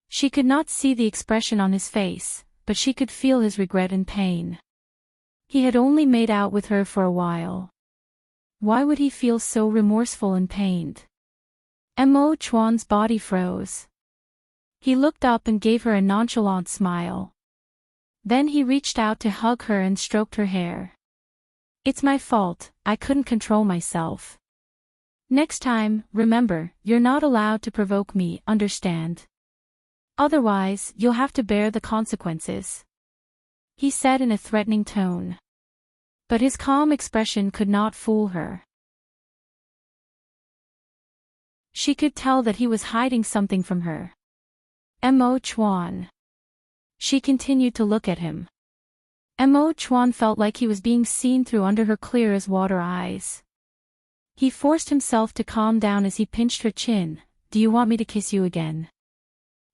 She could not see the expression on his face, but she could feel his regret and pain. He had only made out with her for a while. Why would he feel so remorseful and pained? Mo Chuan's body froze. He looked up and gave her a nonchalant smile. Then he reached out to hug her and stroked her hair. It's my fault, I couldn't control myself. Next time, remember, you're not allowed to provoke me, understand? Otherwise, you'll have to bear the consequences. He said in a threatening tone. But his calm expression could not fool her. She could tell that he was hiding something from her. Mo Chuan. She continued to look at him. Mo Chuan felt like he was being seen through under her clear-as-water eyes. He forced himself to calm down as he pinched her chin. Do you want me to kiss you again?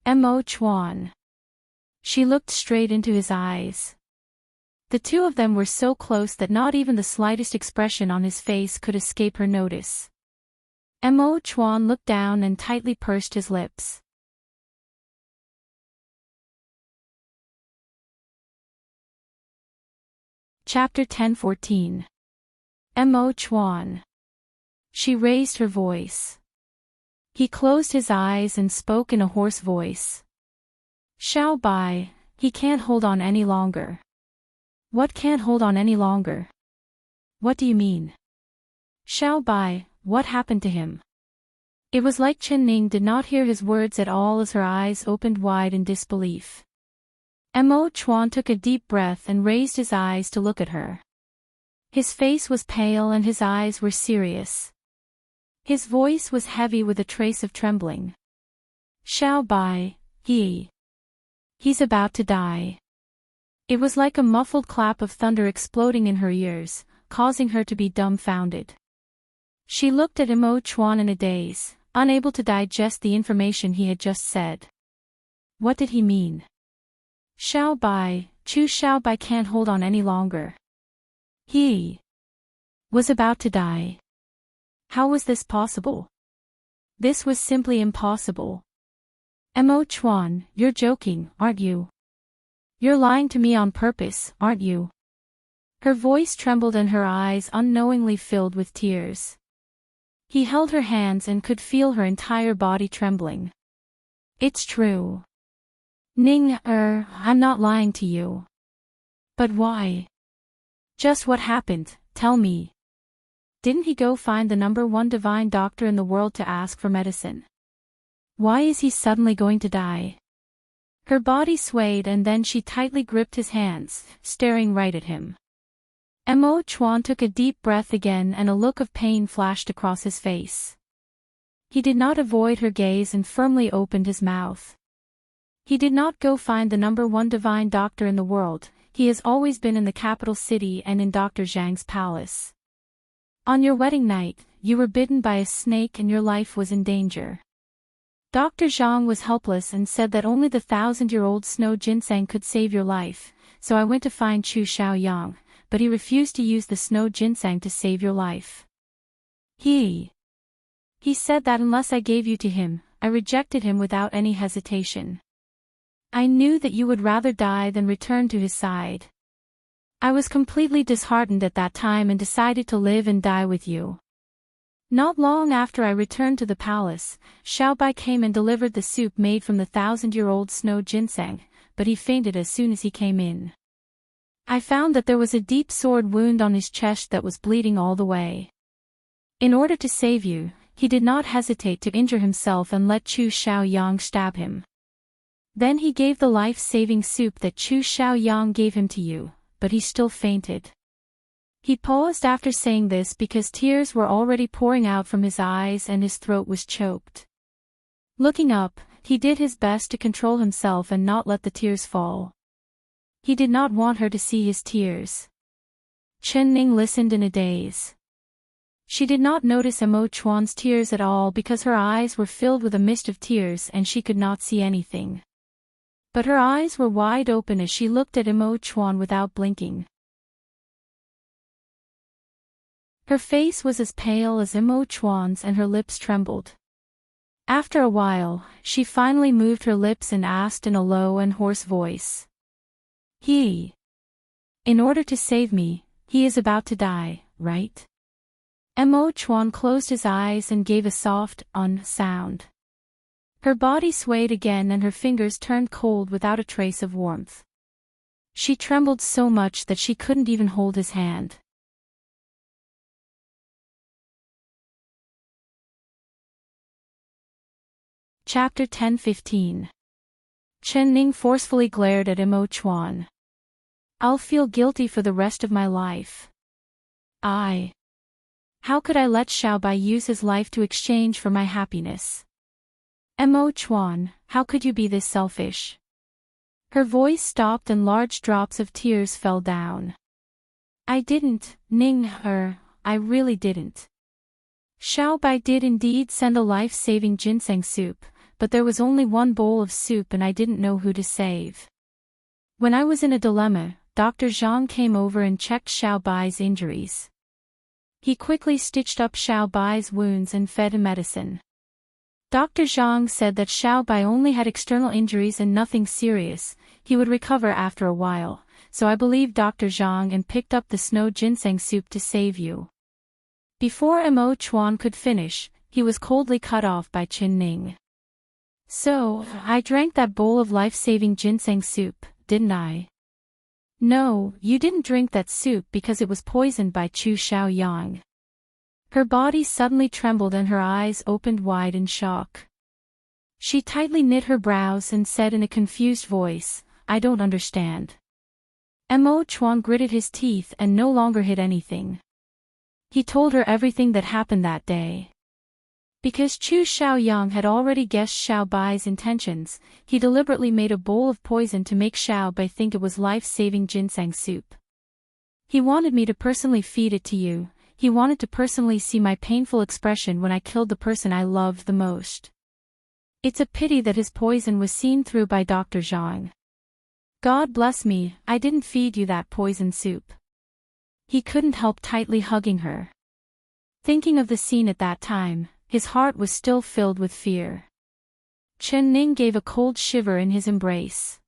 Mo Chuan. She looked straight into his eyes. The two of them were so close that not even the slightest expression on his face could escape her notice. Mo Chuan looked down and tightly pursed his lips. Chapter 10:14. Mo Chuan. She raised her voice. He closed his eyes and spoke in a hoarse voice. Xiao Bai, he can't hold on any longer. What can't hold on any longer? What do you mean? Xiao Bai, what happened to him? It was like Chen Ning did not hear his words at all as her eyes opened wide in disbelief. Mo Chuan took a deep breath and raised his eyes to look at her. His face was pale and his eyes were serious. His voice was heavy with a trace of trembling. Xiao Bai, he's about to die. It was like a muffled clap of thunder exploding in her ears, causing her to be dumbfounded. She looked at Mo Chuan in a daze, unable to digest the information he had just said. What did he mean? Xiao Bai, Chu Xiao Bai can't hold on any longer. He was about to die. How was this possible? This was simply impossible. Mo Chuan, you're joking, aren't you? You're lying to me on purpose, aren't you? Her voice trembled and her eyes unknowingly filled with tears. He held her hands and could feel her entire body trembling. It's true. Ning, I'm not lying to you. But why? Just what happened, tell me. Didn't he go find the #1 divine doctor in the world to ask for medicine? Why is he suddenly going to die? Her body swayed and then she tightly gripped his hands, staring right at him. Mo Chuan took a deep breath again and a look of pain flashed across his face. He did not avoid her gaze and firmly opened his mouth. He did not go find the #1 divine doctor in the world, he has always been in the capital city and in Dr. Zhang's palace. On your wedding night, you were bitten by a snake and your life was in danger. Dr. Zhang was helpless and said that only the 1,000-year-old snow ginseng could save your life, so I went to find Chu Xiaoyang, but he refused to use the snow ginseng to save your life. He said that unless I gave you to him, I rejected him without any hesitation. I knew that you would rather die than return to his side. I was completely disheartened at that time and decided to live and die with you. Not long after I returned to the palace, Xiao Bai came and delivered the soup made from the 1,000-year-old snow ginseng, but he fainted as soon as he came in. I found that there was a deep sword wound on his chest that was bleeding all the way. In order to save you, he did not hesitate to injure himself and let Chu Xiaoyang stab him. Then he gave the life-saving soup that Chu Xiaoyang gave him to you, but he still fainted. He paused after saying this because tears were already pouring out from his eyes and his throat was choked. Looking up, he did his best to control himself and not let the tears fall. He did not want her to see his tears. Chen Ning listened in a daze. She did not notice Mo Chuan's tears at all because her eyes were filled with a mist of tears and she could not see anything. But her eyes were wide open as she looked at Mo Chuan without blinking. Her face was as pale as Mo Chuan's and her lips trembled. After a while, she finally moved her lips and asked in a low and hoarse voice. In order to save me, he is about to die, right? Mo Chuan closed his eyes and gave a soft, sound. Her body swayed again and her fingers turned cold without a trace of warmth. She trembled so much that she couldn't even hold his hand. Chapter 10:15. Chen Ning forcefully glared at Imo Chuan. I'll feel guilty for the rest of my life. How could I let Xiaobai use his life to exchange for my happiness? Imo Chuan, how could you be this selfish? Her voice stopped and large drops of tears fell down. I didn't, Ning, I really didn't. Xiaobai did indeed send a life-saving ginseng soup, but there was only one bowl of soup and I didn't know who to save. When I was in a dilemma, Dr. Zhang came over and checked Xiaobai's injuries. He quickly stitched up Xiaobai's wounds and fed him medicine. Dr. Zhang said that Xiaobai only had external injuries and nothing serious, he would recover after a while, so I believed Dr. Zhang and picked up the snow ginseng soup to save you. Before Imo Chuan could finish, he was coldly cut off by Chen Ning. So, I drank that bowl of life-saving ginseng soup, didn't I? No, you didn't drink that soup because it was poisoned by Chu Xiaoyang. Her body suddenly trembled and her eyes opened wide in shock. She tightly knit her brows and said in a confused voice, I don't understand. Imo Chuan gritted his teeth and no longer hid anything. He told her everything that happened that day. Because Chu Xiaoyang had already guessed Xiaobai's intentions, he deliberately made a bowl of poison to make Xiaobai think it was life-saving ginseng soup. He wanted me to personally feed it to you. He wanted to personally see my painful expression when I killed the person I loved the most. It's a pity that his poison was seen through by Dr. Zhang. God bless me, I didn't feed you that poison soup. He couldn't help tightly hugging her. Thinking of the scene at that time, his heart was still filled with fear. Chen Ning gave a cold shiver in his embrace.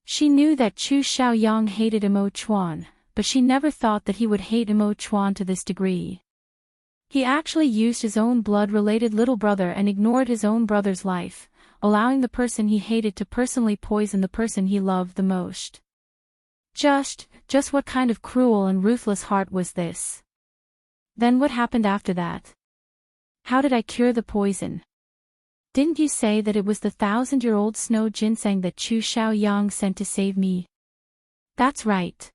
She knew that Chu Xiaoyang hated Imo Chuan, but she never thought that he would hate Imo Chuan to this degree. He actually used his own blood-related little brother and ignored his own brother's life, allowing the person he hated to personally poison the person he loved the most. Just what kind of cruel and ruthless heart was this? Then what happened after that? How did I cure the poison? Didn't you say that it was the 1,000-year-old snow ginseng that Chu Xiaoyang sent to save me? That's right.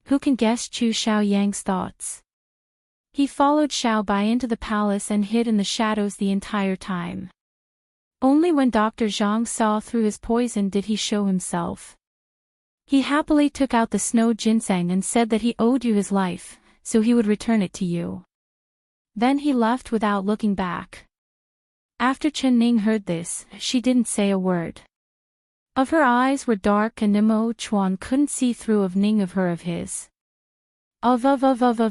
Who can guess Chu Xiaoyang's thoughts? He followed Xiaobai into the palace and hid in the shadows the entire time. Only when Dr. Zhang saw through his poison did he show himself. He happily took out the snow ginseng and said that he owed you his life, so he would return it to you. Then he left without looking back. After Chen Ning heard this, she didn't say a word. Of her eyes were dark and Imo Chuan couldn't see through of Ning of her of his. Of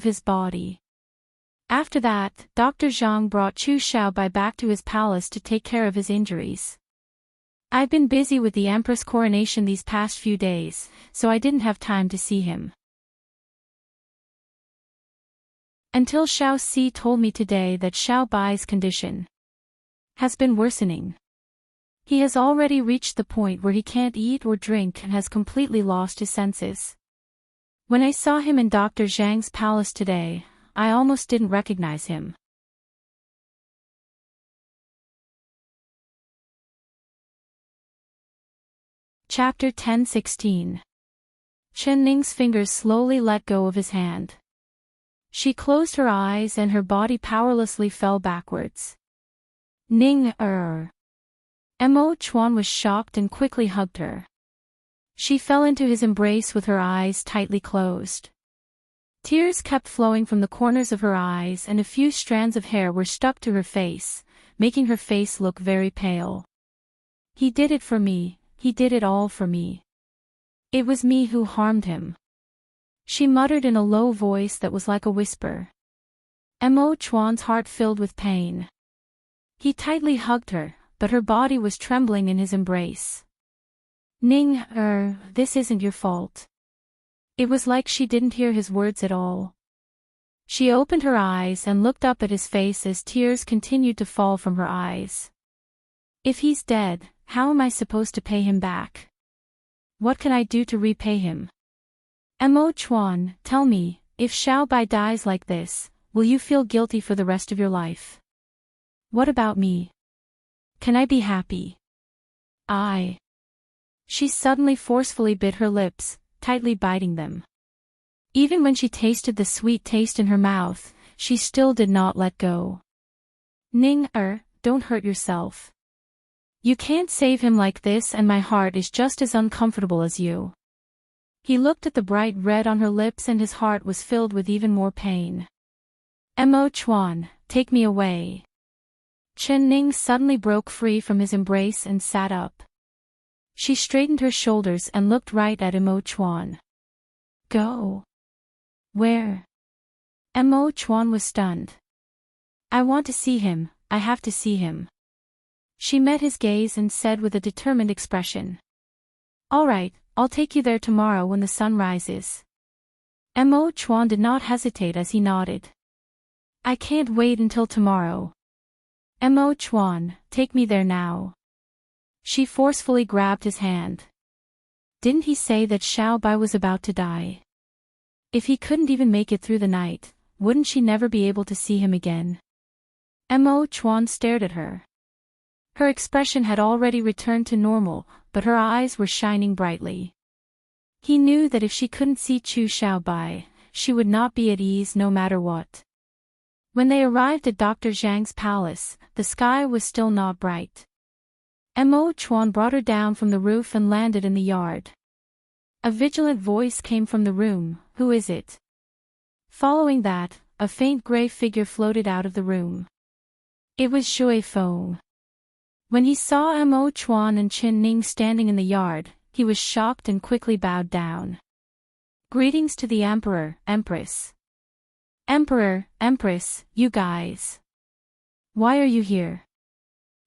his body. After that, Dr. Zhang brought Chu Xiaobai back to his palace to take care of his injuries. I've been busy with the Empress coronation these past few days, so I didn't have time to see him. Until Xiao Si told me today that Xiaobai's condition has been worsening. He has already reached the point where he can't eat or drink and has completely lost his senses. When I saw him in Dr. Zhang's palace today, I almost didn't recognize him. Chapter 10:16. Chen Ning's fingers slowly let go of his hand. She closed her eyes and her body powerlessly fell backwards. Ning, Imo Chuan was shocked and quickly hugged her. She fell into his embrace with her eyes tightly closed. Tears kept flowing from the corners of her eyes and a few strands of hair were stuck to her face, making her face look very pale. He did it for me, he did it all for me. It was me who harmed him. She muttered in a low voice that was like a whisper. Imo Chuan's heart filled with pain. He tightly hugged her, but her body was trembling in his embrace. Ning, this isn't your fault. It was like she didn't hear his words at all. She opened her eyes and looked up at his face as tears continued to fall from her eyes. If he's dead, how am I supposed to pay him back? What can I do to repay him? Mo Chuan, tell me, if Xiao Bai dies like this, will you feel guilty for the rest of your life? What about me? Can I be happy? She suddenly forcefully bit her lips, tightly biting them. Even when she tasted the sweet taste in her mouth, she still did not let go. Ning, don't hurt yourself. You can't save him like this, and my heart is just as uncomfortable as you. He looked at the bright red on her lips and his heart was filled with even more pain. Mo Chuan, take me away. Chen Ning suddenly broke free from his embrace and sat up. She straightened her shoulders and looked right at Mo Chuan. Go. Where? Mo Chuan was stunned. I want to see him, I have to see him. She met his gaze and said with a determined expression. All right, I'll take you there tomorrow when the sun rises. Mo Chuan did not hesitate as he nodded. I can't wait until tomorrow. Mo Chuan, take me there now. She forcefully grabbed his hand. Didn't he say that Xiao Bai was about to die? If he couldn't even make it through the night, wouldn't she never be able to see him again? Mo Chuan stared at her. Her expression had already returned to normal, but her eyes were shining brightly. He knew that if she couldn't see Chu Xiaobai, she would not be at ease no matter what. When they arrived at Dr. Zhang's palace, the sky was still not bright. Mo Chuan brought her down from the roof and landed in the yard. A vigilant voice came from the room, "Who is it?" Following that, a faint gray figure floated out of the room. It was Shui Feng. When he saw Mo Chuan and Chen Ning standing in the yard, he was shocked and quickly bowed down. Greetings to the Emperor, Empress. Emperor, Empress, you guys. Why are you here?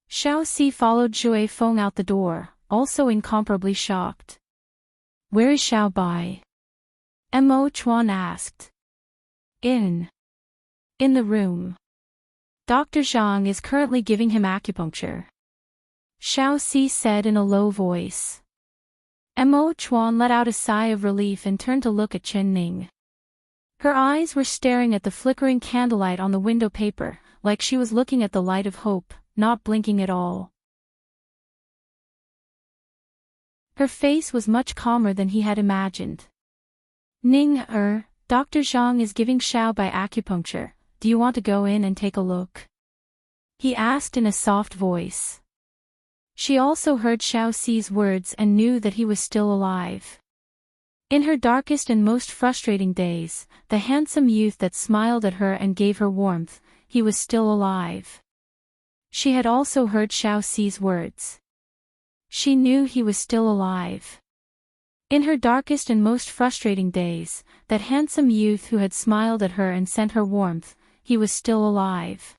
Xiao Si followed Shui Feng out the door, also incomparably shocked. Where is Xiao Bai? Mo Chuan asked. In the room. Dr. Zhang is currently giving him acupuncture. Xiao Si said in a low voice. Mo Chuan let out a sigh of relief and turned to look at Chen Ning. Her eyes were staring at the flickering candlelight on the window paper, like she was looking at the light of hope, not blinking at all. Her face was much calmer than he had imagined. Ning, Dr. Zhang is giving Xiao Bai acupuncture, do you want to go in and take a look? He asked in a soft voice. She also heard Xiao Si's words and knew that he was still alive. In her darkest and most frustrating days, the handsome youth that smiled at her and gave her warmth, he was still alive. She had also heard Xiao Si's words. She knew he was still alive. In her darkest and most frustrating days, that handsome youth who had smiled at her and sent her warmth, he was still alive.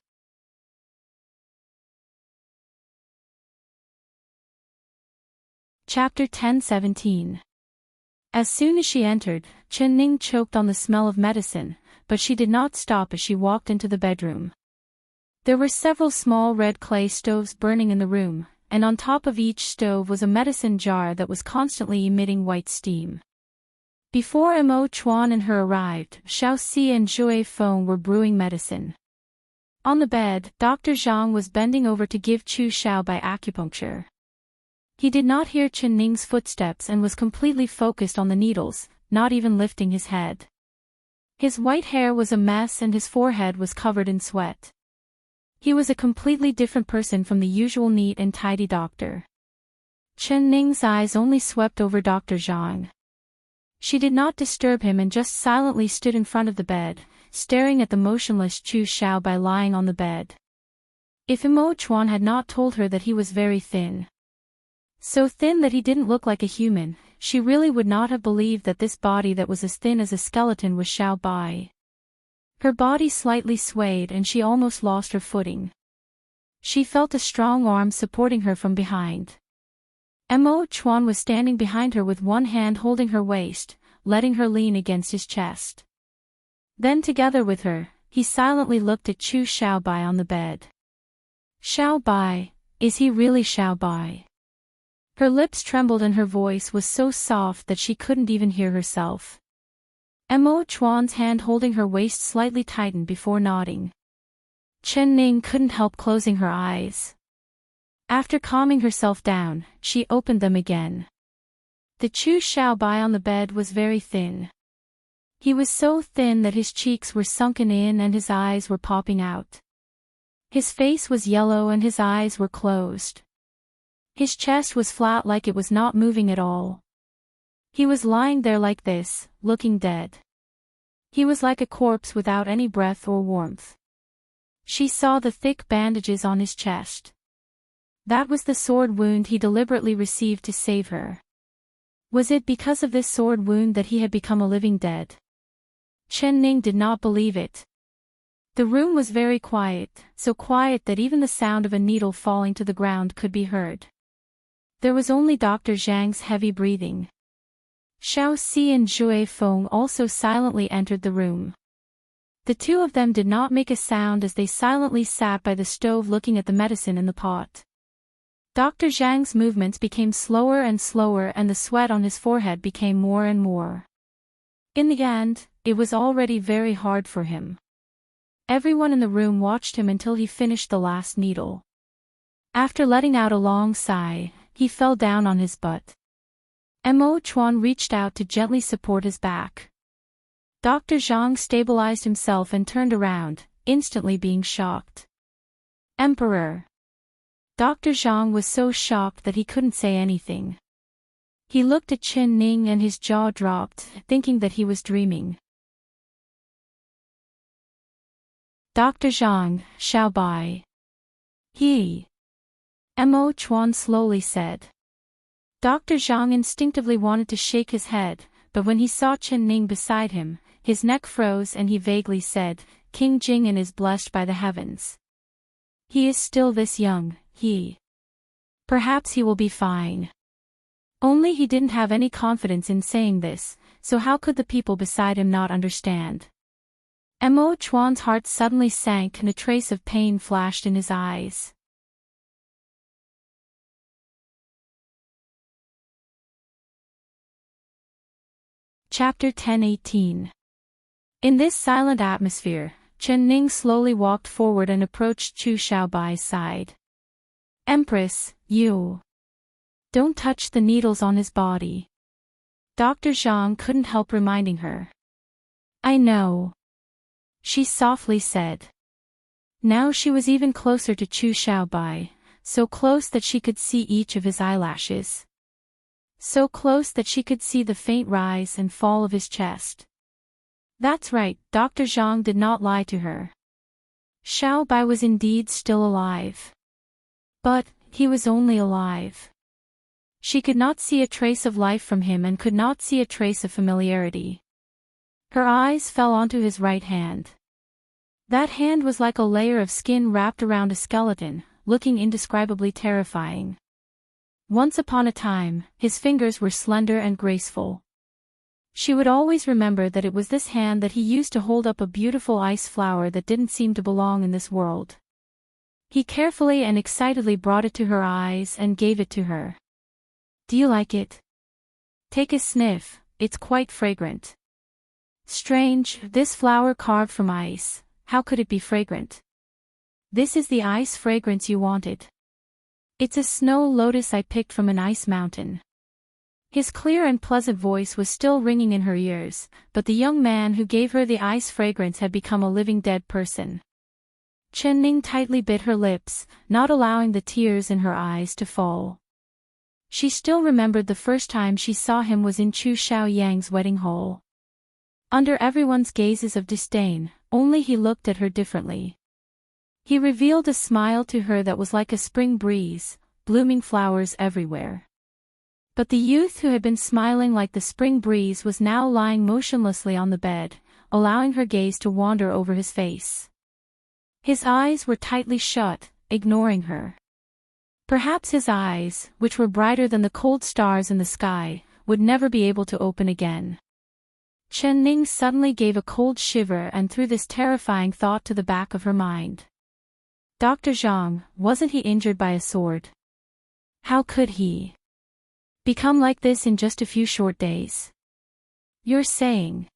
Chapter 10:17. As soon as she entered, Chen Ning choked on the smell of medicine, but she did not stop as she walked into the bedroom. There were several small red clay stoves burning in the room, and on top of each stove was a medicine jar that was constantly emitting white steam. Before Mo Chuan and her arrived, Xiao Si and Shui Feng were brewing medicine. On the bed, Dr. Zhang was bending over to give Chu Xiaobai acupuncture. He did not hear Chen Ning's footsteps and was completely focused on the needles, not even lifting his head. His white hair was a mess and his forehead was covered in sweat. He was a completely different person from the usual neat and tidy doctor. Chen Ning's eyes only swept over Dr. Zhang. She did not disturb him and just silently stood in front of the bed, staring at the motionless Chu Xiaobai lying on the bed. If Mo Chuan had not told her that he was very thin, so thin that he didn't look like a human, she really would not have believed that this body that was as thin as a skeleton was Xiao Bai. Her body slightly swayed and she almost lost her footing. She felt a strong arm supporting her from behind. Mo Chuan was standing behind her with one hand holding her waist, letting her lean against his chest. Then together with her, he silently looked at Chu Xiaobai on the bed. Xiao Bai, is he really Xiao Bai? Her lips trembled and her voice was so soft that she couldn't even hear herself. Mo Chuan's hand holding her waist slightly tightened before nodding. Chen Ning couldn't help closing her eyes. After calming herself down, she opened them again. The Chu Xiaobai on the bed was very thin. He was so thin that his cheeks were sunken in and his eyes were popping out. His face was yellow and his eyes were closed. His chest was flat like it was not moving at all. He was lying there like this, looking dead. He was like a corpse without any breath or warmth. She saw the thick bandages on his chest. That was the sword wound he deliberately received to save her. Was it because of this sword wound that he had become a living dead? Chen Ning did not believe it. The room was very quiet, so quiet that even the sound of a needle falling to the ground could be heard. There was only Dr. Zhang's heavy breathing. Xiao Si and Zhui Feng also silently entered the room. The two of them did not make a sound as they silently sat by the stove looking at the medicine in the pot. Dr. Zhang's movements became slower and slower and the sweat on his forehead became more and more. In the end, it was already very hard for him. Everyone in the room watched him until he finished the last needle. After letting out a long sigh, he fell down on his butt. Mo Chuan reached out to gently support his back. Dr. Zhang stabilized himself and turned around, instantly being shocked. Emperor. Dr. Zhang was so shocked that he couldn't say anything. He looked at Chen Ning and his jaw dropped, thinking that he was dreaming. Dr. Zhang, Xiaobai. He. Mo Chuan slowly said. Dr. Zhang instinctively wanted to shake his head, but when he saw Chen Ning beside him, his neck froze and he vaguely said, King Jing'an is blessed by the heavens. He is still this young, Perhaps he will be fine. Only he didn't have any confidence in saying this, so how could the people beside him not understand? Mo Chuan's heart suddenly sank and a trace of pain flashed in his eyes. Chapter 10:18. In this silent atmosphere, Chen Ning slowly walked forward and approached Chu Xiaobai's side. Empress, you. Don't touch the needles on his body. Dr. Zhang couldn't help reminding her. I know. She softly said. Now she was even closer to Chu Xiaobai, so close that she could see each of his eyelashes. So close that she could see the faint rise and fall of his chest. That's right, Dr. Zhang did not lie to her. Xiaobai was indeed still alive. But, he was only alive. She could not see a trace of life from him and could not see a trace of familiarity. Her eyes fell onto his right hand. That hand was like a layer of skin wrapped around a skeleton, looking indescribably terrifying. Once upon a time, his fingers were slender and graceful. She would always remember that it was this hand that he used to hold up a beautiful ice flower that didn't seem to belong in this world. He carefully and excitedly brought it to her eyes and gave it to her. Do you like it? Take a sniff, it's quite fragrant. Strange, this flower carved from ice, how could it be fragrant? This is the ice fragrance you wanted. It's a snow lotus I picked from an ice mountain. His clear and pleasant voice was still ringing in her ears, but the young man who gave her the ice fragrance had become a living dead person. Chen Ning tightly bit her lips, not allowing the tears in her eyes to fall. She still remembered the first time she saw him was in Chu Xiaoyang's wedding hall. Under everyone's gazes of disdain, only he looked at her differently. He revealed a smile to her that was like a spring breeze, blooming flowers everywhere. But the youth who had been smiling like the spring breeze was now lying motionlessly on the bed, allowing her gaze to wander over his face. His eyes were tightly shut, ignoring her. Perhaps his eyes, which were brighter than the cold stars in the sky, would never be able to open again. Chen Ning suddenly gave a cold shiver and threw this terrifying thought to the back of her mind. Dr. Zhang, wasn't he injured by a sword? How could he? become like this in just a few short days? You're saying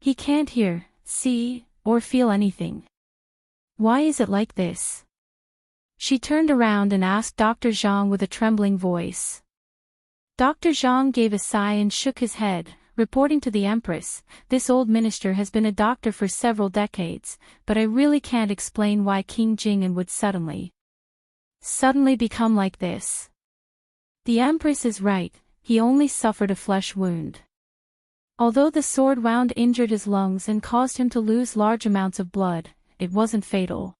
he can't hear, see, or feel anything. Why is it like this? She turned around and asked Dr. Zhang with a trembling voice. Dr. Zhang gave a sigh and shook his head, reporting to the Empress, "This old minister has been a doctor for several decades, but I really can't explain why King Jing'an would suddenly become like this." The Empress is right, he only suffered a flesh wound. Although the sword wound injured his lungs and caused him to lose large amounts of blood, it wasn't fatal.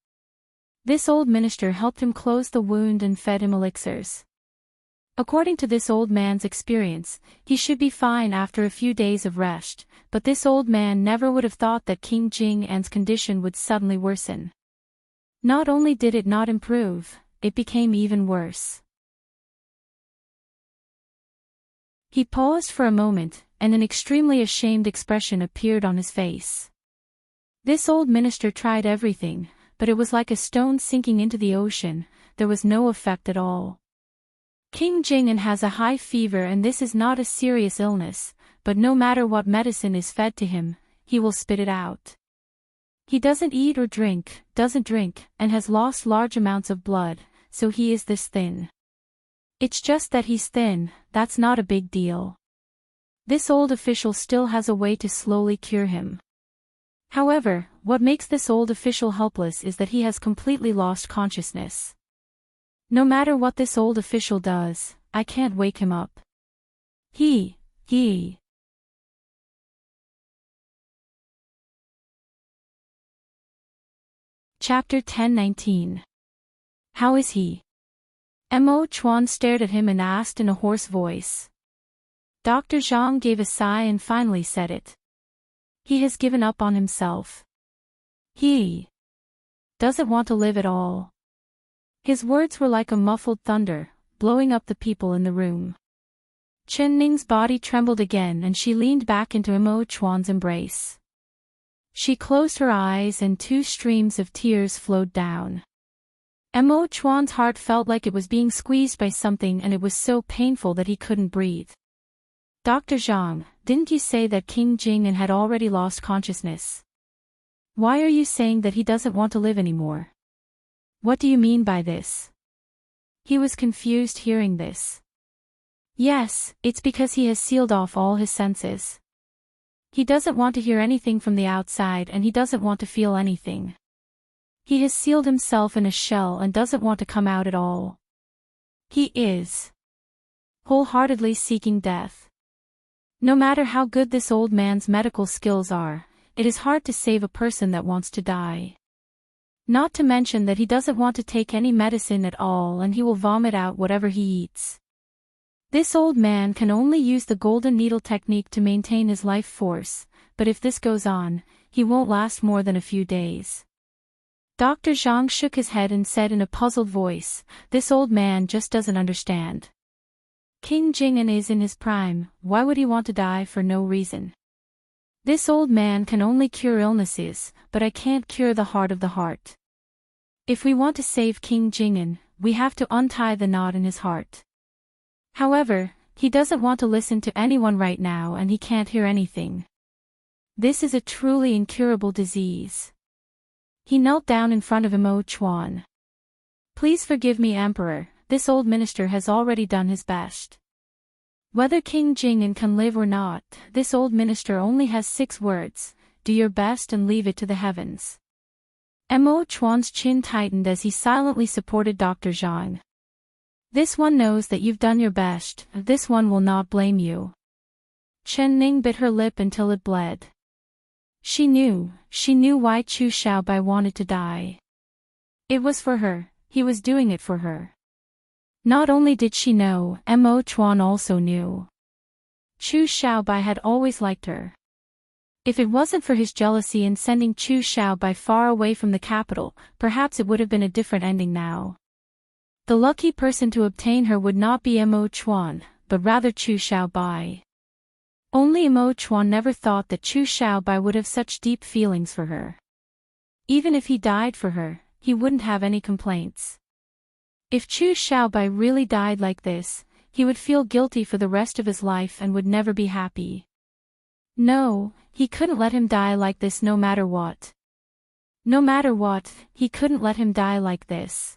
This old minister helped him close the wound and fed him elixirs. According to this old man's experience, he should be fine after a few days of rest, but this old man never would have thought that King Jing'an's condition would suddenly worsen. Not only did it not improve, it became even worse. He paused for a moment, and an extremely ashamed expression appeared on his face. This old minister tried everything, but it was like a stone sinking into the ocean, there was no effect at all. King Jing'an has a high fever and this is not a serious illness, but no matter what medicine is fed to him, he will spit it out. He doesn't eat or drink, and has lost large amounts of blood, so he is this thin. It's just that he's thin, that's not a big deal. This old official still has a way to slowly cure him. However, what makes this old official helpless is that he has completely lost consciousness. No matter what this old official does, I can't wake him up. He. Chapter 10:19. How is he? Mo Chuan stared at him and asked in a hoarse voice. Dr. Zhang gave a sigh and finally said it. He has given up on himself. He doesn't want to live at all. His words were like a muffled thunder, blowing up the people in the room. Chen Ning's body trembled again and she leaned back into Mo Chuan's embrace. She closed her eyes and 2 streams of tears flowed down. Mo Chuan's heart felt like it was being squeezed by something and it was so painful that he couldn't breathe. Dr. Zhang, didn't you say that King Jing'an had already lost consciousness? Why are you saying that he doesn't want to live anymore? What do you mean by this? He was confused hearing this. Yes, it's because he has sealed off all his senses. He doesn't want to hear anything from the outside and he doesn't want to feel anything. He has sealed himself in a shell and doesn't want to come out at all. He is wholeheartedly seeking death. No matter how good this old man's medical skills are, it is hard to save a person that wants to die. Not to mention that he doesn't want to take any medicine at all and he will vomit out whatever he eats. This old man can only use the golden needle technique to maintain his life force, but if this goes on, he won't last more than a few days. Dr. Zhang shook his head and said in a puzzled voice, "This old man just doesn't understand. King Jing'an is in his prime, why would he want to die for no reason? This old man can only cure illnesses, but I can't cure the heart of the heart. If we want to save King Jing'an, we have to untie the knot in his heart. However, he doesn't want to listen to anyone right now and he can't hear anything. This is a truly incurable disease." He knelt down in front of Mo Chuan. "Please forgive me, Emperor, this old minister has already done his best. Whether King Jing'an can live or not, this old minister only has 6 words, do your best and leave it to the heavens." Mo Chuan's chin tightened as he silently supported Dr. Zhang. "This one knows that you've done your best, this one will not blame you." Chen Ning bit her lip until it bled. She knew why Chu Xiaobai wanted to die. It was for her, he was doing it for her. Not only did she know, Mo Chuan also knew. Chu Xiaobai had always liked her. If it wasn't for his jealousy in sending Chu Xiaobai far away from the capital, perhaps it would have been a different ending now. The lucky person to obtain her would not be Mo Chuan, but rather Chu Xiaobai. Only Mo Chuan never thought that Chu Xiaobai would have such deep feelings for her. Even if he died for her, he wouldn't have any complaints. If Chu Xiaobai really died like this, he would feel guilty for the rest of his life and would never be happy. No, he couldn't let him die like this no matter what. No matter what, he couldn't let him die like this.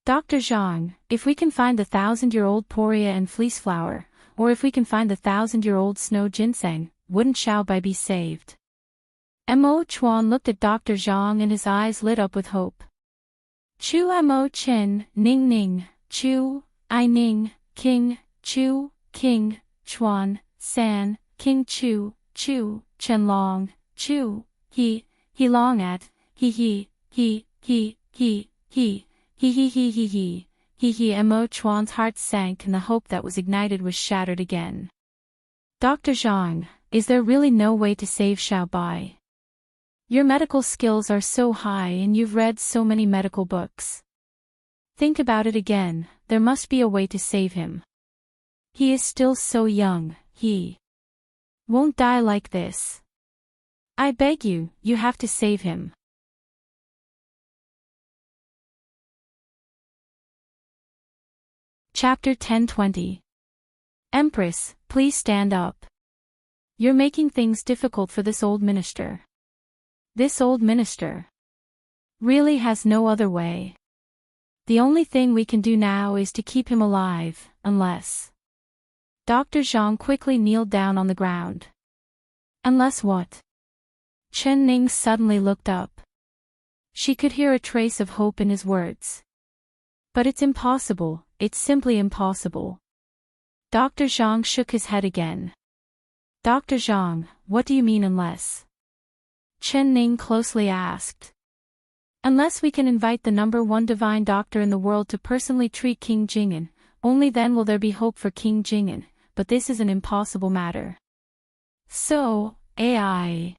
Dr. Zhang, if we can find the 1,000-year-old poria and fleece flower, or if we can find the 1,000-year-old snow ginseng, wouldn't Xiaobai be saved? Mo Chuan looked at Dr. Zhang and his eyes lit up with hope. Chu Mo Chen, Ning Ning, Chu, I Ning, King, Chu, King, Chuan, San, King Chu, Chu, Chen Long, Chu, he long at, he, Mo Chuan's heart sank and the hope that was ignited was shattered again. Dr. Zhang, is there really no way to save Xiaobai? Your medical skills are so high and you've read so many medical books. Think about it again, there must be a way to save him. He is still so young, he won't die like this. I beg you, you have to save him. Chapter 1020. Empress, please stand up. You're making things difficult for this old minister. This old minister really has no other way. The only thing we can do now is to keep him alive, unless... Dr. Zhang quickly kneeled down on the ground. Unless what? Chen Ning suddenly looked up. She could hear a trace of hope in his words. But it's impossible, it's simply impossible. Dr. Zhang shook his head again. Dr. Zhang, what do you mean unless? Chen Ning closely asked. Unless we can invite the #1 divine doctor in the world to personally treat King Jing'an, only then will there be hope for King Jing'an, but this is an impossible matter. So, AI.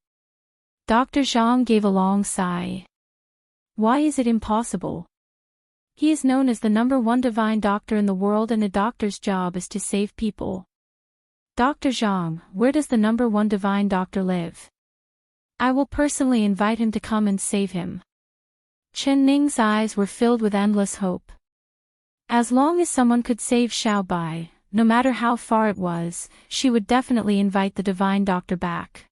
Dr. Zhang gave a long sigh. Why is it impossible? He is known as the #1 divine doctor in the world and a doctor's job is to save people. Dr. Zhang, where does the #1 divine doctor live? I will personally invite him to come and save him. Chen Ning's eyes were filled with endless hope. As long as someone could save Xiaobai, no matter how far it was, she would definitely invite the divine doctor back.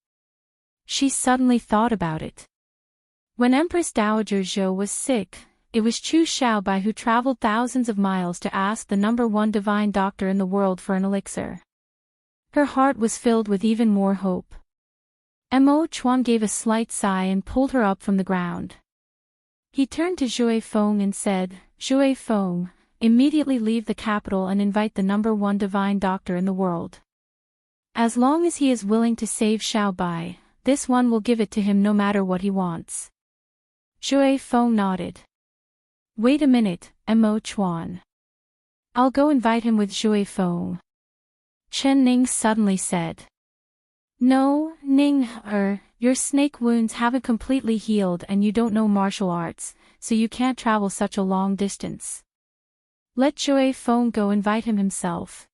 She suddenly thought about it. When Empress Dowager Zhou was sick, it was Chu Xiaobai who traveled thousands of miles to ask the #1 divine doctor in the world for an elixir. Her heart was filled with even more hope. Mo Chuan gave a slight sigh and pulled her up from the ground. He turned to Zhui Feng and said, Zhui Feng, immediately leave the capital and invite the #1 divine doctor in the world. As long as he is willing to save Xiaobai, this one will give it to him no matter what he wants. Zhui Feng nodded. Wait a minute, Mo Chuan. I'll go invite him with Zhui Feng. Chen Ning suddenly said. No, Ning, your snake wounds haven't completely healed and you don't know martial arts, so you can't travel such a long distance. Let Zhui Feng go invite him himself.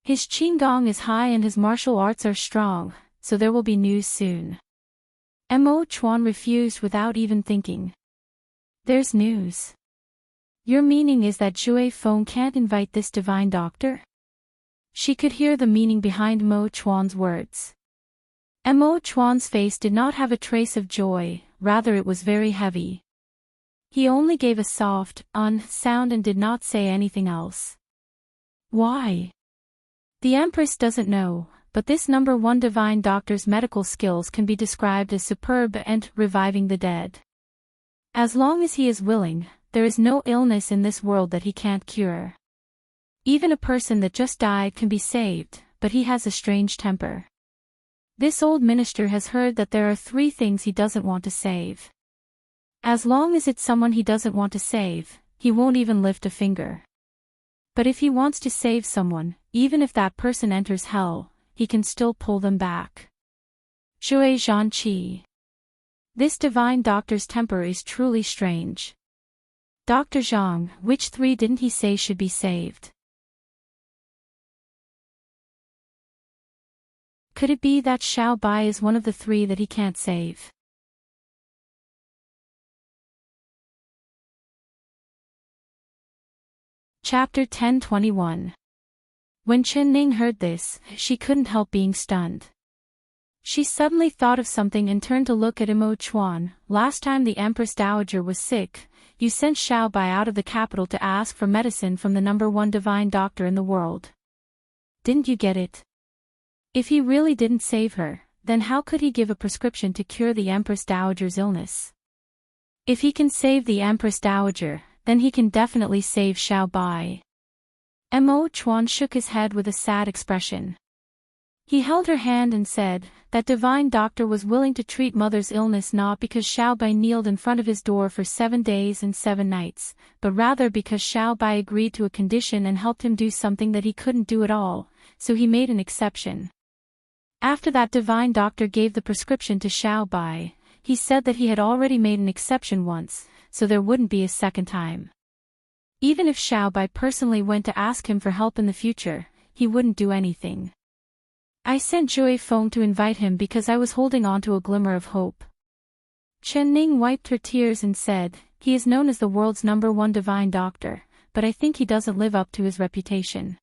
His qigong is high and his martial arts are strong, so there will be news soon. Mo Chuan refused without even thinking. There's news. Your meaning is that Zhui Feng can't invite this divine doctor? She could hear the meaning behind Mo Chuan's words. Mo Chuan's face did not have a trace of joy, rather it was very heavy. He only gave a soft, sound and did not say anything else. Why? The Empress doesn't know, but this #1 divine doctor's medical skills can be described as superb and reviving the dead. As long as he is willing, there is no illness in this world that he can't cure. Even a person that just died can be saved, but he has a strange temper. This old minister has heard that there are 3 things he doesn't want to save. As long as it's someone he doesn't want to save, he won't even lift a finger. But if he wants to save someone, even if that person enters hell, he can still pull them back. Zhui Zhanqi. This divine doctor's temper is truly strange. Dr. Zhang, which 3 didn't he say should be saved? Could it be that Xiaobai is one of the 3 that he can't save? Chapter 1021. When Chen Ning heard this, she couldn't help being stunned. She suddenly thought of something and turned to look at Imo Chuan. Last time the Empress Dowager was sick, you sent Xiao Bai out of the capital to ask for medicine from the #1 divine doctor in the world. Didn't you get it? If he really didn't save her, then how could he give a prescription to cure the Empress Dowager's illness? If he can save the Empress Dowager, then he can definitely save Xiao Bai. Mo Chuan shook his head with a sad expression. He held her hand and said, that divine doctor was willing to treat mother's illness not because Xiao Bai kneeled in front of his door for 7 days and 7 nights, but rather because Xiao Bai agreed to a condition and helped him do something that he couldn't do at all, so he made an exception. After that divine doctor gave the prescription to Xiao Bai, he said that he had already made an exception once, so there wouldn't be a second time. Even if Xiao Bai personally went to ask him for help in the future, he wouldn't do anything. I sent Zhui Feng to invite him because I was holding on to a glimmer of hope. Chen Ning wiped her tears and said, he is known as the world's #1 divine doctor, but I think he doesn't live up to his reputation.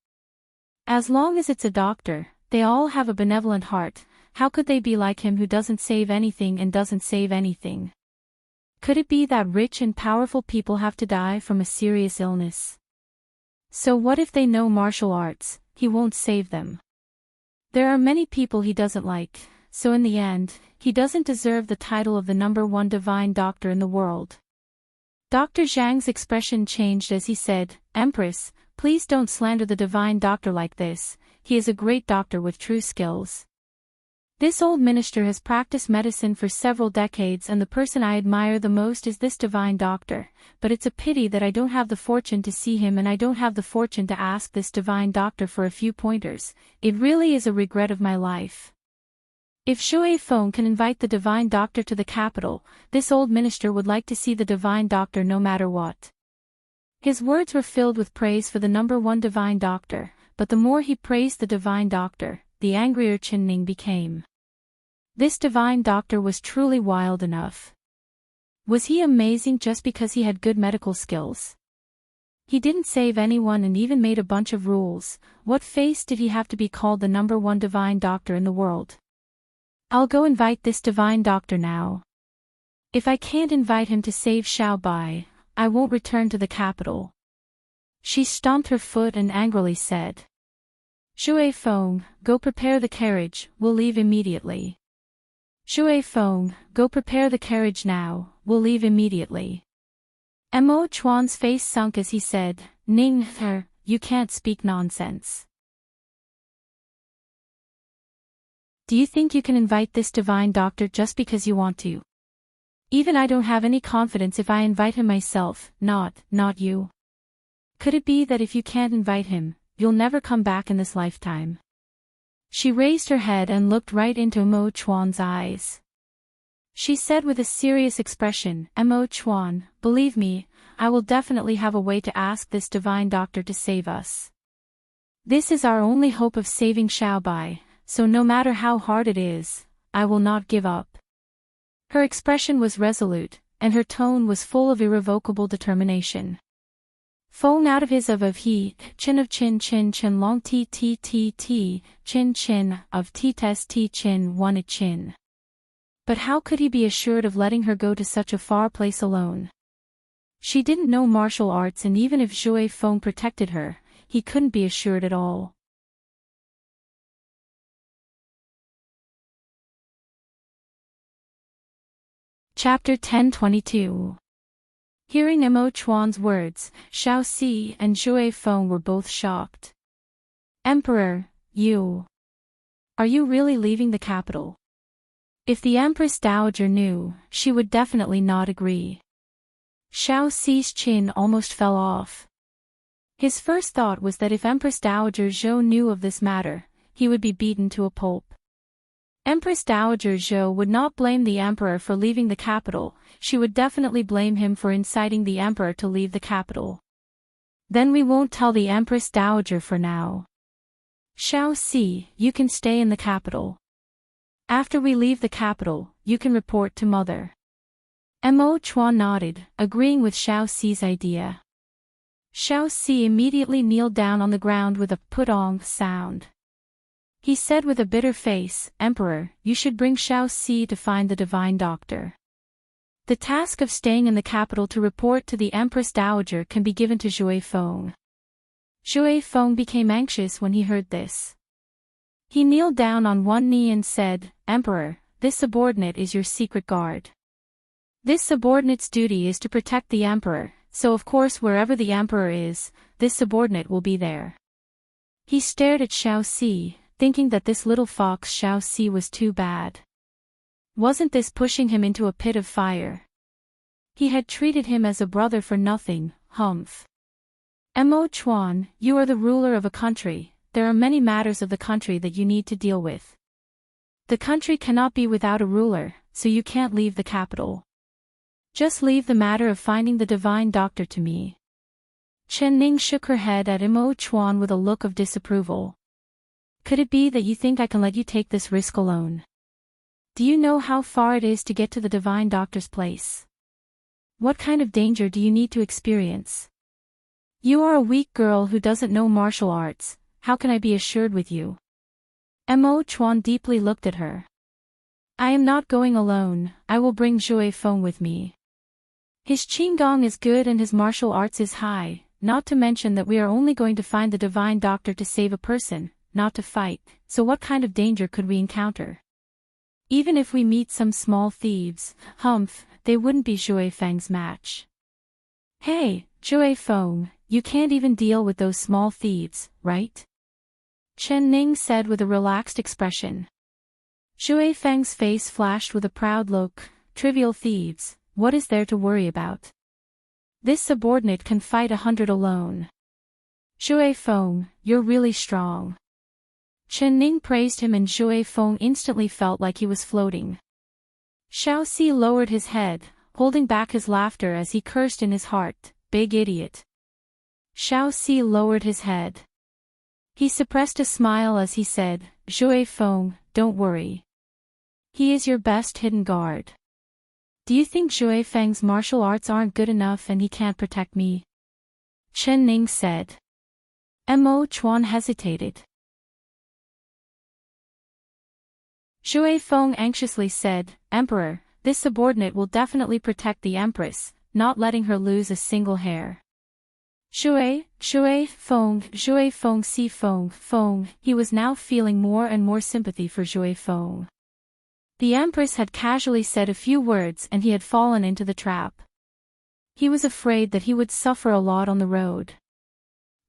As long as it's a doctor, they all have a benevolent heart. How could they be like him who doesn't save anything and doesn't save anything? Could it be that rich and powerful people have to die from a serious illness? So what if they know martial arts, he won't save them? There are many people he doesn't like, so in the end, he doesn't deserve the title of the #1 divine doctor in the world. Dr. Zhang's expression changed as he said, Empress, please don't slander the divine doctor like this, he is a great doctor with true skills. This old minister has practiced medicine for several decades and the person I admire the most is this divine doctor, but it's a pity that I don't have the fortune to see him and I don't have the fortune to ask this divine doctor for a few pointers. It really is a regret of my life. If Zhui Feng can invite the divine doctor to the capital, this old minister would like to see the divine doctor no matter what. His words were filled with praise for the #1 divine doctor, but the more he praised the divine doctor, the angrier Chen Ning became. This divine doctor was truly wild enough. Was he amazing just because he had good medical skills? He didn't save anyone and even made a bunch of rules. What face did he have to be called the #1 divine doctor in the world? I'll go invite this divine doctor now. If I can't invite him to save Xiao Bai, I won't return to the capital. She stomped her foot and angrily said, Zhui Feng, go prepare the carriage, we'll leave immediately. Zhui Feng, go prepare the carriage now, we'll leave immediately. Mo Chuan's face sunk as he said, Ning, you can't speak nonsense. Do you think you can invite this divine doctor just because you want to? Even I don't have any confidence if I invite him myself, not you. Could it be that if you can't invite him, you'll never come back in this lifetime? She raised her head and looked right into Mo Chuan's eyes. She said with a serious expression, Mo Chuan, believe me, I will definitely have a way to ask this divine doctor to save us. This is our only hope of saving Xiao Bai, so no matter how hard it is, I will not give up. Her expression was resolute, and her tone was full of irrevocable determination. Feng out of his of he, chin of chin long t chin of t test t chin wanted chin. But how could he be assured of letting her go to such a far place alone? She didn't know martial arts and even if Zhui Feng protected her, he couldn't be assured at all. Chapter 1022. Hearing Mo Chuan's words, Xiao Si and Zhui Feng were both shocked. Emperor, are you really leaving the capital? If the Empress Dowager knew, she would definitely not agree. Xiao Si's chin almost fell off. His first thought was that if Empress Dowager Zhou knew of this matter, he would be beaten to a pulp. Empress Dowager Zhou would not blame the emperor for leaving the capital, she would definitely blame him for inciting the emperor to leave the capital. Then we won't tell the Empress Dowager for now. Xiao Si, you can stay in the capital. After we leave the capital, you can report to mother. Mo Chuan nodded, agreeing with Xiao Si's idea. Xiao Si immediately kneeled down on the ground with a put-on sound. He said with a bitter face, "Emperor, you should bring Xiao Si to find the divine doctor. The task of staying in the capital to report to the Empress Dowager can be given to Zhui Feng." Zhui Feng became anxious when he heard this. He kneeled down on one knee and said, "Emperor, this subordinate is your secret guard. This subordinate's duty is to protect the emperor, so of course wherever the emperor is, this subordinate will be there." He stared at Xiao Si, thinking that this little fox Xiao Si was too bad. Wasn't this pushing him into a pit of fire? He had treated him as a brother for nothing, humph. "Mo Chuan, you are the ruler of a country, there are many matters of the country that you need to deal with. The country cannot be without a ruler, so you can't leave the capital. Just leave the matter of finding the divine doctor to me." Chen Ning shook her head at Mo Chuan with a look of disapproval. "Could it be that you think I can let you take this risk alone? Do you know how far it is to get to the divine doctor's place? What kind of danger do you need to experience? You are a weak girl who doesn't know martial arts, how can I be assured with you?" Mo Chuan deeply looked at her. "I am not going alone, I will bring Zhui Feng with me. His qigong is good and his martial arts is high, not to mention that we are only going to find the divine doctor to save a person, not to fight, so what kind of danger could we encounter? Even if we meet some small thieves, humph, they wouldn't be Zhui Feng's match." "Hey, Zhui Feng, you can't even deal with those small thieves, right?" Chen Ning said with a relaxed expression. Zhui Feng's face flashed with a proud look. "Trivial thieves, what is there to worry about? This subordinate can fight 100 alone. Zhui Feng, you're really strong." Chen Ning praised him and Zhui Feng instantly felt like he was floating. Xiao Si lowered his head, holding back his laughter as he cursed in his heart, "Big idiot." Xiao Si lowered his head. He suppressed a smile as he said, "Zhui Feng, don't worry. He is your best hidden guard. Do you think Zhui Feng's martial arts aren't good enough and he can't protect me?" Chen Ning said. Mo Chuan hesitated. Zhui Feng anxiously said, "Emperor, this subordinate will definitely protect the Empress, not letting her lose a single hair." Zhui Feng Si Feng. He was now feeling more and more sympathy for Zhui Feng. The Empress had casually said a few words and he had fallen into the trap. He was afraid that he would suffer a lot on the road.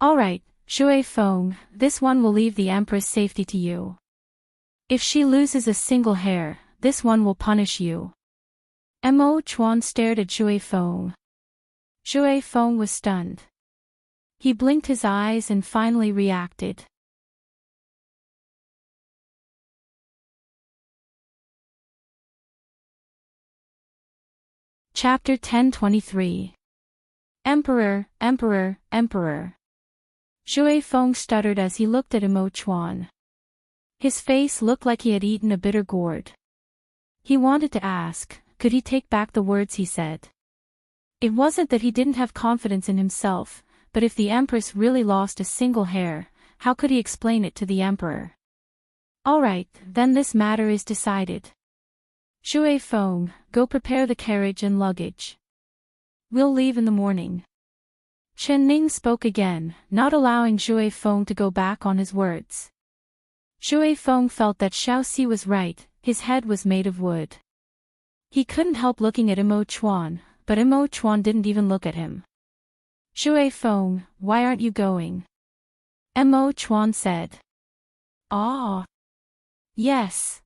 "Alright, Zhui Feng, this one will leave the Empress' safety to you. If she loses a single hair, this one will punish you." Mo Chuan stared at Zhui Feng. Zhui Feng was stunned. He blinked his eyes and finally reacted. Chapter 1023. Emperor, Emperor, Emperor. Zhui Feng stuttered as he looked at Mo Chuan. His face looked like he had eaten a bitter gourd. He wanted to ask, could he take back the words he said? It wasn't that he didn't have confidence in himself, but if the Empress really lost a single hair, how could he explain it to the Emperor? "Alright, then this matter is decided. Zhui Feng, go prepare the carriage and luggage. We'll leave in the morning." Chen Ning spoke again, not allowing Zhui Feng to go back on his words. Zhui Feng felt that Xiao Si was right, his head was made of wood. He couldn't help looking at Mo Chuan, but Mo Chuan didn't even look at him. "Zhui Feng, why aren't you going?" Mo Chuan said. "Ah. Yes."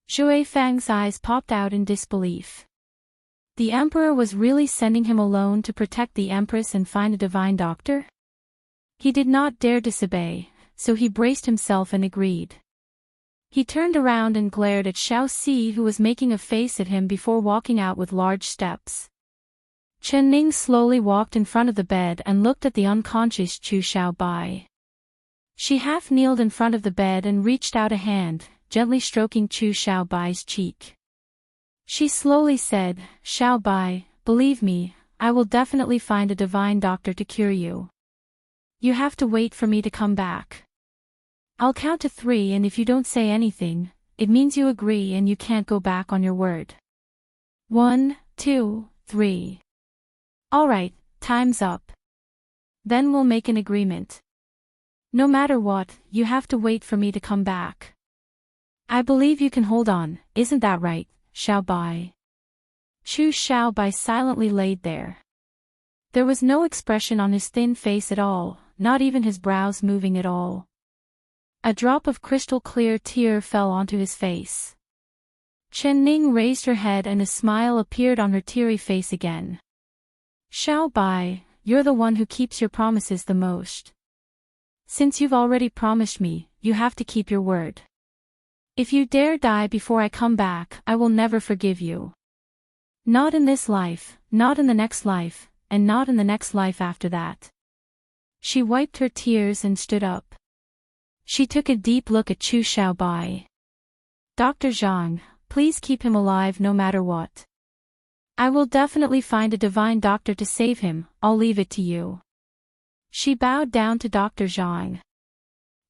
Zhui Feng's eyes popped out in disbelief. The Emperor was really sending him alone to protect the Empress and find a divine doctor? He did not dare disobey, so he braced himself and agreed. He turned around and glared at Xiao Si, who was making a face at him before walking out with large steps. Chen Ning slowly walked in front of the bed and looked at the unconscious Chu Xiaobai. She half-kneeled in front of the bed and reached out a hand, gently stroking Chu Xiaobai's cheek. She slowly said, "Xiaobai, believe me, I will definitely find a divine doctor to cure you. You have to wait for me to come back. I'll count to 3 and if you don't say anything, it means you agree and you can't go back on your word. 1, 2, 3. Alright, time's up. Then we'll make an agreement. No matter what, you have to wait for me to come back. I believe you can hold on, isn't that right, Xiao Bai? Chu Xiao Bai silently laid there. There was no expression on his thin face at all, not even his brows moving at all. A drop of crystal-clear tear fell onto his face. Chen Ning raised her head and a smile appeared on her teary face again. Xiao Bai, you're the one who keeps your promises the most. Since you've already promised me, you have to keep your word. If you dare die before I come back, I will never forgive you. Not in this life, not in the next life, and not in the next life after that. She wiped her tears and stood up. She took a deep look at Chu Xiaobai. Dr. Zhang, please keep him alive no matter what. I will definitely find a divine doctor to save him, I'll leave it to you. She bowed down to Dr. Zhang.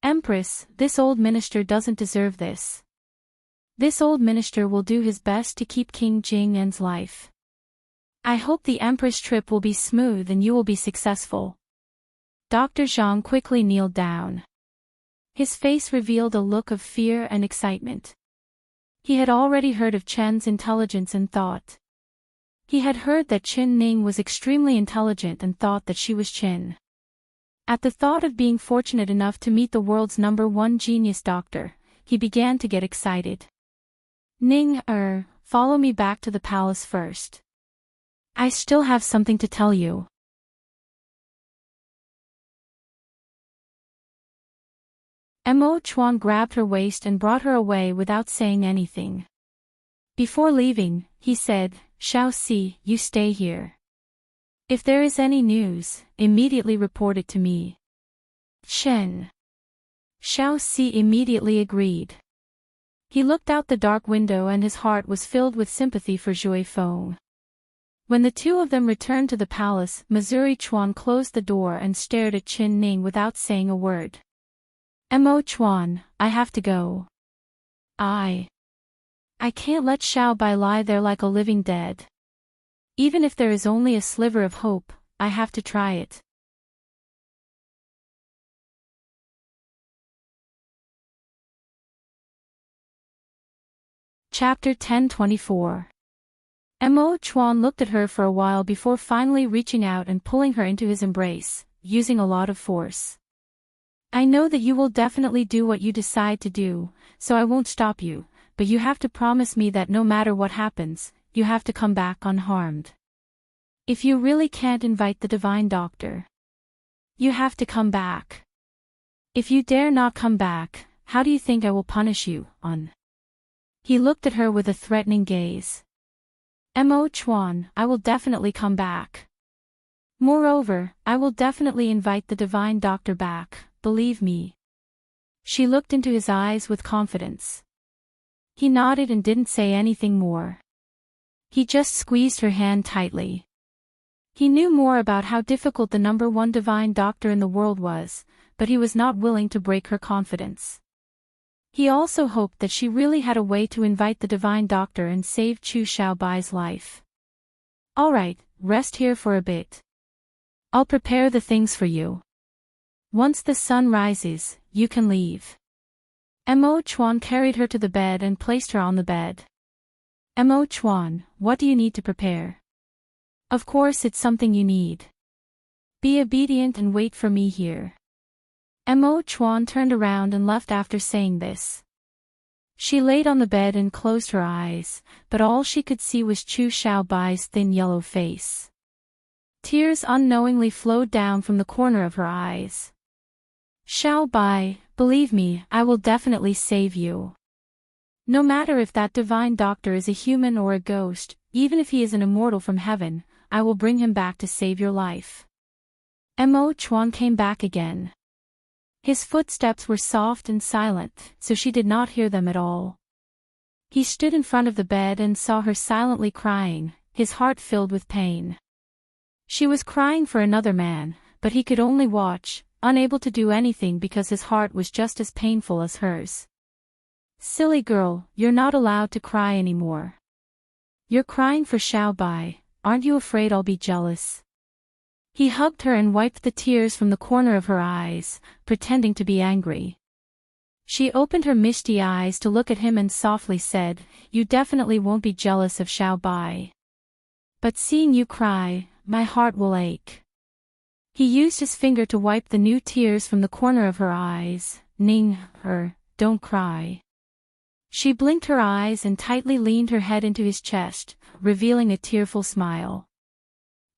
Empress, this old minister doesn't deserve this. This old minister will do his best to keep King Jing'an's life. I hope the Empress trip will be smooth and you will be successful. Dr. Zhang quickly kneeled down. His face revealed a look of fear and excitement. He had already heard of Chen's intelligence and thought. He had heard that Chen Ning was extremely intelligent and thought that she was Chen. At the thought of being fortunate enough to meet the world's #1 genius doctor, he began to get excited. Ning, follow me back to the palace first. I still have something to tell you. Mo Chuan grabbed her waist and brought her away without saying anything. Before leaving, he said, Xiao Si, you stay here. If there is any news, immediately report it to me. Chen. Xiao Si immediately agreed. He looked out the dark window and his heart was filled with sympathy for Zhui Feng. When the two of them returned to the palace, Missouri Chuan closed the door and stared at Qin Ning without saying a word. Mo Chuan, I have to go. I can't let Xiao Bai lie there like a living dead. Even if there is only a sliver of hope, I have to try it. Chapter 1024. Mo Chuan looked at her for a while before finally reaching out and pulling her into his embrace, using a lot of force. I know that you will definitely do what you decide to do, so I won't stop you, but you have to promise me that no matter what happens, you have to come back unharmed. If you really can't invite the divine doctor, you have to come back. If you dare not come back, how do you think I will punish you, He looked at her with a threatening gaze. Mo Chuan, I will definitely come back. Moreover, I will definitely invite the divine doctor back, believe me. She looked into his eyes with confidence. He nodded and didn't say anything more. He just squeezed her hand tightly. He knew more about how difficult the #1 divine doctor in the world was, but he was not willing to break her confidence. He also hoped that she really had a way to invite the divine doctor and save Chu Xiaobai's life. Alright, rest here for a bit. I'll prepare the things for you. Once the sun rises, you can leave. Mo Chuan carried her to the bed and placed her on the bed. Mo Chuan, what do you need to prepare? Of course it's something you need. Be obedient and wait for me here. Mo Chuan turned around and left after saying this. She laid on the bed and closed her eyes, but all she could see was Chu Xiaobai's thin yellow face. Tears unknowingly flowed down from the corner of her eyes. Xiaobai, believe me, I will definitely save you. No matter if that divine doctor is a human or a ghost, even if he is an immortal from heaven, I will bring him back to save your life. Mo Chuan came back again. His footsteps were soft and silent, so she did not hear them at all. He stood in front of the bed and saw her silently crying, his heart filled with pain. She was crying for another man, but he could only watch, unable to do anything because his heart was just as painful as hers. Silly girl, you're not allowed to cry anymore. You're crying for Xiao Bai, aren't you afraid I'll be jealous? He hugged her and wiped the tears from the corner of her eyes, pretending to be angry. She opened her misty eyes to look at him and softly said, "You definitely won't be jealous of Xiao Bai. But seeing you cry, my heart will ache." He used his finger to wipe the new tears from the corner of her eyes. "Ning, don't cry." She blinked her eyes and tightly leaned her head into his chest, revealing a tearful smile.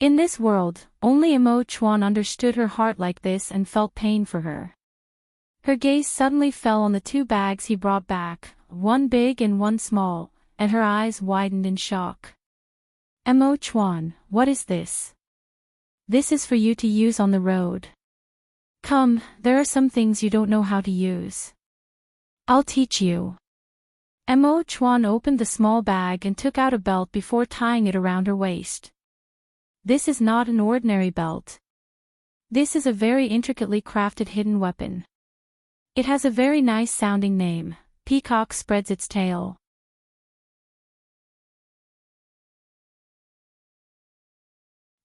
In this world, only Imo Chuan understood her heart like this and felt pain for her. Her gaze suddenly fell on the two bags he brought back, one big and one small, and her eyes widened in shock. "Imo Chuan, what is this?" "This is for you to use on the road. Come, there are some things you don't know how to use. I'll teach you." Imo Chuan opened the small bag and took out a belt before tying it around her waist. This is not an ordinary belt. This is a very intricately crafted hidden weapon. It has a very nice sounding name, Peacock Spreads Its Tail.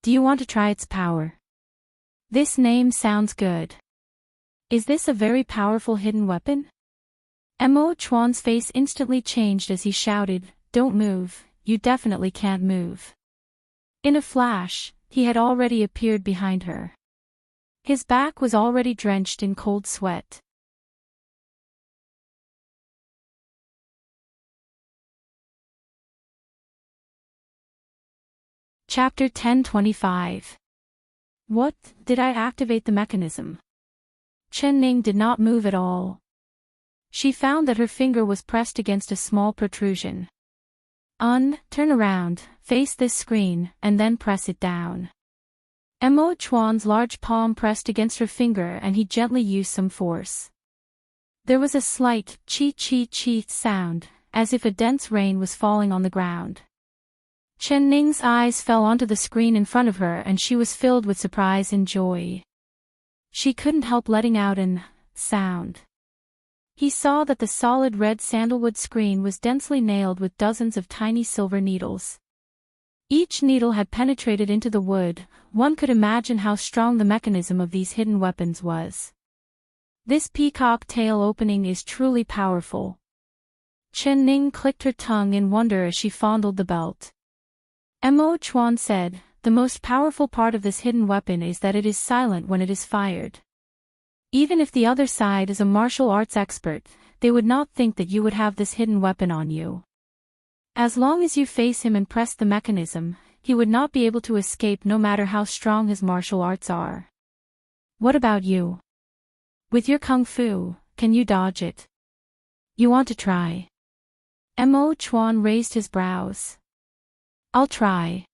Do you want to try its power? This name sounds good. Is this a very powerful hidden weapon? Imo Chuan's face instantly changed as he shouted, "Don't move, you definitely can't move." In a flash, he had already appeared behind her. His back was already drenched in cold sweat. Chapter 10:25. What, did I activate the mechanism? Chen Ning did not move at all. She found that her finger was pressed against a small protrusion. Turn around, face this screen, and then press it down. Imo Chuan's large palm pressed against her finger and he gently used some force. There was a slight chi-chi-chi sound, as if a dense rain was falling on the ground. Chen Ning's eyes fell onto the screen in front of her and she was filled with surprise and joy. She couldn't help letting out an sound. He saw that the solid red sandalwood screen was densely nailed with dozens of tiny silver needles. Each needle had penetrated into the wood. One could imagine how strong the mechanism of these hidden weapons was. This peacock tail opening is truly powerful. Chen Ning clicked her tongue in wonder as she fondled the belt. Imo Chuan said, "The most powerful part of this hidden weapon is that it is silent when it is fired. Even if the other side is a martial arts expert, they would not think that you would have this hidden weapon on you. As long as you face him and press the mechanism, he would not be able to escape no matter how strong his martial arts are. What about you? With your kung fu, can you dodge it? You want to try?" Imo Chuan raised his brows. "I'll try."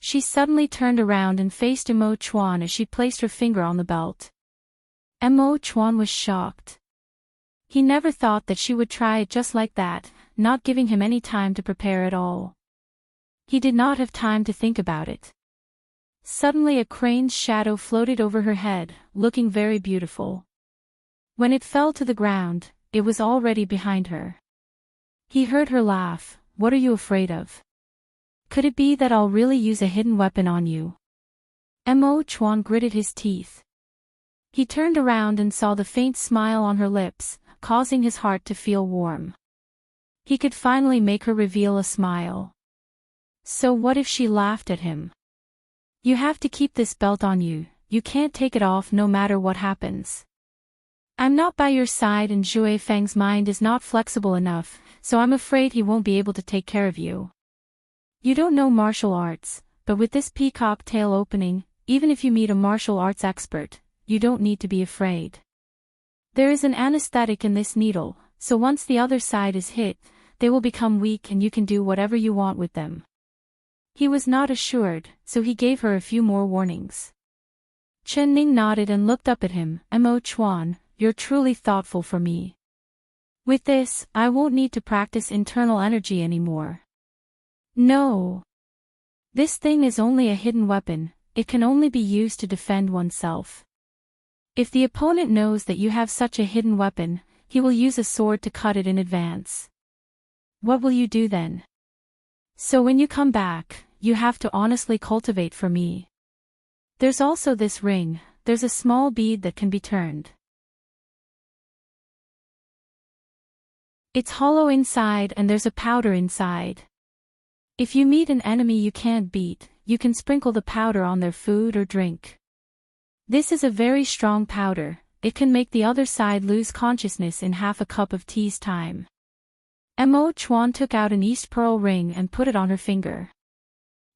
She suddenly turned around and faced Imo Chuan as she placed her finger on the belt. Imo Chuan was shocked. He never thought that she would try it just like that, not giving him any time to prepare at all. He did not have time to think about it. Suddenly a crane's shadow floated over her head, looking very beautiful. When it fell to the ground, it was already behind her. He heard her laugh. "What are you afraid of? Could it be that I'll really use a hidden weapon on you?" Imo Chuan gritted his teeth. He turned around and saw the faint smile on her lips, causing his heart to feel warm. He could finally make her reveal a smile. So what if she laughed at him? "You have to keep this belt on you, you can't take it off no matter what happens. I'm not by your side and Zhui Feng's mind is not flexible enough, so I'm afraid he won't be able to take care of you. You don't know martial arts, but with this peacock tail opening, even if you meet a martial arts expert, you don't need to be afraid. There is an anesthetic in this needle, so once the other side is hit, they will become weak and you can do whatever you want with them." He was not assured, so he gave her a few more warnings. Chen Ning nodded and looked up at him. "Imo Chuan, you're truly thoughtful for me. With this, I won't need to practice internal energy anymore." "No. This thing is only a hidden weapon, it can only be used to defend oneself. If the opponent knows that you have such a hidden weapon, he will use a sword to cut it in advance. What will you do then? So when you come back, you have to honestly cultivate for me. There's also this ring, there's a small bead that can be turned. It's hollow inside and there's a powder inside. If you meet an enemy you can't beat, you can sprinkle the powder on their food or drink. This is a very strong powder, it can make the other side lose consciousness in half a cup of tea's time. Mo Chuan took out an East Pearl ring and put it on her finger.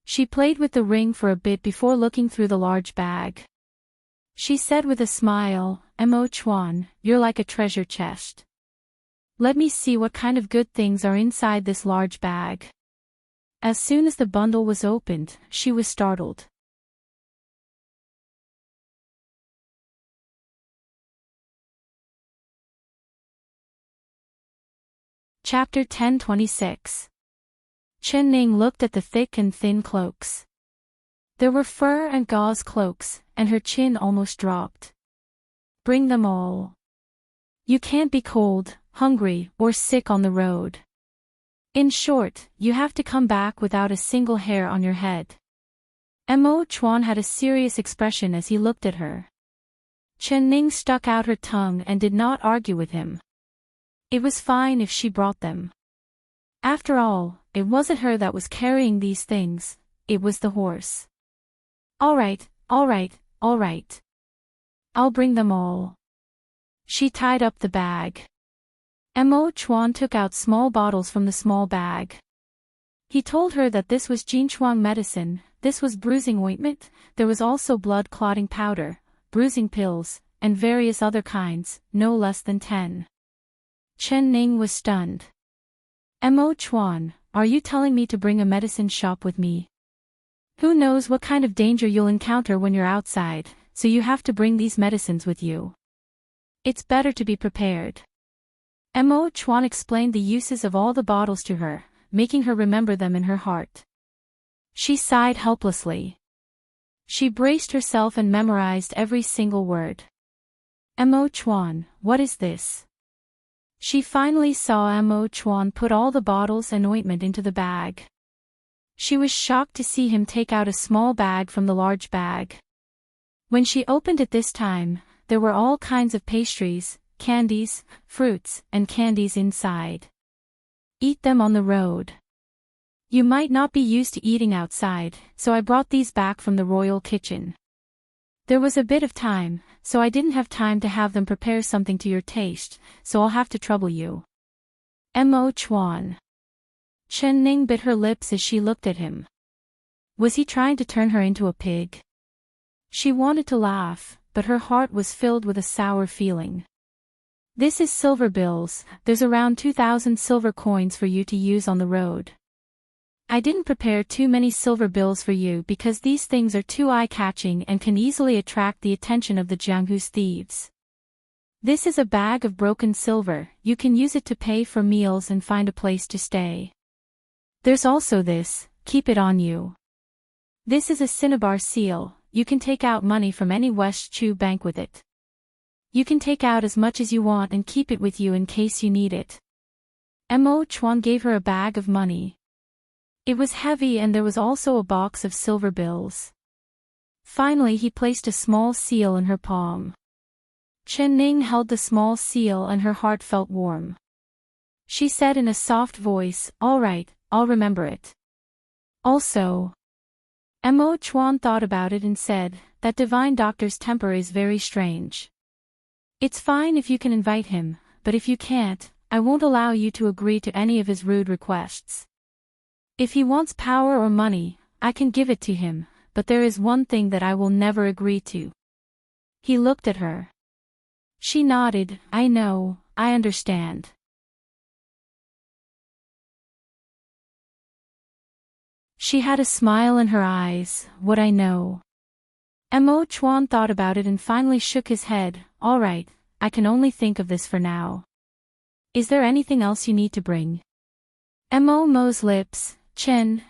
She played with the ring for a bit before looking through the large bag. She said with a smile, Mo Chuan, you're like a treasure chest. Let me see what kind of good things are inside this large bag. As soon as the bundle was opened, she was startled. Chapter 10:26. Chen Ning looked at the thick and thin cloaks. There were fur and gauze cloaks, and her chin almost dropped. Bring them all. You can't be cold, hungry, or sick on the road. In short, you have to come back without a single hair on your head. Mo Chuan had a serious expression as he looked at her. Chen Ning stuck out her tongue and did not argue with him. It was fine if she brought them. After all, it wasn't her that was carrying these things, it was the horse. All right, all right, all right. I'll bring them all. She tied up the bag. Mo Chuan took out small bottles from the small bag. He told her that this was Jinchuang medicine, this was bruising ointment, there was also blood-clotting powder, bruising pills, and various other kinds, no less than 10. Chen Ning was stunned. Mo Chuan, are you telling me to bring a medicine shop with me? Who knows what kind of danger you'll encounter when you're outside, so you have to bring these medicines with you. It's better to be prepared. Mo Chuan explained the uses of all the bottles to her, making her remember them in her heart. She sighed helplessly. She braced herself and memorized every single word. Mo Chuan, what is this? She finally saw Mo Chuan put all the bottles and ointment into the bag. She was shocked to see him take out a small bag from the large bag. When she opened it this time, there were all kinds of pastries, candies, fruits, and candies inside. Eat them on the road. You might not be used to eating outside, so I brought these back from the royal kitchen. There was a bit of time, so I didn't have time to have them prepare something to your taste, so I'll have to trouble you. Mo Chuan. Chen Ning bit her lips as she looked at him. Was he trying to turn her into a pig? She wanted to laugh, but her heart was filled with a sour feeling. This is silver bills, there's around 2,000 silver coins for you to use on the road. I didn't prepare too many silver bills for you because these things are too eye-catching and can easily attract the attention of the Jianghu's thieves. This is a bag of broken silver, you can use it to pay for meals and find a place to stay. There's also this, keep it on you. This is a cinnabar seal, you can take out money from any West Chu bank with it. You can take out as much as you want and keep it with you in case you need it. Mo Chuan gave her a bag of money. It was heavy and there was also a box of silver bills. Finally he placed a small seal in her palm. Chen Ning held the small seal and her heart felt warm. She said in a soft voice, all right, I'll remember it. Also, Mo Chuan thought about it and said, that divine doctor's temper is very strange. It's fine if you can invite him, but if you can't, I won't allow you to agree to any of his rude requests. If he wants power or money, I can give it to him, but there is one thing that I will never agree to. He looked at her. She nodded, I know, I understand. She had a smile in her eyes, what I know. Mo Chuan thought about it and finally shook his head, all right, I can only think of this for now. Is there anything else you need to bring? Mo's lips, Chen,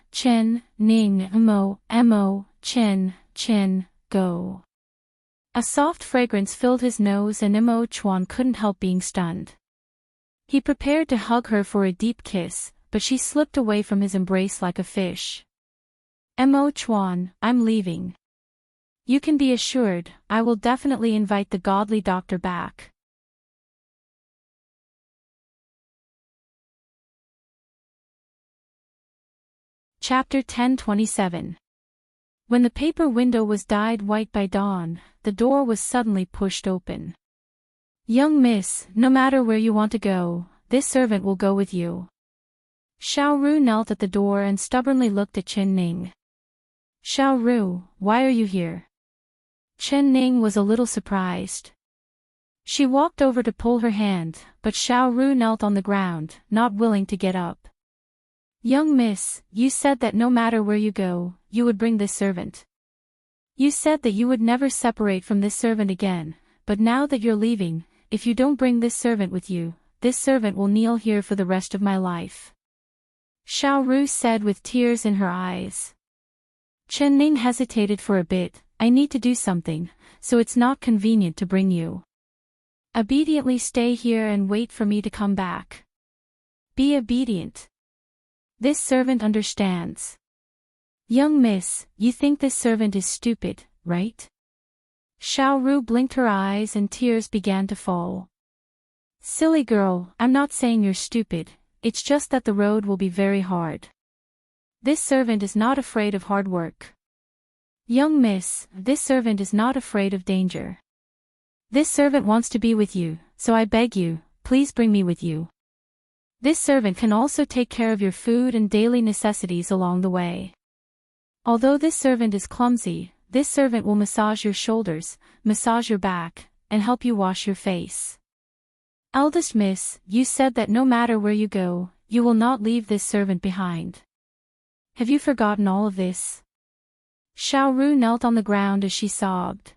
Ning, Mo, Chen, Chin, go. A soft fragrance filled his nose and Mo Chuan couldn't help being stunned. He prepared to hug her for a deep kiss, but she slipped away from his embrace like a fish. Mo Chuan, I'm leaving. You can be assured, I will definitely invite the godly doctor back. Chapter 1027. When the paper window was dyed white by dawn, the door was suddenly pushed open. Young miss, no matter where you want to go, this servant will go with you. Xiao Ru knelt at the door and stubbornly looked at Chen Ning. Xiao Ru, why are you here? Chen Ning was a little surprised. She walked over to pull her hand, but Xiao Ru knelt on the ground, not willing to get up. Young miss, you said that no matter where you go, you would bring this servant. You said that you would never separate from this servant again, but now that you're leaving, if you don't bring this servant with you, this servant will kneel here for the rest of my life. Xiao Ru said with tears in her eyes. Chen Ning hesitated for a bit. I need to do something, so it's not convenient to bring you. Obediently stay here and wait for me to come back. Be obedient. This servant understands. Young miss, you think this servant is stupid, right? Xiao Ru blinked her eyes and tears began to fall. Silly girl, I'm not saying you're stupid, it's just that the road will be very hard. This servant is not afraid of hard work. Young miss, this servant is not afraid of danger. This servant wants to be with you, so I beg you, please bring me with you. This servant can also take care of your food and daily necessities along the way. Although this servant is clumsy, this servant will massage your shoulders, massage your back, and help you wash your face. Eldest miss, you said that no matter where you go, you will not leave this servant behind. Have you forgotten all of this? Xiao Ru knelt on the ground as she sobbed.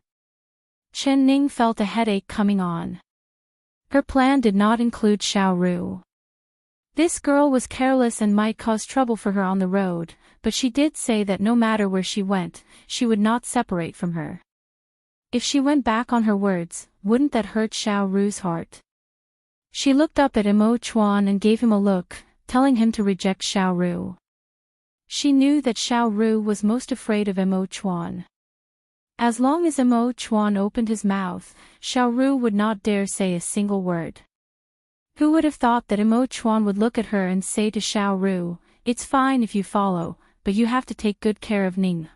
Chen Ning felt a headache coming on. Her plan did not include Xiao Ru. This girl was careless and might cause trouble for her on the road, but she did say that no matter where she went, she would not separate from her. If she went back on her words, wouldn't that hurt Xiao Ru's heart? She looked up at Mo Chuan and gave him a look, telling him to reject Xiao Ru. She knew that Xiao Ru was most afraid of Mo Chuan. As long as Mo Chuan opened his mouth, Xiao Ru would not dare say a single word. Who would have thought that Mo Chuan would look at her and say to Xiao Ru, it's fine if you follow, but you have to take good care of Ning.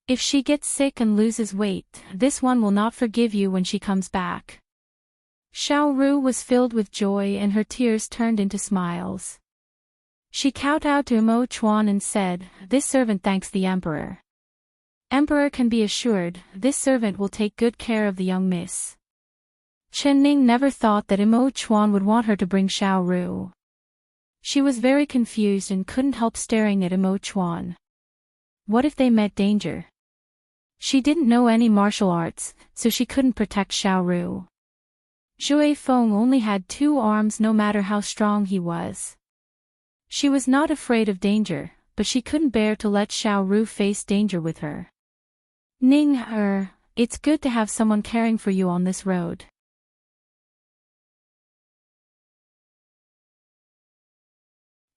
If she gets sick and loses weight, this one will not forgive you when she comes back. Xiao Ru was filled with joy and her tears turned into smiles. She kowtowed to Mo Chuan and said, this servant thanks the emperor. Emperor can be assured, this servant will take good care of the young miss. Chen Ning never thought that Mo Chuan would want her to bring Xiao Ru. She was very confused and couldn't help staring at Mo Chuan. What if they met danger? She didn't know any martial arts, so she couldn't protect Xiao Ru. Zhui Feng only had 2 arms no matter how strong he was. She was not afraid of danger, but she couldn't bear to let Xiao Ru face danger with her. Ning, it's good to have someone caring for you on this road.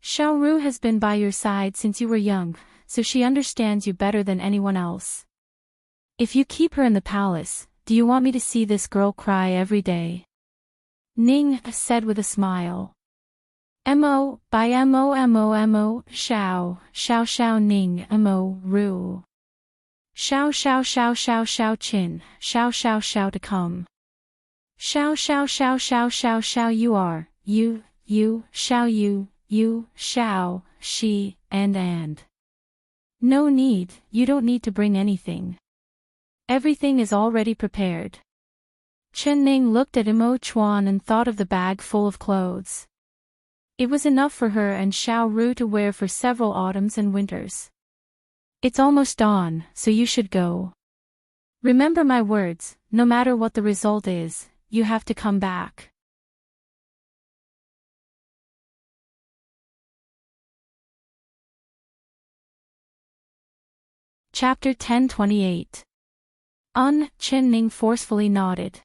Xiao Ru has been by your side since you were young, so she understands you better than anyone else. If you keep her in the palace, do you want me to see this girl cry every day? Ning said with a smile. Mo, by Mo, Xiao Ning, Mo, Ru. Xiao Chin, Xiao to come. Xiao you are, you, Xiao you, Xiao, she, and. No need, you don't need to bring anything. Everything is already prepared. Chen Ning looked at Mo Chuan and thought of the bag full of clothes. It was enough for her and Xiao Ru to wear for several autumns and winters. It's almost dawn, so you should go. Remember my words, no matter what the result is, you have to come back. Chapter 1028. Chen Ning forcefully nodded.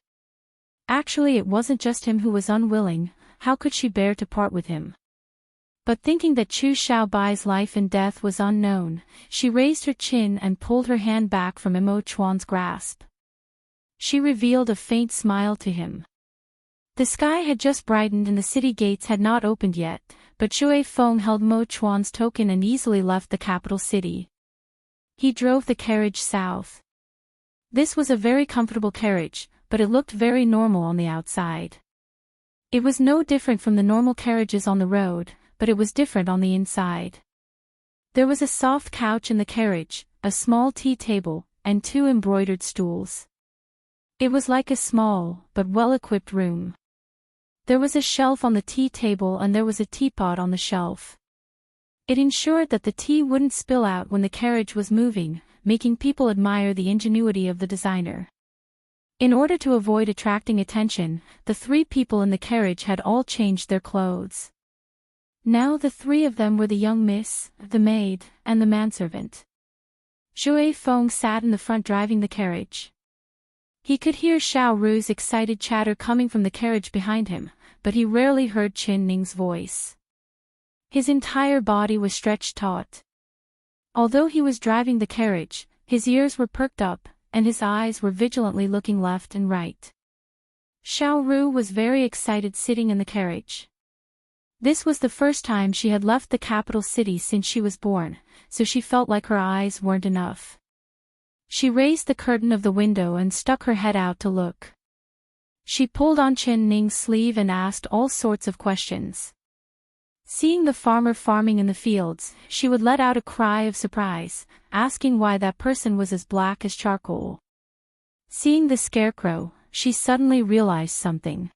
Actually, it wasn't just him who was unwilling. How could she bear to part with him? But thinking that Chu Xiaobai's life and death was unknown, she raised her chin and pulled her hand back from Mo Chuan's grasp. She revealed a faint smile to him. The sky had just brightened and the city gates had not opened yet, but Shui Feng held Mo Chuan's token and easily left the capital city. He drove the carriage south. This was a very comfortable carriage, but it looked very normal on the outside. It was no different from the normal carriages on the road, but it was different on the inside. There was a soft couch in the carriage, a small tea table, and 2 embroidered stools. It was like a small, but well-equipped room. There was a shelf on the tea table and there was a teapot on the shelf. It ensured that the tea wouldn't spill out when the carriage was moving, making people admire the ingenuity of the designer. In order to avoid attracting attention, the 3 people in the carriage had all changed their clothes. Now the 3 of them were the young miss, the maid, and the manservant. Shui Feng sat in the front driving the carriage. He could hear Xiao Ru's excited chatter coming from the carriage behind him, but he rarely heard Chen Ning's voice. His entire body was stretched taut. Although he was driving the carriage, his ears were perked up, and his eyes were vigilantly looking left and right. Xiao Ru was very excited sitting in the carriage. This was the first time she had left the capital city since she was born, so she felt like her eyes weren't enough. She raised the curtain of the window and stuck her head out to look. She pulled on Chen Ning's sleeve and asked all sorts of questions. Seeing the farmer farming in the fields, she would let out a cry of surprise, asking why that person was as black as charcoal. Seeing the scarecrow, she suddenly realized something.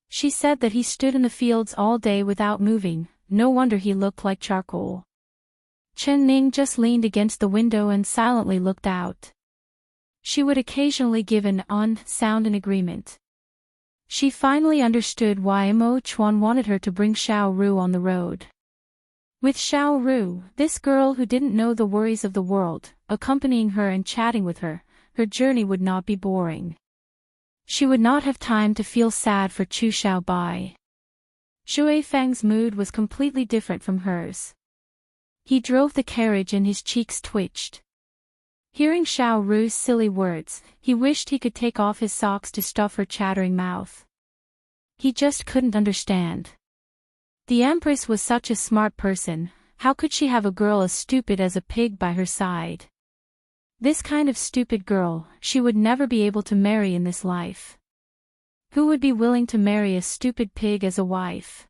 She said that he stood in the fields all day without moving, no wonder he looked like charcoal. Chen Ning just leaned against the window and silently looked out. She would occasionally give an sound in agreement. She finally understood why Mo Chuan wanted her to bring Xiao Ru on the road. With Xiao Ru, this girl who didn't know the worries of the world, accompanying her and chatting with her, her journey would not be boring. She would not have time to feel sad for Chu Xiaobai. Shui Feng's mood was completely different from hers. He drove the carriage and his cheeks twitched. Hearing Xiao Ru's silly words, he wished he could take off his socks to stuff her chattering mouth. He just couldn't understand. The Empress was such a smart person, how could she have a girl as stupid as a pig by her side? This kind of stupid girl, she would never be able to marry in this life. Who would be willing to marry a stupid pig as a wife?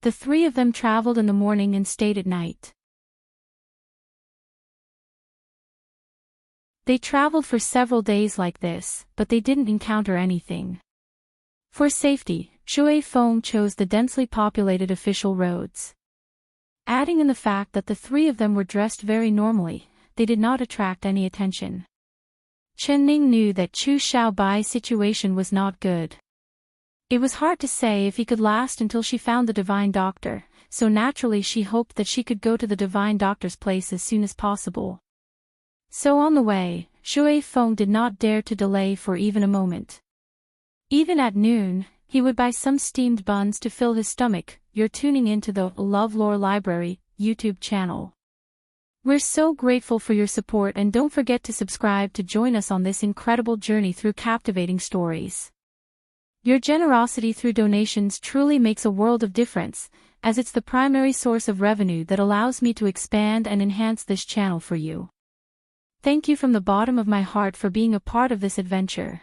The 3 of them traveled in the morning and stayed at night. They traveled for several days like this, but they didn't encounter anything. For safety, Shui Feng chose the densely populated official roads. Adding in the fact that the 3 of them were dressed very normally, they did not attract any attention. Chen Ning knew that Chu Xiaobai's situation was not good. It was hard to say if he could last until she found the divine doctor, so naturally she hoped that she could go to the divine doctor's place as soon as possible. So on the way, Shui Feng did not dare to delay for even a moment. Even at noon, he would buy some steamed buns to fill his stomach. You're tuning into the LoveLore Library YouTube channel. We're so grateful for your support and don't forget to subscribe to join us on this incredible journey through captivating stories. Your generosity through donations truly makes a world of difference, as it's the primary source of revenue that allows me to expand and enhance this channel for you. Thank you from the bottom of my heart for being a part of this adventure.